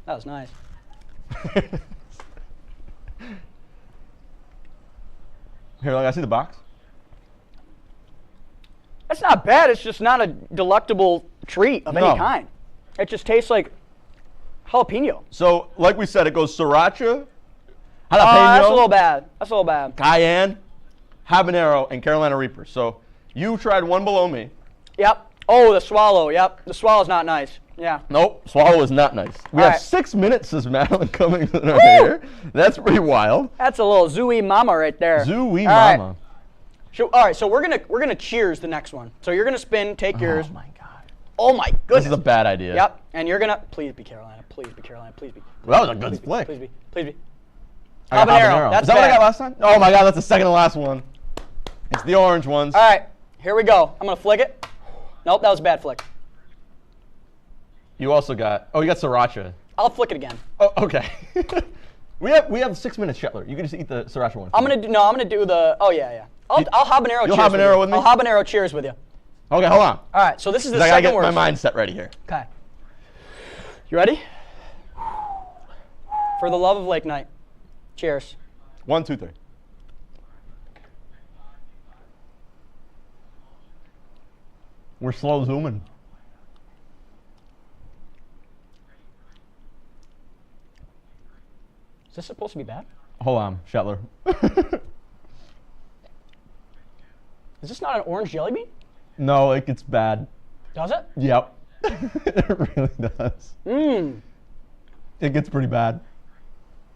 That was nice. Here, I see the box. That's not bad. It's just not a delectable treat of any kind. It just tastes like jalapeno. So, like we said, it goes sriracha, jalapeno. That's a little bad. That's a little bad. Cayenne, habanero, and Carolina Reaper. So you tried one below me. Yep. Oh, the swallow. Yep. The swallow's not nice. Yeah. Nope. Swallow is not nice. We have 6 minutes, says Madeline, coming in our hair. That's pretty wild. That's a little zooey mama right there. Zooey mama. Right. So, all right. So we're gonna cheers the next one. So you're gonna spin. Take yours. Oh my God. Oh my goodness. This is a bad idea. Yep. And you're gonna please be Carolina. Please be Carolina. Please be. Well, that was a good flick. Please be. Please be. I got habanero. That's is that bad. what I got last time? Oh my God, that's the second to last one. It's the orange ones. All right. Here we go. I'm gonna flick it. Nope, that was a bad flick. You also got. Oh, you got sriracha. I'll flick it again. Oh, okay. we have 6 minutes, Shetler. You can just eat the sriracha one. I'm gonna do the. Oh yeah. I'll habanero You'll cheers habanero with me? I'll habanero cheers with you. Okay, hold on. All right, so this is the I second gotta worst. get my mindset ready here. Okay. You ready? For the love of lake night. Cheers. 1, 2, 3. We're slow zooming. Is this supposed to be bad? Hold on, Shetler. Is this not an orange jelly bean? No, it gets bad. Does it? Yep. It really does. Mmm. It gets pretty bad.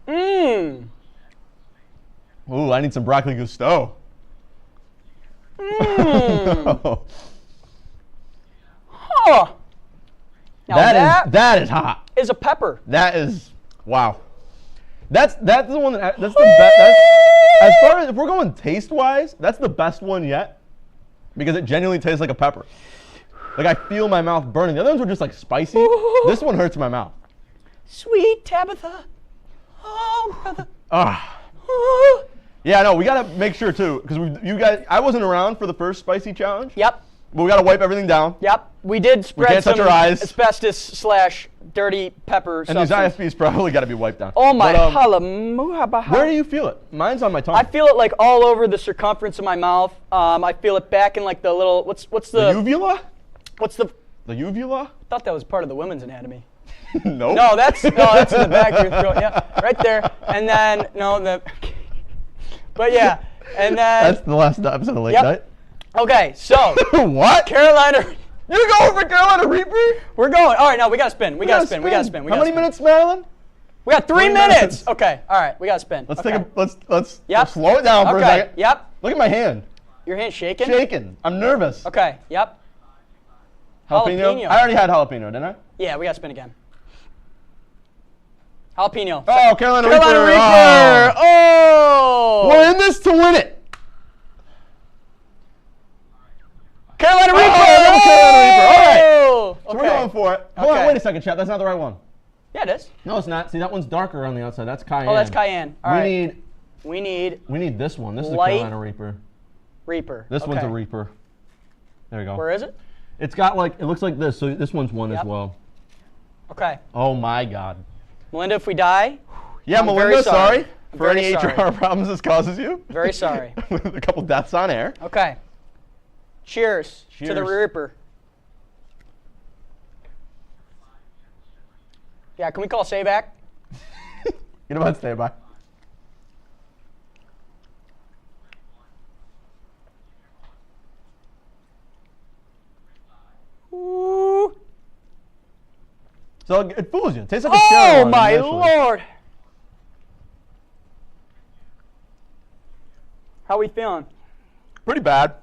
Mmm. Ooh, I need some broccoli gusto. Mmm. No. Huh. Now that is hot. Is a pepper. That is, wow. That's the one that's the best. As far as if we're going taste wise, that's the best one yet, because it genuinely tastes like a pepper. Like I feel my mouth burning. The other ones were just like spicy. This one hurts my mouth. Sweet Tabitha. Oh, brother. Ah. Yeah, no, we gotta make sure too, because you guys, I wasn't around for the first spicy challenge. Yep. But we gotta wipe everything down. Yep. We did spread can't touch some our eyes. asbestos/dirty pepper And these substance. IFBs probably gotta be wiped down. Oh my But, where where do you feel it? Mine's on my tongue. I feel it like all over the circumference of my mouth. I feel it back in like the little what's the uvula? What's the uvula? I thought that was part of the women's anatomy. Nope. No, that's in the back of your throat. Yeah, right there. And then but yeah, and then That's the last episode of Late Yep. Night. Okay, so what? Carolina. You're going for Carolina Reaper? We're going. All right, no, we gotta spin. We gotta spin. How many minutes, Marilyn? We got 3 minutes. Okay. All right, we gotta spin. Let's okay. take a let's Yep. slow it down for a Okay. second. Yep. Look at my hand. Your hand shaking? Shaking. I'm nervous. Okay. Yep. Jalapeno? I already had jalapeno, didn't I? Yeah, we gotta spin again. Jalapeno. Oh, Carolina Reaper. Reaper. Oh. We're in this to win it. Carolina Reaper. Oh, Carolina Reaper. All right. So Okay. we're going for it. Hold Okay. on, wait a second, chat. That's not the right one. Yeah, it is. No, it's not. See, that one's darker on the outside. That's cayenne. Oh, that's cayenne. All we right. need We need this one. This is a light Carolina Reaper. Reaper. This one's a Okay. Reaper. There you go. Where is it? It's got like, it looks like this. So this one's one Yep. as well. Okay. Oh my God. Melinda, if we die. Yeah, I'm Melinda, very sorry I'm for very any sorry. HR problems this causes you. Very sorry. With a couple deaths on air. Okay. Cheers to the Cheers. Reaper. Yeah, can we call Sayback? You know what? Stay by. Ooh. So it fools you. It tastes like a shell. Oh my Lord. How we feeling? Pretty bad.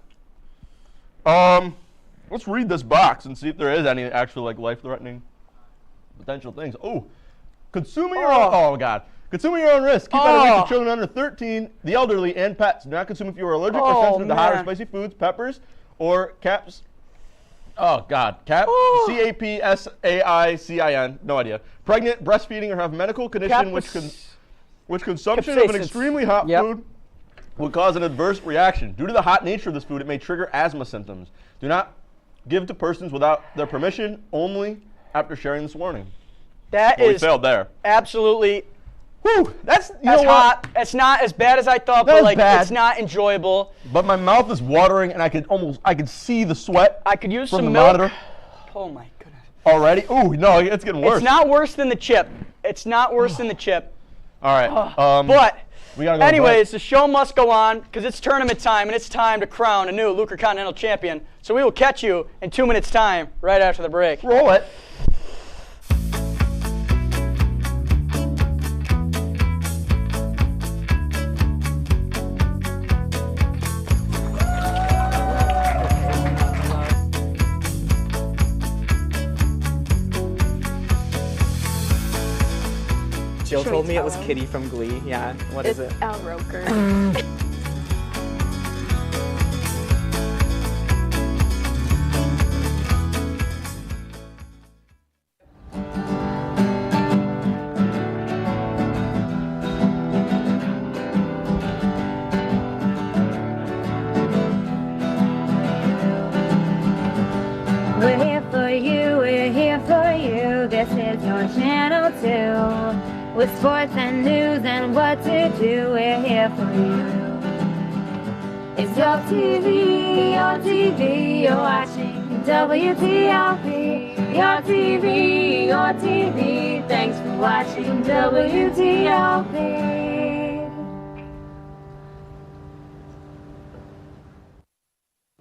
Let's read this box and see if there is any actual like life-threatening potential things. Oh, consuming your own. Oh God. Consuming your own risk. Keep out of reach of children under 13, the elderly, and pets. Do not consume if you are allergic or sensitive to hot or spicy foods, peppers, or caps. Oh God, CAPSAICIN. No idea. Pregnant, breastfeeding, or have medical condition which consumption of an extremely hot food will cause an adverse reaction. Due to the hot nature of this food, it may trigger asthma symptoms. Do not give to persons without their permission, only after sharing this warning. That Well, is we failed there. absolutely. Whew, that's That's know hot. what? It's not as bad as I thought, That but was like bad. it's not enjoyable. But my mouth is watering, and I could see the sweat. I could use from some the milk. monitor Oh my goodness. already. Oh no, it's getting worse. It's not worse than the chip. It's not worse than the chip. All right. But we gotta go. anyways, the show must go on because it's tournament time and it's time to crown a new Luker Continental Champion. So we will catch you in 2 minutes' time, right after the break. Roll it. Jill told me it was Kitty from Glee. Yeah, what is it? Al Roker. With sports and news and what to do, we're here for you. It's your TV, you're watching WTOP. Your TV, thanks for watching WTOP.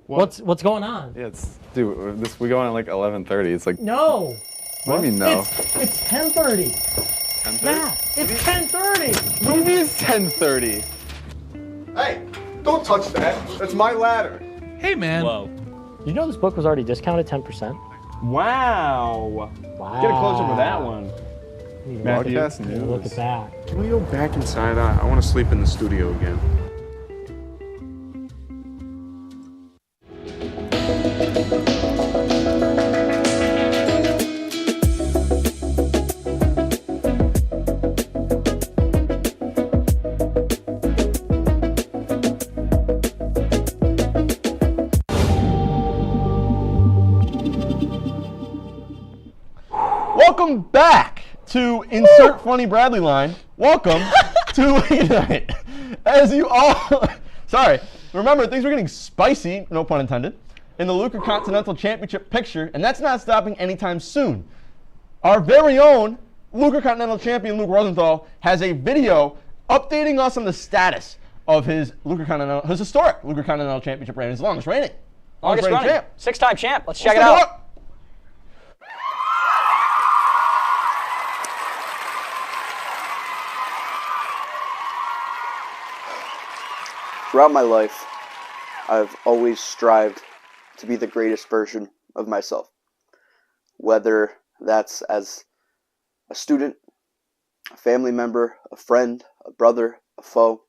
What's going on? Yeah, dude, we go on at like 11:30. It's like No. What do you mean no? It's 10:30. 10:30? Yeah, it's 10:30. What do you mean it's 10:30? Hey, don't touch that. That's my ladder. Hey, man. Whoa. You know this book was already discounted 10%? Wow. Get a close up with that one. Matthew, broadcast news. Look at that. Can we go back inside? I want to sleep in the studio again. Welcome back to Insert Funny Bradley line. Welcome to Late Night. As you all, sorry, remember things were getting spicy, no pun intended, in the Luca Continental Championship picture, and that's not stopping anytime soon. Our very own Luca Continental champion Luke Rosenthal has a video updating us on the status of his historic Luca Continental Championship reign, his longest reigning. Longest running champ. 6-time champ. Let's check it out. Throughout my life, I've always strived to be the greatest version of myself. Whether that's as a student, a family member, a friend, a brother, a foe.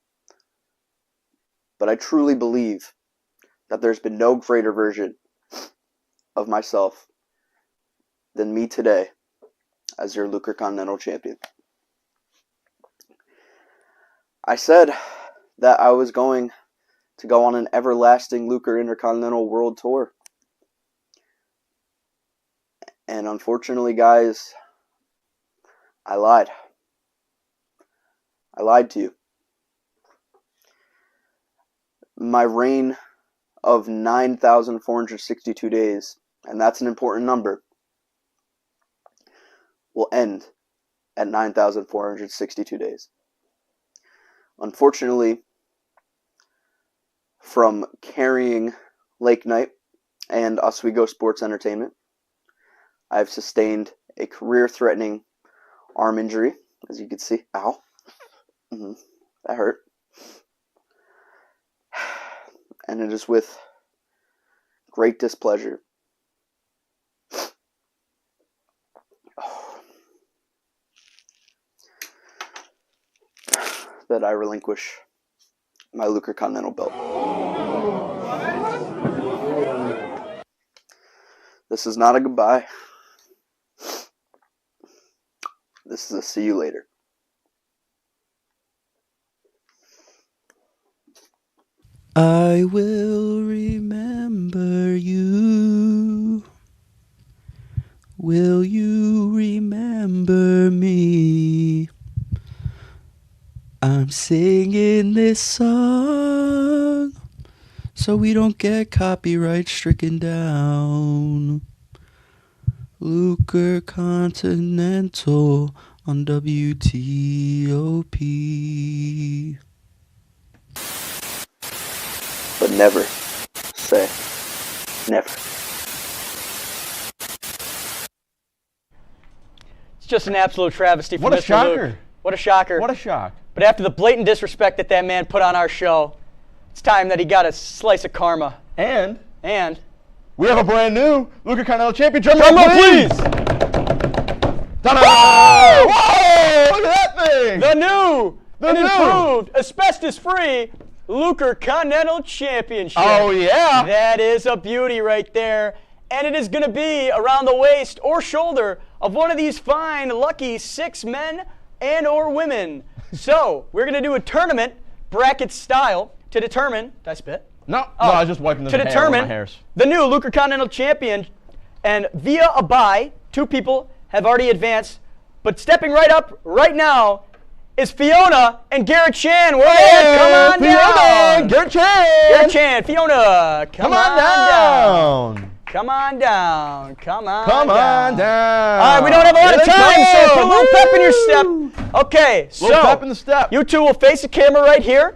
But I truly believe that there's been no greater version of myself than me today as your Luca Continental champion. I said that I was going to go on an everlasting Luca Intercontinental World Tour. And unfortunately, guys, I lied. I lied to you. My reign of 9,462 days, and that's an important number, will end at 9,462 days. Unfortunately, from carrying Lake Night and Oswego Sports Entertainment, I've sustained a career-threatening arm injury, as you can see. Ow. That hurt. And it is with great displeasure that I relinquish my Luca Continental belt. This is not a goodbye. This is a see you later. I will remember you. Will you remember me? I'm singing this song so we don't get copyright stricken down. Luca Continental on WTOP. But never say never. It's just an absolute travesty for What a Mr. shocker. Luke. What a shocker. What a shock. But after the blatant disrespect that man put on our show, it's time that he got a slice of karma. And we have a brand new Luca Continental champion. Drum roll, roll, please. Ta-da! Whoa! Look at that thing! The new and improved, asbestos-free Luca Continental Championship. Oh, yeah. That is a beauty right there. And it is going to be around the waist or shoulder of one of these fine, lucky 6 men and or women. So, we're going to do a tournament, bracket style, to determine... Did I spit? No, I was just wiping the hair with my determine hairs. the new Luca Continental Champion. And via a bye, 2 people have already advanced But stepping right up right now is Fiona and Garrett Chan. Where they at? Come on Fiona down. and Garrett Chan. Garrett Chan, Fiona, come on down. Come on down. Come on down. All right, we don't have a lot of time, so put a little pep in your step. Okay, so pep in the step. You two will face the camera right here,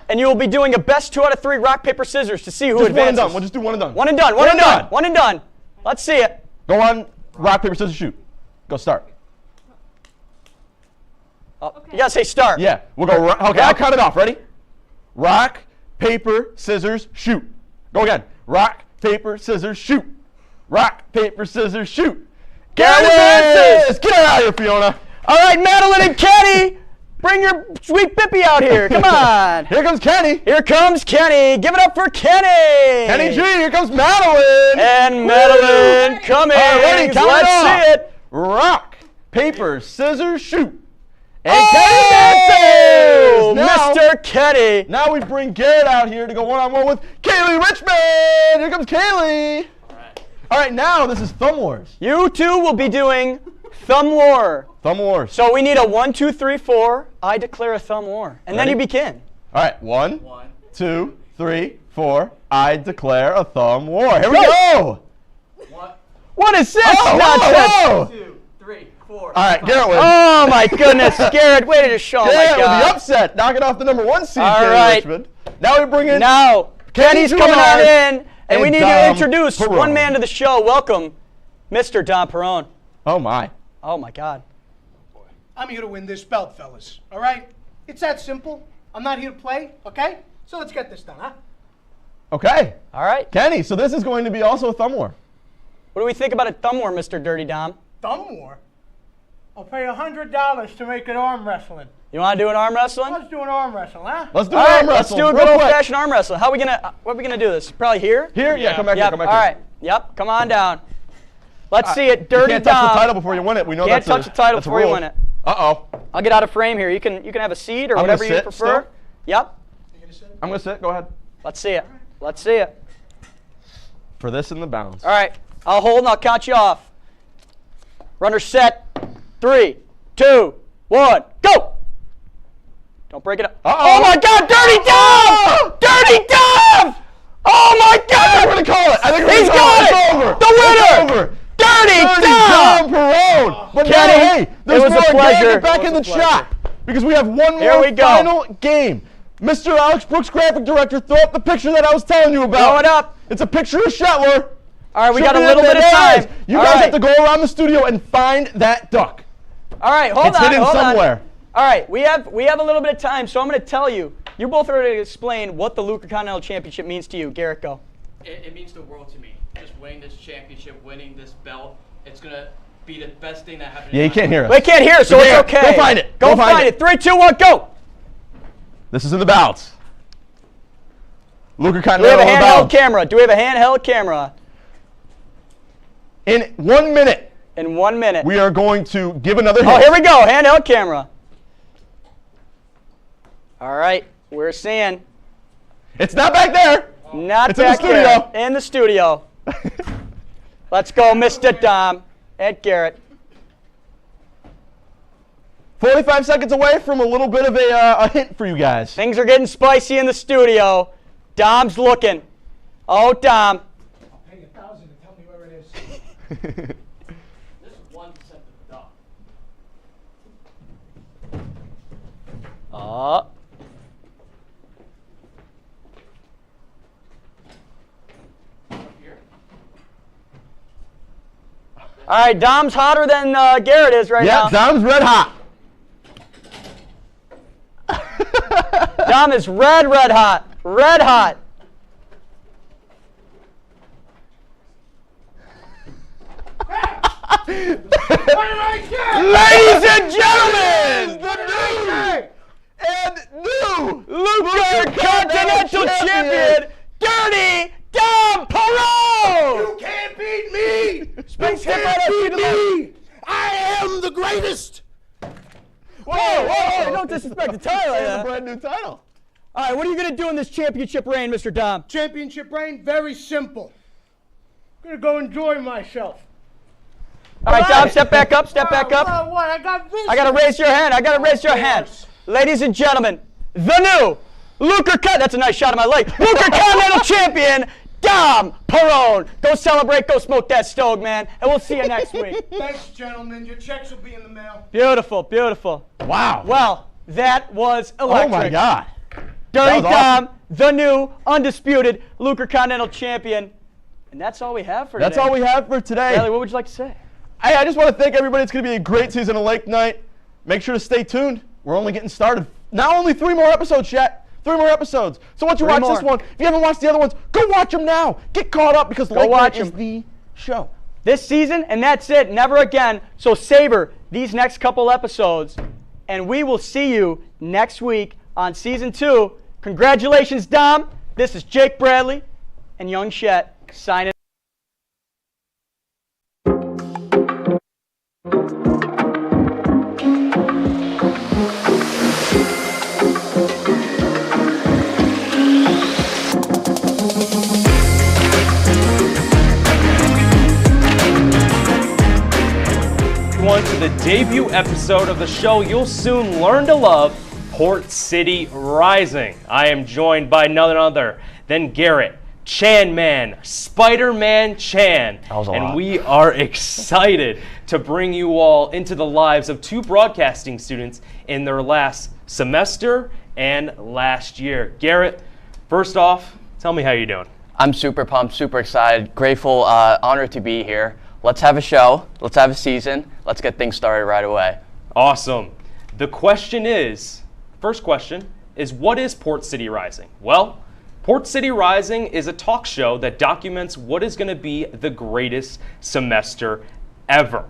and you will be doing a best 2 out of 3 rock, paper, scissors to see who just advances. One and done. We'll just do one and done. One and done. One and done. One and done. Let's see it. Go on. Rock, paper, scissors, shoot. Go start. Oh, you gotta say start. Yeah, we'll go. Okay, I'll count it off. Ready? Rock, paper, scissors, shoot. Go again. Rock, paper, scissors, shoot. Rock, paper, scissors, shoot. Garrett advances. Get out of here, Fiona. All right, Madeline and Kenny, bring your sweet Bippy out here. Come on. Here comes Kenny. Here comes Kenny. Give it up for Kenny. Kenny G. Here comes Madeline. And Madeline coming. All right, ready? Let's see it. Rock, paper, scissors, shoot. And Oh, Kenny advances! Mr. Kenny. Now we bring Garrett out here to go one-on-one with Kaylee Richmond. Here comes Kaylee. All right, now this is Thumb Wars. You two will be doing Thumb War. Thumb Wars. So we need a 1, 2, 3, 4. I declare a Thumb War. And then you begin. All right, 1, 2, 3, 4. I declare a Thumb War. Here we go. What is this Oh, nonsense? whoa. 2, 3, 4. All right, Garrett wins. Oh, my goodness. Garrett, way to show. Garrett my with God. the upset, knocking off the #1 seed, All Kaylee right. Richmond. Now we bring in Now, Kenny's coming on in, and we need to Dom introduce Perone. one man to the show. Welcome, Mr. Dom Perone. Oh, my. Oh, my God. I'm here to win this belt, fellas. All right? It's that simple. I'm not here to play, okay? So let's get this done, huh? Okay. All right. Kenny, so this is going to be also a Thumb War. What do we think about a Thumb War, Mr. Dirty Dom? Thumb war? I'll pay $100 to make it arm wrestling. You want to do an arm wrestling? Let's do an arm wrestling, huh? Let's do All an right, arm let's wrestle. do a real good quick. old-fashioned arm wrestle. What are we gonna do this? Probably here? Here? Yeah, come back Yep. here. Come back All here. right. Yep. Come on down. Let's see it. You Dirty can't Dom. touch the title before you win it. We know Can't that's touch the title that's a before you rule. win it. Uh-oh. I'll get out of frame here. You can have a seat or I'm whatever gonna you sit prefer. still. Yep. I'm going to sit. Go ahead. Let's see it. Let's see it. For this in the bounds. All right. I'll hold and I'll count you off. Runner set. 3, 2, 1, go! Don't break it up. Uh-oh. Oh my God! Dirty Dom! Dirty Dom! Oh my God! I think we're going to call it. I think we're He's going to call got it. it! It's over. The winner! It's over. Dirty Dom Dom! Perone. But Kenny, now, hey, there's it was more. a pleasure. Get back in the chat because we have one Here more we go. final game. Mr. Alex Brooks, graphic director, throw up the picture that I was telling you about. Throw it up. It's a picture of Shetler. All right, we Show got a me little that bit of guys. time. You All guys right. have to go around the studio and find that duck. All right, hold It's on. hidden hold somewhere. On. All right, we have a little bit of time, so I'm going to tell you. You both are going to explain what the Luca Continental Championship means to you. Garrett, go. It means the world to me. Just winning this championship, winning this belt, it's going to be the best thing that happened. Yeah, you can't hear us. They can't hear us, so it's okay. Go find it. Go find it. 3, 2, 1, go. This is in the bouts. Luca Do we have Continental a in the handheld bouts. camera? Do we have a handheld camera? In 1 minute, In 1 minute. we are going to give another hit. Oh, here we go. Handheld camera. All right, we're seeing. It's not back there. Not It's in the back studio. there. In the studio. Let's go, Mr. Dom. Ed Garrett. 45 seconds away from a little bit of a hint for you guys. Things are getting spicy in the studio. Dom's looking. Oh, Dom. I'll pay $1,000 to tell me where it is. This is 1% of the dog. Oh. All right, Dom's hotter than Garrett is right now. Yeah, Dom's red hot. Dom is red hot. Red hot. Ladies and gentlemen, the new and new Luca Continental Champion, Dirty Dom Perone! You can't beat me! Space You hip right can't up beat to the me! I am the greatest! Whoa, don't disrespect the title. It's a Yeah. brand new title. All right, what are you going to do in this championship reign, Mr. Dom? Championship reign, very simple. I'm gonna go enjoy myself. All right, Dom, step back up, step back up. What? I got this. I got to raise your hand. I got to raise your hand. Ladies and gentlemen, the new that's a nice shot of my leg. Luker Continental Champion, Dom Perone. Go celebrate, go smoke that stove, man. And we'll see you next week. Thanks, gentlemen. Your checks will be in the mail. Beautiful, beautiful. Wow. Well, that was electric. Oh, my God. Dirty That was Dom, awesome. the new undisputed Luker Continental Champion. And that's all we have for today. That's all we have for today. Bradley, what would you like to say? Hey, I just want to thank everybody. It's going to be a great season of Lake Night. Make sure to stay tuned. We're only getting started. Now only 3 more episodes, chat. 3 more episodes. So once you watch this one, if you haven't watched the other ones, go watch them now. Get caught up because Lake Night is the show. This season, and that's it. Never again. So savor these next couple episodes, and we will see you next week on Season 2. Congratulations, Dom. This is Jake Bradley and Young Shet signing. To the debut episode of the show you'll soon learn to love, Port City Rising. I am joined by none other than Garrett Chan Man, Spider-Man Chan. That was a and lot. we are excited to bring you all into the lives of 2 broadcasting students in their last semester and last year. Garrett, first off, tell me how you're doing. I'm super pumped, super excited, grateful, honored to be here. Let's have a show. Let's have a season. Let's get things started right away. Awesome. The first question is, what is Port City Rising? Well, Port City Rising is a talk show that documents what is going to be the greatest semester ever.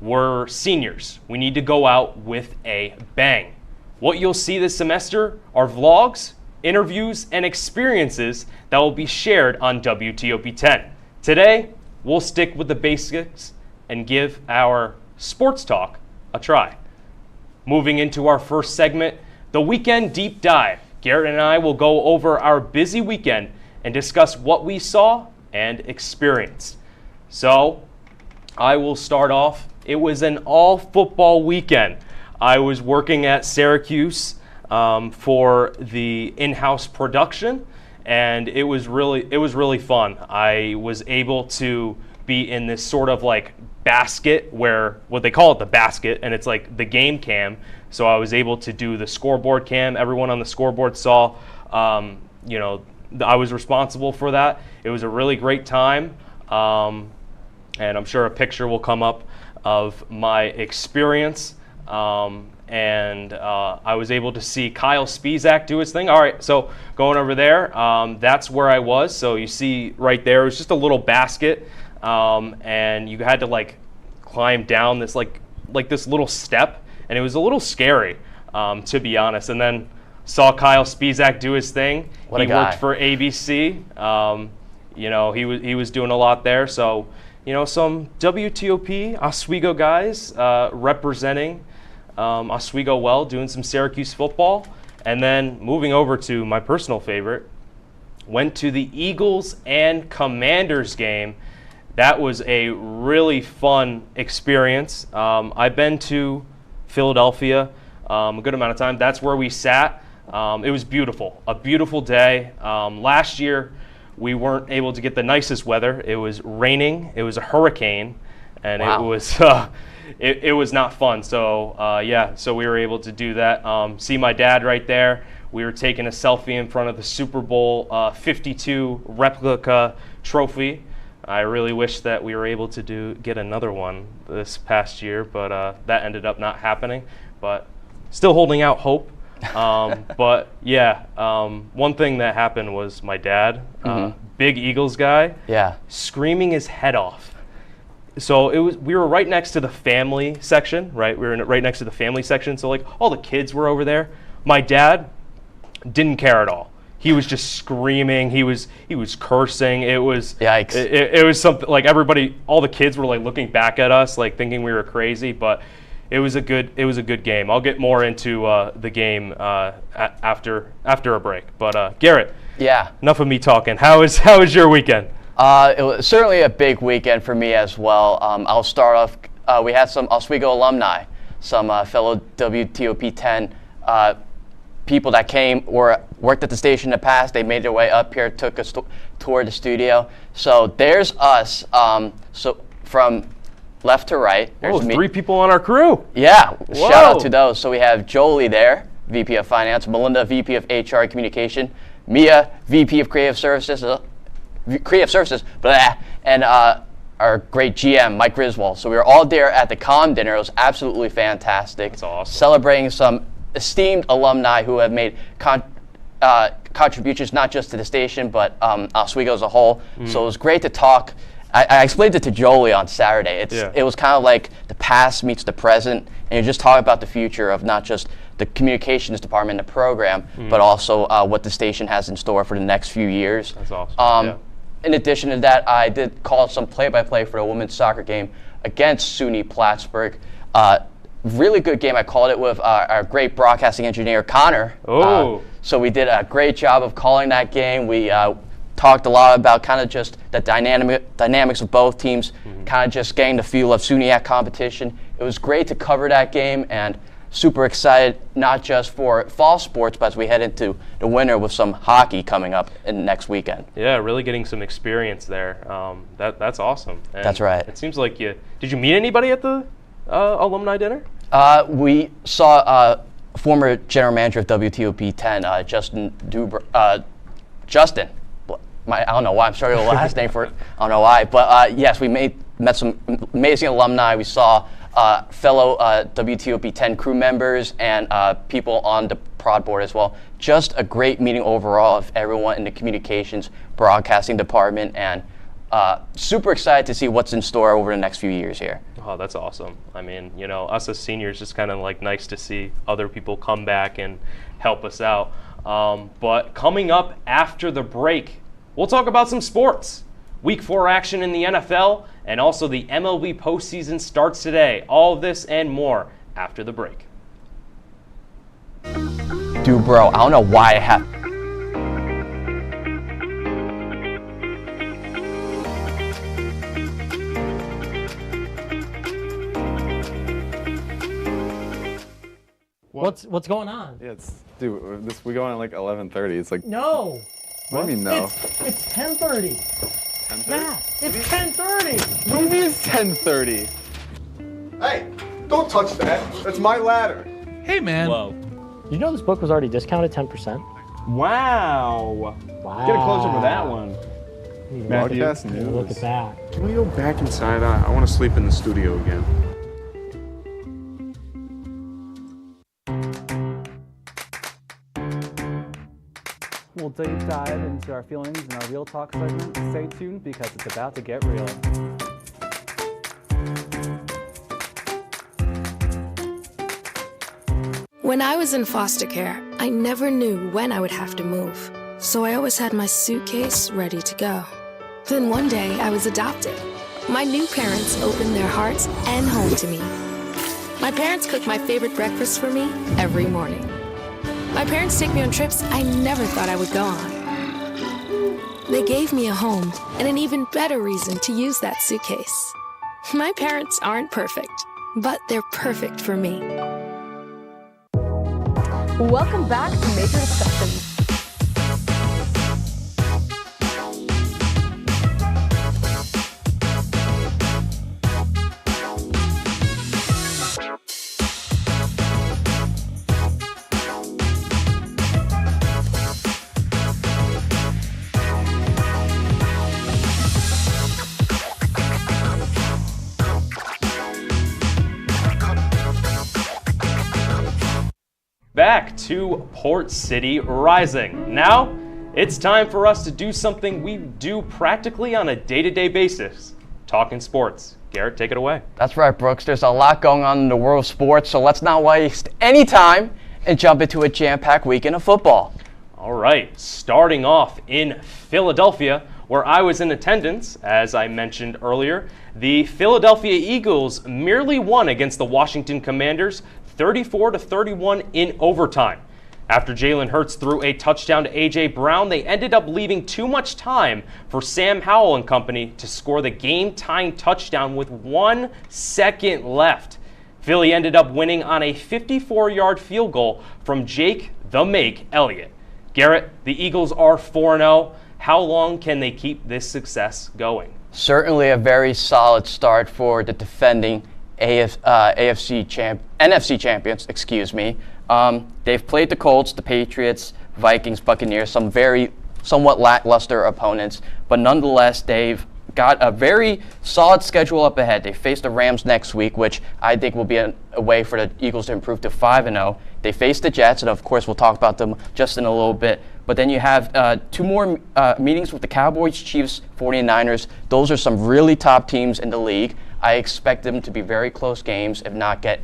We're seniors. We need to go out with a bang. What you'll see this semester are vlogs, interviews, and experiences that will be shared on WTOP-10. Today, we'll stick with the basics and give our sports talk a try. Moving into our first segment, the Weekend Deep Dive. Garrett and I will go over our busy weekend and discuss what we saw and experienced. So, I will start off. It was an all-football weekend. I was working at Syracuse for the in-house production, and it was really fun. I was able to be in this sort of like basket, where what they call it, the basket, and it's like the game cam. So I was able to do the scoreboard cam. Everyone on the scoreboard saw, I was responsible for that. It was a really great time, and I'm sure a picture will come up of my experience. And I was able to see Kyle Spizak do his thing. All right, so going over there, that's where I was. So you see right there, it was just a little basket, and you had to like climb down this like this little step, and it was a little scary, to be honest. And then saw Kyle Spizak do his thing. What a he guy. worked for ABC. He was doing a lot there. So some WTOP Oswego guys representing Oswego well, doing some Syracuse football. And then moving over to my personal favorite, went to the Eagles and Commanders game. That was a really fun experience. I've been to Philadelphia a good amount of time. That's where we sat. It was beautiful, a beautiful day. Last year, we weren't able to get the nicest weather. It was raining. It was a hurricane, and Wow. it was not fun. So so we were able to do that. See my dad right there. We were taking a selfie in front of the Super Bowl 52 replica trophy. I really wish that we were able to get another one this past year, but that ended up not happening. But still holding out hope. But yeah, one thing that happened was my dad, big Eagles guy, screaming his head off. So we were right next to the family section, right? We were right next to the family section. So like all the kids were over there. My dad didn't care at all. He was just screaming. He was cursing. It was yikes. It was something like everybody, all the kids were like looking back at us, like thinking we were crazy. But it was a good game. I'll get more into the game after a break. But Garrett, yeah. Enough of me talking. How was your weekend? It was certainly a big weekend for me as well. I'll start off. We had some Oswego alumni, some fellow WTOP-10 people that came or worked at the station in the past. They made their way up here, took a tour of the studio. So there's us. So from left to right. Oh, 3 people on our crew. Yeah, Whoa. Shout out to those. So we have Jolie there, VP of Finance, Melinda, VP of HR and Communication, Mia, VP of Creative Services, and our great GM, Mike Griswold. So we were all there at the comm dinner. It was absolutely fantastic. That's awesome. Celebrating some esteemed alumni who have made contributions not just to the station, but Oswego as a whole. So it was great to talk. I explained it to Jolie on Saturday. It was kind of like the past meets the present, and you're just talking about the future of not just the communications department, the program, but also what the station has in store for the next few years. That's awesome. In addition to that, I did call some play-by-play for the women's soccer game against SUNY Plattsburgh. Really good game. I called it with our great broadcasting engineer, Connor. Oh. So we did a great job of calling that game. We talked a lot about kind of just the dynamics of both teams, kind of just getting the feel of SUNYAC competition. It was great to cover that game, and super excited not just for fall sports, but as we head into the winter with some hockey coming up in next weekend. Yeah, really getting some experience there. That's awesome. And that's right. It seems like did you meet anybody at the alumni dinner? We saw former general manager of WTOP-10, Justin. I don't know why I'm starting the last name for it. I don't know why. But yes, we met some amazing alumni. We saw fellow WTOP-10 crew members and people on the prod board as well. Just a great meeting overall of everyone in the communications broadcasting department, and super excited to see what's in store over the next few years here. Oh, that's awesome. I mean, us as seniors, just kind of like nice to see other people come back and help us out. But coming up after the break, we'll talk about some sports. Week 4 action in the NFL, and also the MLB postseason starts today. All of this and more after the break. Dude, bro, I don't know why I have... What's going on? Yeah, dude, we go on at like 11:30. It's like... No. What do you mean no? It's 10:30. 10:30? Yeah, it's 10:30. What do you mean it's 10:30? Hey, don't touch that. That's my ladder. Hey, man. Whoa. You know this book was already discounted 10%? Wow. Wow. Get a close-up of that one. Broadcast news. Look at that. Can we go back inside? I want to sleep in the studio again. We'll deep dive into our feelings in our Real Talk segment. Stay tuned because it's about to get real. When I was in foster care, I never knew when I would have to move. So I always had my suitcase ready to go. Then one day I was adopted. My new parents opened their hearts and home to me. My parents cook my favorite breakfast for me every morning. My parents take me on trips I never thought I would go on. They gave me a home and an even better reason to use that suitcase. My parents aren't perfect, but they're perfect for me. Welcome back to Major Discussions. Back to Port City Rising. Now, it's time for us to do something we do practically on a day-to-day basis, talking sports. Garrett, take it away. That's right, Brooks. There's a lot going on in the world of sports, so let's not waste any time and jump into a jam-packed weekend of football. All right, starting off in Philadelphia, where I was in attendance, as I mentioned earlier, the Philadelphia Eagles merely won against the Washington Commanders 34-31 in overtime. After Jalen Hurts threw a touchdown to A.J. Brown, they ended up leaving too much time for Sam Howell and company to score the game-tying touchdown with 1 second left. Philly ended up winning on a 54-yard field goal from Jake the Make Elliott. Garrett, the Eagles are 4-0. How long can they keep this success going? Certainly a very solid start for the defending NFC champions, excuse me. They've played the Colts, the Patriots, Vikings, Buccaneers, some somewhat lackluster opponents, but nonetheless, they've got a very solid schedule up ahead. They face the Rams next week, which I think will be a way for the Eagles to improve to 5-0. They face the Jets, and of course, we'll talk about them just in a little bit. But then you have 2 more meetings with the Cowboys, Chiefs, 49ers. Those are some really top teams in the league. I expect them to be very close games, if not get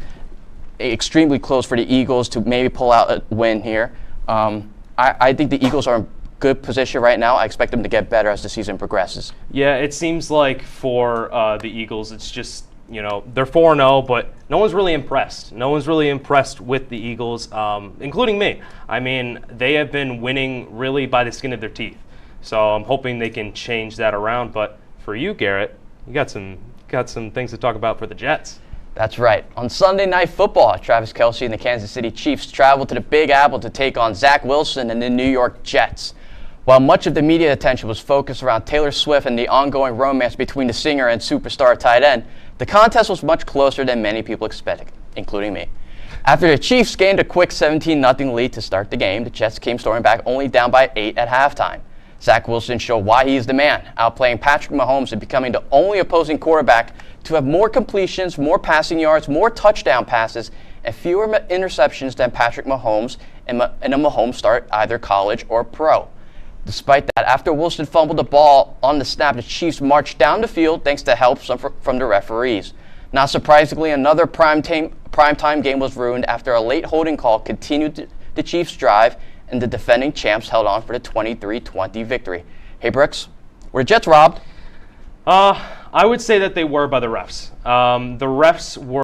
extremely close for the Eagles to maybe pull out a win here. I think the Eagles are in good position right now. I expect them to get better as the season progresses. Yeah, it seems like for the Eagles, it's just, they're 4-0, but no one's really impressed. No one's really impressed with the Eagles, including me. I mean, they have been winning really by the skin of their teeth. So I'm hoping they can change that around. But for you, Garrett, you got some things to talk about for the Jets. That's right. On Sunday Night Football, Travis Kelce and the Kansas City Chiefs traveled to the Big Apple to take on Zach Wilson and the New York Jets. While much of the media attention was focused around Taylor Swift and the ongoing romance between the singer and superstar tight end, the contest was much closer than many people expected, including me. After the Chiefs gained a quick 17-0 lead to start the game, the Jets came storming back only down by 8 at halftime. Zach Wilson showed why he is the man, outplaying Patrick Mahomes and becoming the only opposing quarterback to have more completions, more passing yards, more touchdown passes, and fewer interceptions than Patrick Mahomes in a Mahomes start, either college or pro. Despite that, after Wilson fumbled the ball on the snap, the Chiefs marched down the field thanks to help from the referees. Not surprisingly, another primetime game was ruined after a late holding call continued the Chiefs' drive, and the defending champs held on for the 23-20 victory. Hey, Brooks, were the Jets robbed? I would say that they were by the refs. The refs were